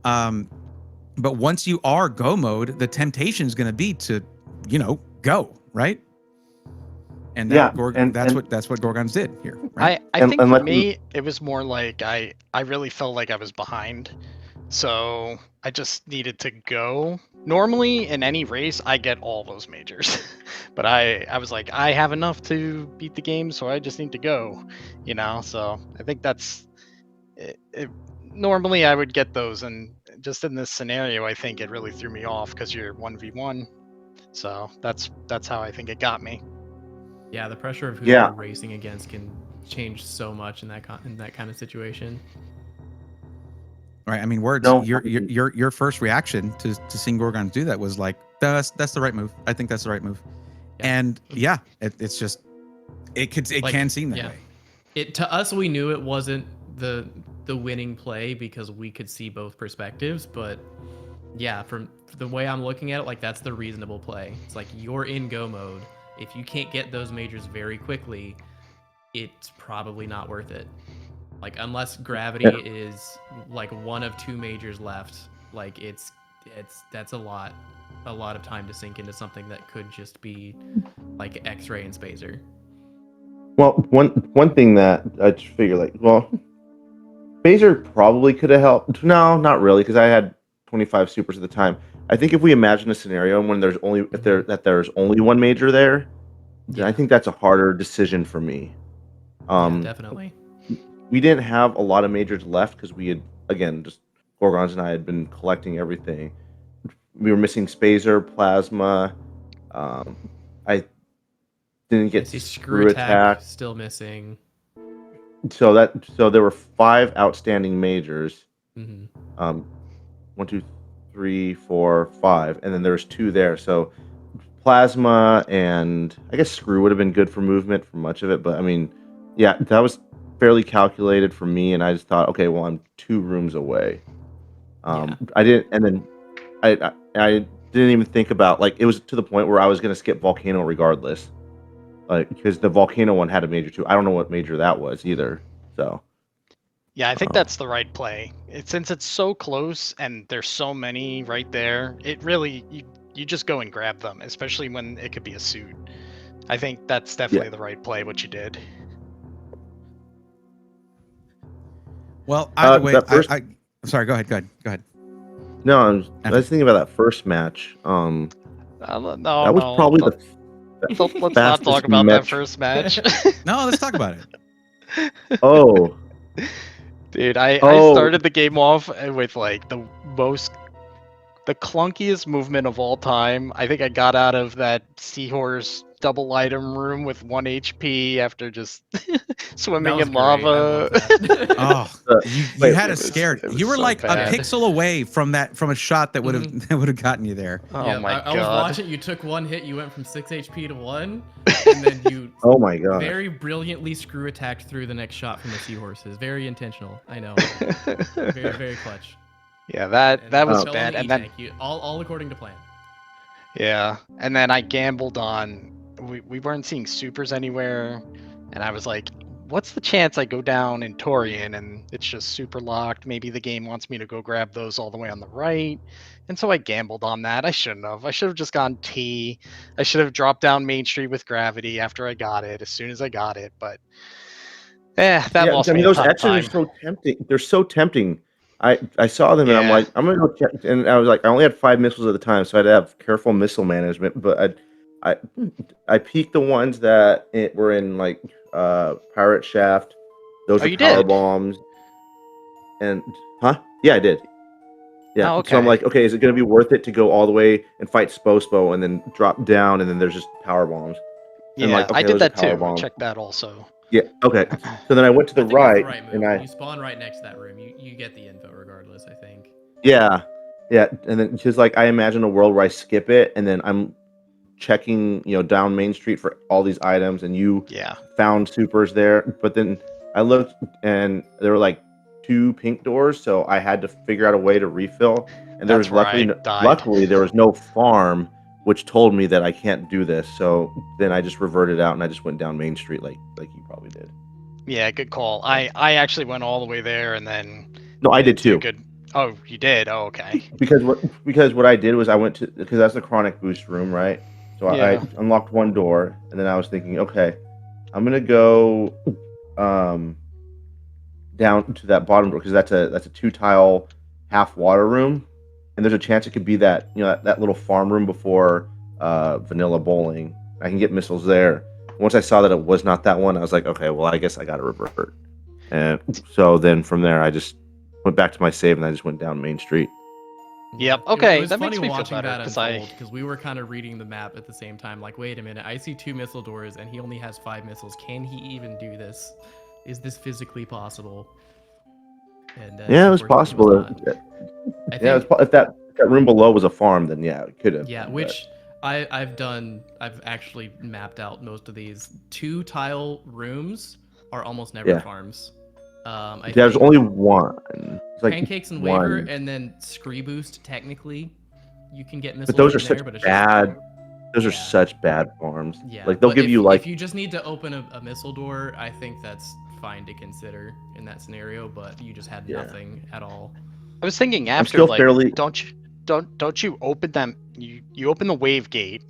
But once you are go mode, the temptation is going to be to, go, right? And that that's what Gorgonz did here. Right? I And- think and for let me- me, it was more like I really felt like I was behind. So I just needed to go. Normally in any race, I get all those majors, but I was like, I have enough to beat the game, so I just need to go, you know. So I think that's normally I would get those, and just in this scenario, I think it really threw me off because you're 1v1. So that's how I think it got me. Yeah, the pressure of who Yeah. you're racing against can change so much in that kind of situation. Right. I mean, words. No, Your first reaction to seeing Gorgonz do that was like, that's the right move. I think that's the right move. Yeah. And yeah, it's just it can seem that way. To us, we knew it wasn't the winning play because we could see both perspectives, but yeah, from the way I'm looking at it, like that's the reasonable play. It's like you're in go mode. If you can't get those majors very quickly, it's probably not worth it. Like unless gravity is like one of 2 majors left, like that's a lot of time to sink into something that could just be like X-ray and Spacer. Well, one thing that I just figure like, well, Spacer probably could have helped. No, not really, because I had 25 supers at the time. I think if we imagine a scenario when there's only there's only one major there, then I think that's a harder decision for me. Yeah, definitely. We didn't have a lot of majors left because we had, again, just Gorgonz and I had been collecting everything. We were missing Spacer, Plasma. I didn't get Screw Attack still missing. So there were 5 outstanding majors. Mm-hmm. 1, 2, 3, 4, 5, and then there's 2 there. So Plasma and I guess Screw would have been good for movement for much of it, but I mean, yeah, that was fairly calculated for me, and I just thought, okay, well, I'm 2 rooms away. I didn't even think about, like, it was to the point where I was gonna skip Volcano regardless, like, because the Volcano one had a major too. I don't know what major that was either. So yeah, I think that's the right play. Since it's so close and there's so many right there, it really you just go and grab them, especially when it could be a suit. I think that's definitely the right play, what you did. Well, either way, I'm sorry. Go ahead. No, I was thinking about that first match. No, that was probably let's not talk about that first match. No, let's talk about it. Oh, dude, I started the game off with like the clunkiest movement of all time. I think I got out of that seahorse double item room with 1 HP after just swimming in lava. Oh, you had us scared. You were so like bad. A pixel away from a shot that would have gotten you there. Oh yeah, my god! I was watching. You took 1 hit. You went from 6 HP to 1, and then you. Oh my god! Very brilliantly screw attacked through the next shot from the seahorses. Very intentional. I know. Very very clutch. Yeah, that was bad. And then all according to plan. Yeah, and then I gambled on. We weren't seeing supers anywhere, and I was like, what's the chance I go down in Torian and it's just super locked? Maybe the game wants me to go grab those all the way on the right. And so I gambled on that. I shouldn't have. I should have just gone T. I should have dropped down Main Street with gravity after I got it, as soon as I got it. But lost me those X's are so tempting. They're so tempting. I saw them and I'm like, I'm gonna go check. And I was like, I only had 5 missiles at the time, so I had to have careful missile management. But I peeked the ones that were in like Pirate Shaft. Those are power bombs. And yeah, I did. Yeah. Oh, okay. So I'm like, okay, is it gonna be worth it to go all the way and fight Spospo and then drop down and then there's just power bombs? Yeah, like, okay, I did that too. I checked that also. Yeah. Okay. So then I went to the right, and when you spawn right next to that room, you get the info regardless, I think. Yeah. Yeah. And then just like I imagine a world where I skip it and then I'm checking, down Main Street for all these items, and you found supers there. But then I looked and there were like 2 pink doors, so I had to figure out a way to refill. And there was luckily there was no farm, which told me that I can't do this. So then I just reverted out and I just went down Main Street like you probably did. Yeah, good call. I actually went all the way there and then. No, I did too. Oh, you did? Oh, okay. Because what I did was I went to, because that's the chronic boost room, right? So I unlocked 1 door, and then I was thinking, okay, I'm gonna go down to that bottom door because that's a 2 tile half water room. and there's a chance it could be that that little farm room before vanilla bowling. I can get missiles there. Once I saw that it was not that one, I was like, okay, well, I guess I got to revert. And so then from there, I just went back to my save and I just went down Main Street. Yep. It Okay, was that funny makes me feel watching better that because because we were kind of reading the map at the same time. Like, wait a minute, I see 2 missile doors and he only has 5 missiles. Can he even do this? Is this physically possible? And Yeah, it was unfortunately, possible. I Yeah, think, if that room below was a farm, then yeah, it could have. yeah, which I've actually mapped out most of these. 2 tile rooms are almost never Yeah. farms. There's think only one. It's like Pancakes and one. Waver, and then Scree Boost. Technically, you can get missiles But those are in there, such but it's bad. Those are Yeah. such bad farms. Yeah, Like they'll but give if, you like if you just need to open a missile door, I think that's fine to consider in that scenario. But you just had Yeah. nothing at all. I was thinking after still like fairly- don't you open them you open the wave gate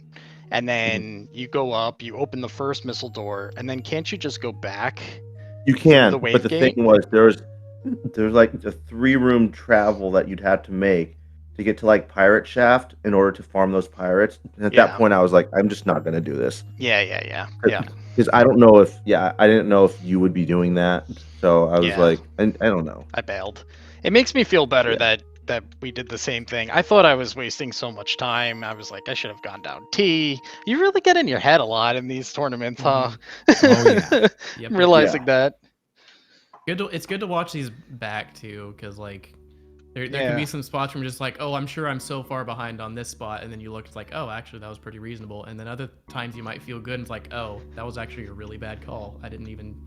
and then you go up, you open the first missile door, and then can't you just go back? you can. the But the wave thing was, there's like a 3-room travel that you'd have to make to get to like Pirate Shaft in order to farm those pirates. And at Yeah. that point, I was like, I'm just not gonna do this Yeah. because I don't know if I didn't know if you would be doing that. So I was Yeah. like, I don't know. I bailed. It makes me feel better Yeah. that we did the same thing. I thought I was wasting so much time. I was like, I should have gone down T. You really get in your head a lot in these tournaments, huh? Oh, yeah. Yep. Realizing that. It's good to watch these back too, because like there can Yeah. be some spots where you're just like, oh, I'm sure I'm so far behind on this spot, and then you look, it's like, oh, actually that was pretty reasonable, and then other times you might feel good, and it's like, oh, that was actually a really bad call. I didn't even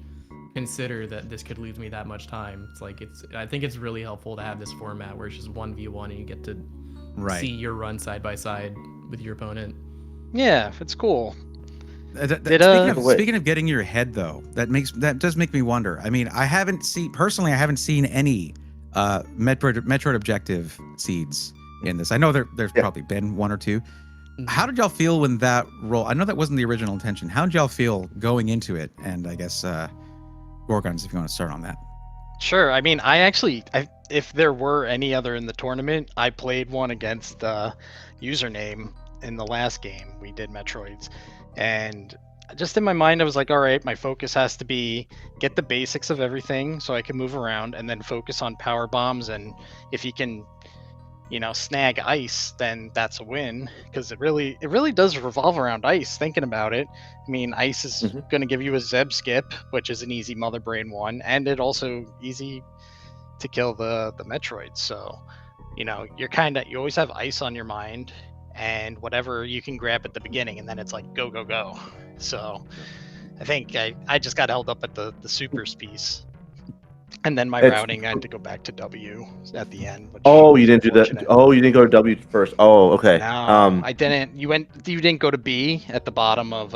consider that this could lose me that much time. It's like I think it's really helpful to have this format where it's just 1v1 and you get to Right. see your run side by side with your opponent. Yeah, it's cool. Speaking of getting your head though, that does make me wonder. I mean, I haven't seen any Metroid objective seeds in this. I know there's probably been 1 or 2. How did y'all feel when that roll? I know that wasn't the original intention. How did y'all feel going into it? And I guess Gorgonz, if you want to start on that. Sure. I mean, if there were any other in the tournament, I played one against Username in the last game. We did Metroids. And just in my mind, I was like, all right, my focus has to be get the basics of everything so I can move around, and then focus on power bombs. And if you can, snag ice, then that's a win, because it really does revolve around ice. Thinking about it, I mean, ice is going to give you a Zeb skip, which is an easy Mother Brain one, and it also easy to kill the Metroids. So, you always have ice on your mind, and whatever you can grab at the beginning, and then it's like go go go. So I think I just got held up at the supers piece, and then my routing, I had to go back to W at the end. Which You didn't do that. Oh, you didn't go to W first. Oh, okay. No, I didn't. You didn't go to B at the bottom of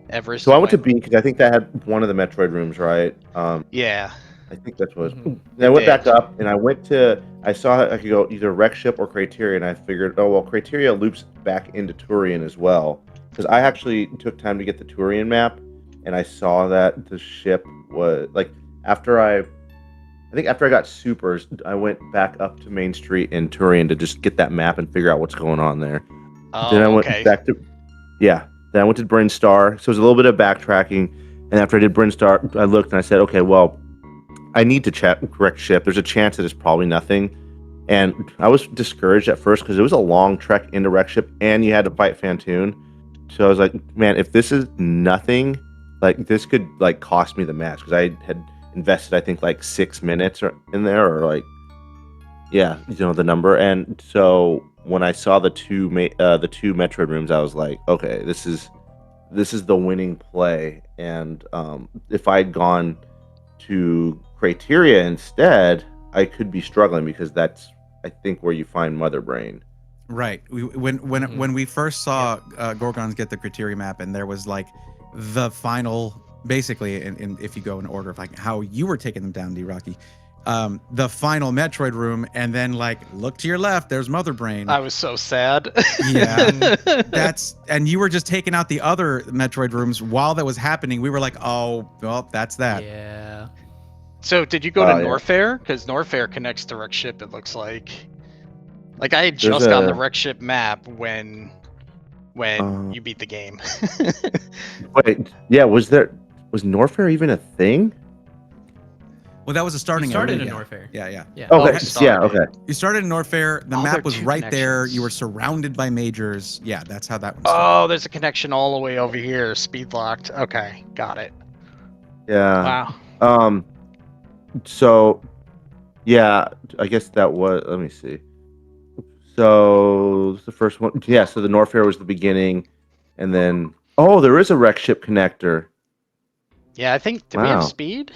Everest. So I went to B because I think that had one of the Metroid rooms, right? Yeah. I think that's what it was. And I went back up, and I saw I could go either Wreck Ship or Criteria, and I figured, oh, well, Criteria loops back into Turian as well. Because I actually took time to get the Turian map, and I saw that the ship was, like, after I got supers, I went back up to Main Street in Turian to just get that map and figure out what's going on there. Oh, Then I went back to, then I went to Bryn Star. So it was a little bit of backtracking, and after I did Bryn Star, I looked and I said, okay, well, I need to check Wreck Ship. There's a chance that it's probably nothing. And I was discouraged at first because it was a long trek into Wreck Ship and you had to fight Fantoon. So I was like, man, if this is nothing, like this could like cost me the match, because I had invested, I think, like 6 minutes in there, or like, yeah, the number. And so when I saw the two Metroid rooms, I was like, okay, this is the winning play. And if I'd gone to Criteria instead, I could be struggling, because that's, I think, where you find Mother Brain. Right. When we first saw Gorgonz get the Criteria map, and there was like the final, basically, and if you go in order of like how you were taking them down, DRocky, the final Metroid room, and then like look to your left, there's Mother Brain. I was so sad. Yeah, and you were just taking out the other Metroid rooms while that was happening. We were like, oh, well, that's that. Yeah. So did you go to Norfair? Because Norfair connects to Wreck Ship, it looks like. Like I had There's just gotten the a- wreck ship map when you beat the game. Wait, yeah, was Norfair even a thing? Well, that was a starting You started area. in Norfair. Yeah. Yeah. Oh, Okay, yeah, started. okay. You started in Norfair. The Oh, there map are was two right there. You were connections. surrounded by majors. Yeah, that's how that one started. Oh, there's a connection all the way over here, speed locked. Okay, got it. Yeah. Wow. So, yeah, I guess that was. Let me see. So the first one, yeah. So the Norfair was the beginning, and then there is a wreck ship connector. Yeah, I think did we have Wow. speed?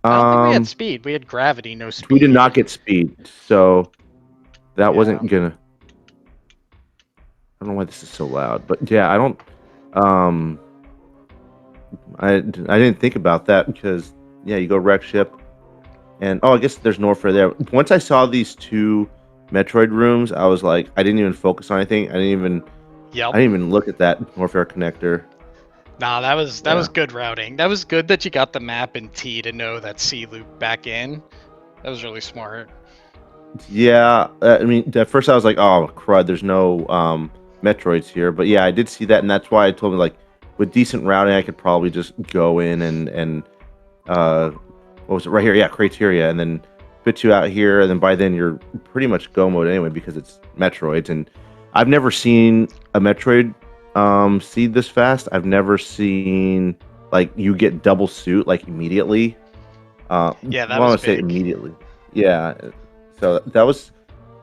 I don't think we had Um, speed. We had gravity, no speed. we did not get speed, so that Yeah. wasn't gonna. I don't know why this is so loud, but yeah, I don't. I didn't think about that because yeah, you go wreck ship, and I guess there's Norfair there. Once I saw these two Metroid rooms, I was like, I didn't even focus on anything. I didn't Yep. even look at that Norfair connector. Nah, that was Yeah. good routing. That was good that you got the map in T to know that C loop back in. That was really smart. Yeah, I mean, at first I was like, oh crud, there's no Metroids here, but yeah, I did see that, and that's why I told me like, with decent routing, I could probably just go in and what was it right here? Yeah, criteria, and then spit you out here, and then by then you're pretty much go mode anyway because it's Metroids, and I've never seen a Metroid seed this fast. I've never seen like you get double suit like immediately. Yeah, that I was want to say big. immediately. Yeah, so that was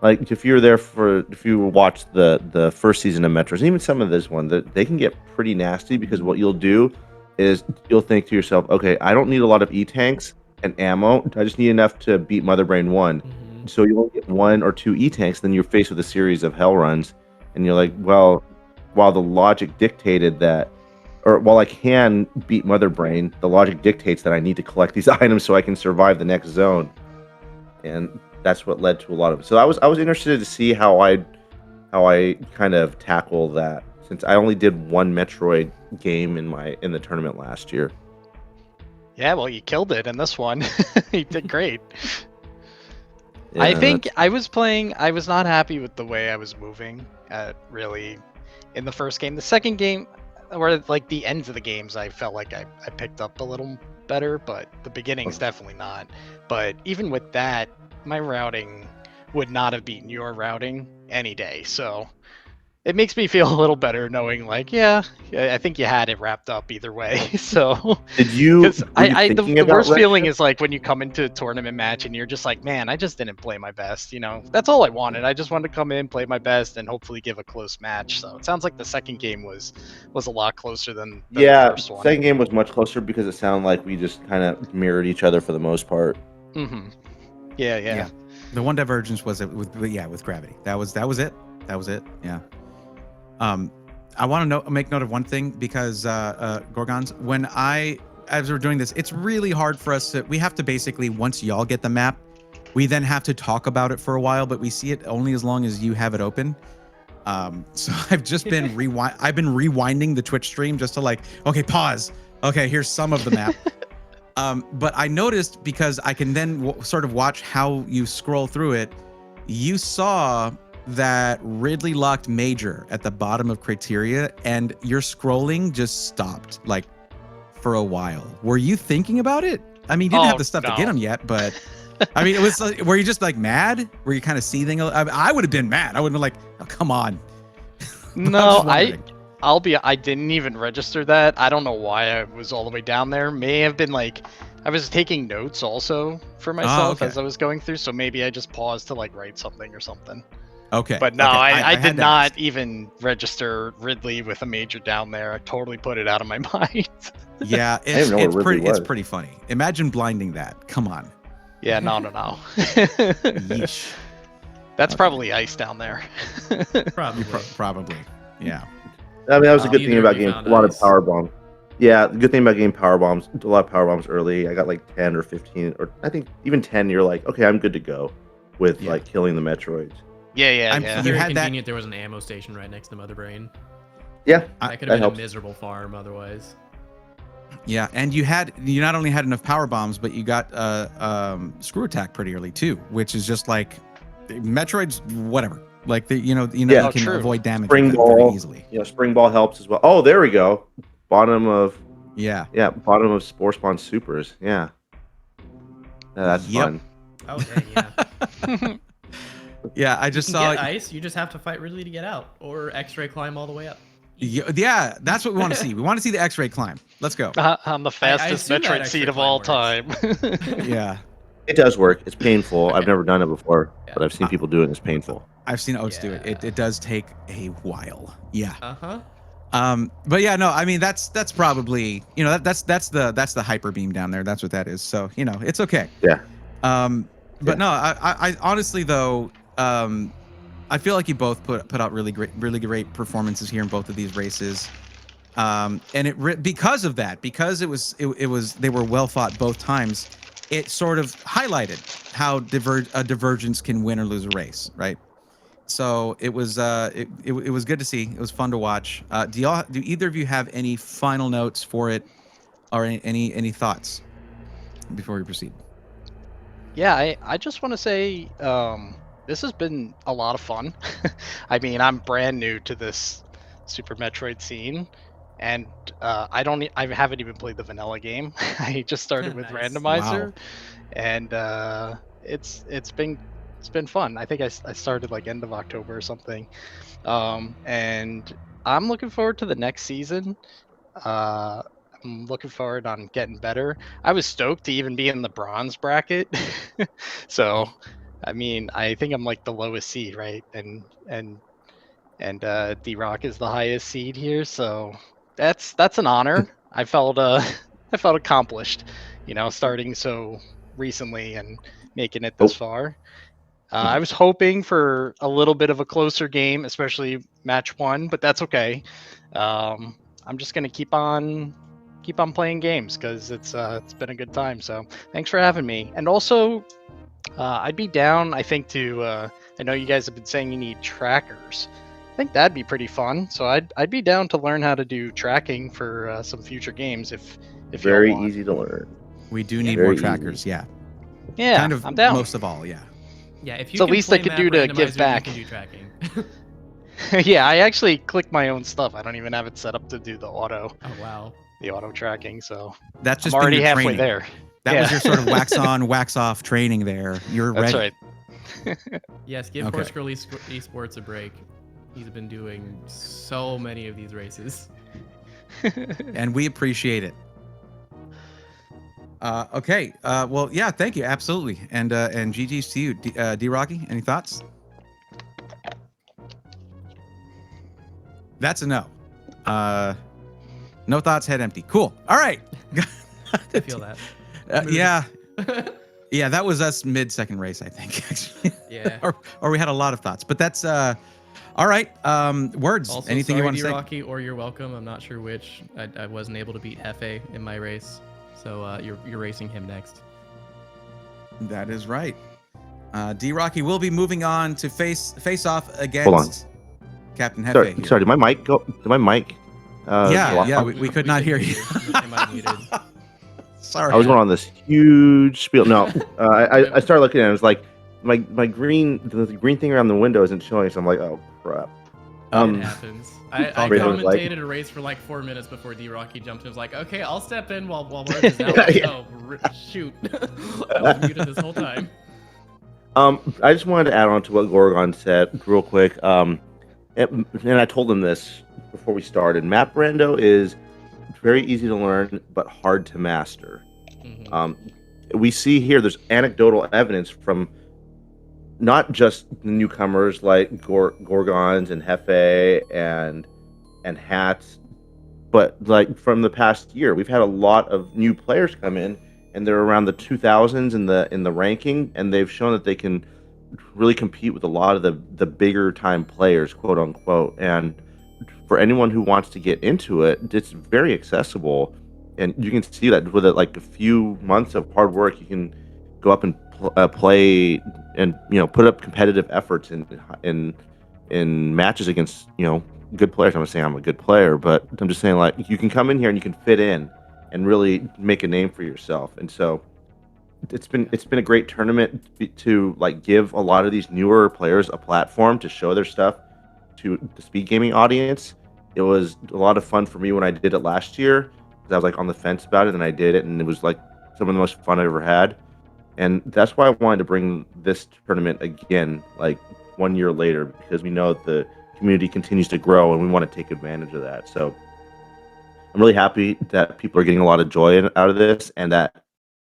like if you watched the first season of Metros, and even some of this one, that they can get pretty nasty because what you'll do is you'll think to yourself, okay, I don't need a lot of E-tanks and ammo. I just need enough to beat Mother Brain 1. Mhm. So you only get 1 or 2 E-tanks, then you're faced with a series of hell runs, and you're like, well, while the logic dictated that, or while I can beat Mother Brain, the logic dictates that I need to collect these items so I can survive the next zone, and that's what led to a lot of it. So I was interested to see how I kind of tackle that, since I only did one Metroid game in the tournament last year. Yeah, well, you killed it in this one. You did great. Yeah, I think that's- I was playing. I was not happy with the way I was moving. Really, in the first game, the second game, or like the ends of the games, I felt like I picked up a little better, but the beginning's definitely not. But even with that, my routing would not have beaten your routing any day. So it makes me feel a little better knowing, like, yeah, I think you had it wrapped up either way. So. Did you? Because were you the thinking about worst Red feeling Shift? is like when you come into a tournament match and you're just like, man, I just didn't play my best. You know, that's all I wanted. I just wanted to come in, play my best, and hopefully give a close match. So it sounds like the second game was a lot closer than the Yeah, first one. second game was much closer because it sounded like we just kind of mirrored each other for the most part. Mm-hmm. Yeah. The one divergence was with gravity. That was it. Yeah. I want to make note of one thing because Gorgonz, as we're doing this, it's really hard for us we have to basically, once y'all get the map, we then have to talk about it for a while, but we see it only as long as you have it open. So I've just been rewinding the Twitch stream just to like, okay, pause. Okay, here's some of the map. But I noticed, because I can then sort of watch how you scroll through it, you saw that Ridley locked Major at the bottom of criteria, and your scrolling just stopped like for a while. Were you thinking about it? I mean, you didn't have the stuff to get him yet, but I mean, it was like, were you just like mad? Were you kind of seething? I would have been mad. I would have been like, oh, come on. No, I didn't even register that. I don't know why I was all the way down there. May have been like, I was taking notes also for myself as I was going through, so maybe I just paused to like write something or something. Okay. But no, okay. I did had to not ask. even register Ridley with a major down there. I totally put it out of my mind. Yeah, didn't know where Ridley it's was. pretty funny. Imagine blinding that. Come on. Yeah, no. Yeesh. That's probably ice down there. Probably. Probably. Yeah. I mean, that was a good thing Either about we getting found a lot of ice. power bombs. Yeah, the good thing about getting power bombs, a lot of power bombs early. I got like 10 or 15, or I think even 10. You're like, okay, I'm good to go with like killing the Metroids. Yeah. You Very had that- convenient. There was an ammo station right next to Mother Brain. Yeah, That could that have been helps. a miserable farm otherwise. Yeah, and you not only had enough power bombs, but you got screw attack pretty early too, which is just like Metroid's whatever. Like Yeah. you can True. avoid damage Spring with it ball. very easily. Spring ball helps as well. Oh, there we go. Bottom of bottom of Spore Spawn Supers. Yeah. That's Yep. fun. Oh, dang, yeah. Yeah, I just You saw. can get ice. You just have to fight Ridley to get out, or X-ray climb all the way up. Yeah, that's what we want to see. We want to see the X-ray climb. Let's go. I'm the fastest assume that Metroid seed extra of all climb time. Yeah, It does work. It's painful. I've never done it before, Yeah. but I've seen people do it and it's painful. I've seen Oats do it. Yeah. It does take a while. Yeah. Uh-huh. But yeah, no, I mean that's probably that's the hyper beam down there. That's what that is. So it's okay. Yeah. But no, I honestly though, I feel like you both put out really great performances here in both of these races. And because of that, because it was they were well fought both times, it sort of highlighted how a divergence can win or lose a race, right? So it was it was good to see. It was fun to watch. Do either of you have any final notes for it, or any thoughts before we proceed? Yeah, I just want to say this has been a lot of fun. I mean, I'm brand new to this Super Metroid scene, and I haven't even played the vanilla game. I just started with Nice. randomizer, Wow. and it's been fun. I think I started like end of October or something, and I'm looking forward to the next season. I'm looking forward on getting better. I was stoked to even be in the bronze bracket. So, I mean, I think I'm like the lowest seed, right? And DRock is the highest seed here, so that's an honor. I felt accomplished, starting so recently and making it this far. I was hoping for a little bit of a closer game, especially match 1, but that's okay. I'm just gonna keep on playing games because it's been a good time. So thanks for having me. And also, I'd be down. I think I know you guys have been saying you need trackers. I think that'd be pretty fun. So I'd be down to learn how to do tracking for some future games if Very y'all want. easy to learn. We do need Very more easy. trackers. Yeah. Yeah, Kind of I'm down. most of all. Yeah. Yeah, if you It's the can least I play could map do to give randomizer, back. You can do tracking. Yeah, I actually click my own stuff. I don't even have it set up to do the auto Oh wow. tracking. So That's just I'm been already your halfway training. there. That was Yeah. your sort of wax on, wax off training there. You're That's ready. right. Yes, give Okay. Horse Girl Esports a break. He's been doing so many of these races. And we appreciate it. Okay. Well, yeah. Thank you. Absolutely. And GG's to you, DRocky. Any thoughts? That's a no. No thoughts. Head empty. Cool. All right. I feel that. Yeah. Yeah. That was us mid-second race, I think. Actually. Yeah. or we had a lot of thoughts, but that's all right. Words. Also, Anything you want to say? Rocky, or you're welcome. I'm not sure which. I wasn't able to beat Hefe in my race, so you're racing him next. That is right. DRocky will be moving on to face off against Captain Hefe. Sorry, here. sorry. Did my mic go? Did my mic? Yeah, we could not hear you. Am I muted? Sorry. I was going on this huge spiel. No, I started looking at it. It was like my green thing around the window isn't showing, so I'm like, oh crap. It happens. I Already was like- commentated a race for like 4 minutes before DRocky jumped in. I was like, okay, I'll step in while Words is out. Like, Yeah. Shoot. I was muted this whole time. I just wanted to add on to what Gorgonz said real quick. And I told him this before we started. Map Rando is very easy to learn, but hard to master. Mhm. We see here there's anecdotal evidence from not just the newcomers like Gorgonz and Hefe and Hats, but like from the past year, we've had a lot of new players come in, and they're around the 2000s in the ranking, and they've shown that they can really compete with a lot of the bigger time players, quote unquote. And for anyone who wants to get into it, it's very accessible, and you can see that with like a few months of hard work, you can go up and play and put up competitive efforts in matches against good players. I'm not saying I'm a good player, but I'm just saying like you can come in here and you can fit in and really make a name for yourself. And so it's been a great tournament to like give a lot of these newer players a platform to show their stuff to the speed gaming audience. It was a lot of fun for me when I did it last year because I was like on the fence about it, and I did it, and it was like some of the most fun I ever had. And that's why I wanted to bring this tournament again, like 1 year later, because we know the community continues to grow, and we want to take advantage of that. So I'm really happy that people are getting a lot of joy out of this, and that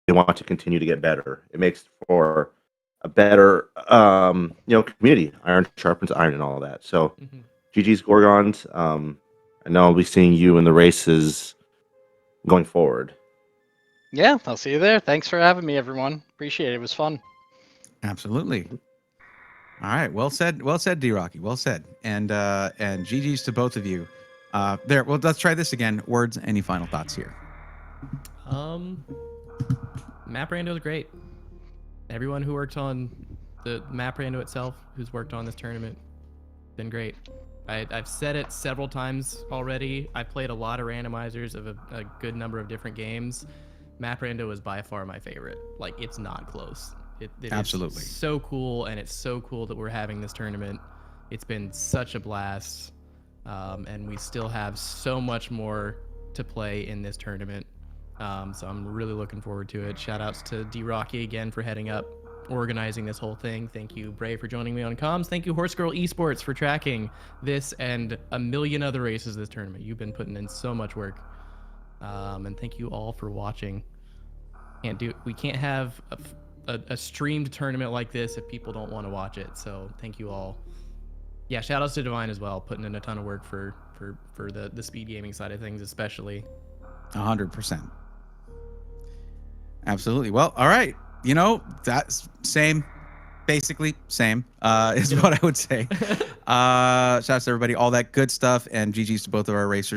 they want to continue to get better. It makes for a better, community. Iron sharpens iron, and all of that. So, GG's Gorgonz. I know I'll be seeing you in the races going forward. Yeah, I'll see you there. Thanks for having me, everyone. Appreciate it. It was fun. Absolutely. All right. Well said, DRocky. Well said. And GG's to both of you. There. Well, let's try this again. Words. Any final thoughts here? Map Rando is great. Everyone who worked on the Map Rando itself, who's worked on this tournament, been great. I've said it several times already. I played a lot of randomizers of a good number of different games. Map Rando is by far my favorite. Like, it's not close. It Absolutely. is so cool, and it's so cool that we're having this tournament. It's been such a blast, and we still have so much more to play in this tournament. So I'm really looking forward to it. Shout outs to DRocky again for heading up, organizing this whole thing. Thank you, Bray, for joining me on comms. Thank you, Horse Girl Esports, for tracking this and a million other races this tournament. You've been putting in so much work. And thank you all for watching. We can't have a streamed tournament like this if people don't want to watch it. So thank you all. Yeah, shout outs to Divine as well, putting in a ton of work for the speed gaming side of things, especially. 100%. Absolutely. Well, all right. That's basically same is what I would say. Shouts to everybody, all that good stuff, and GG's to both of our racers.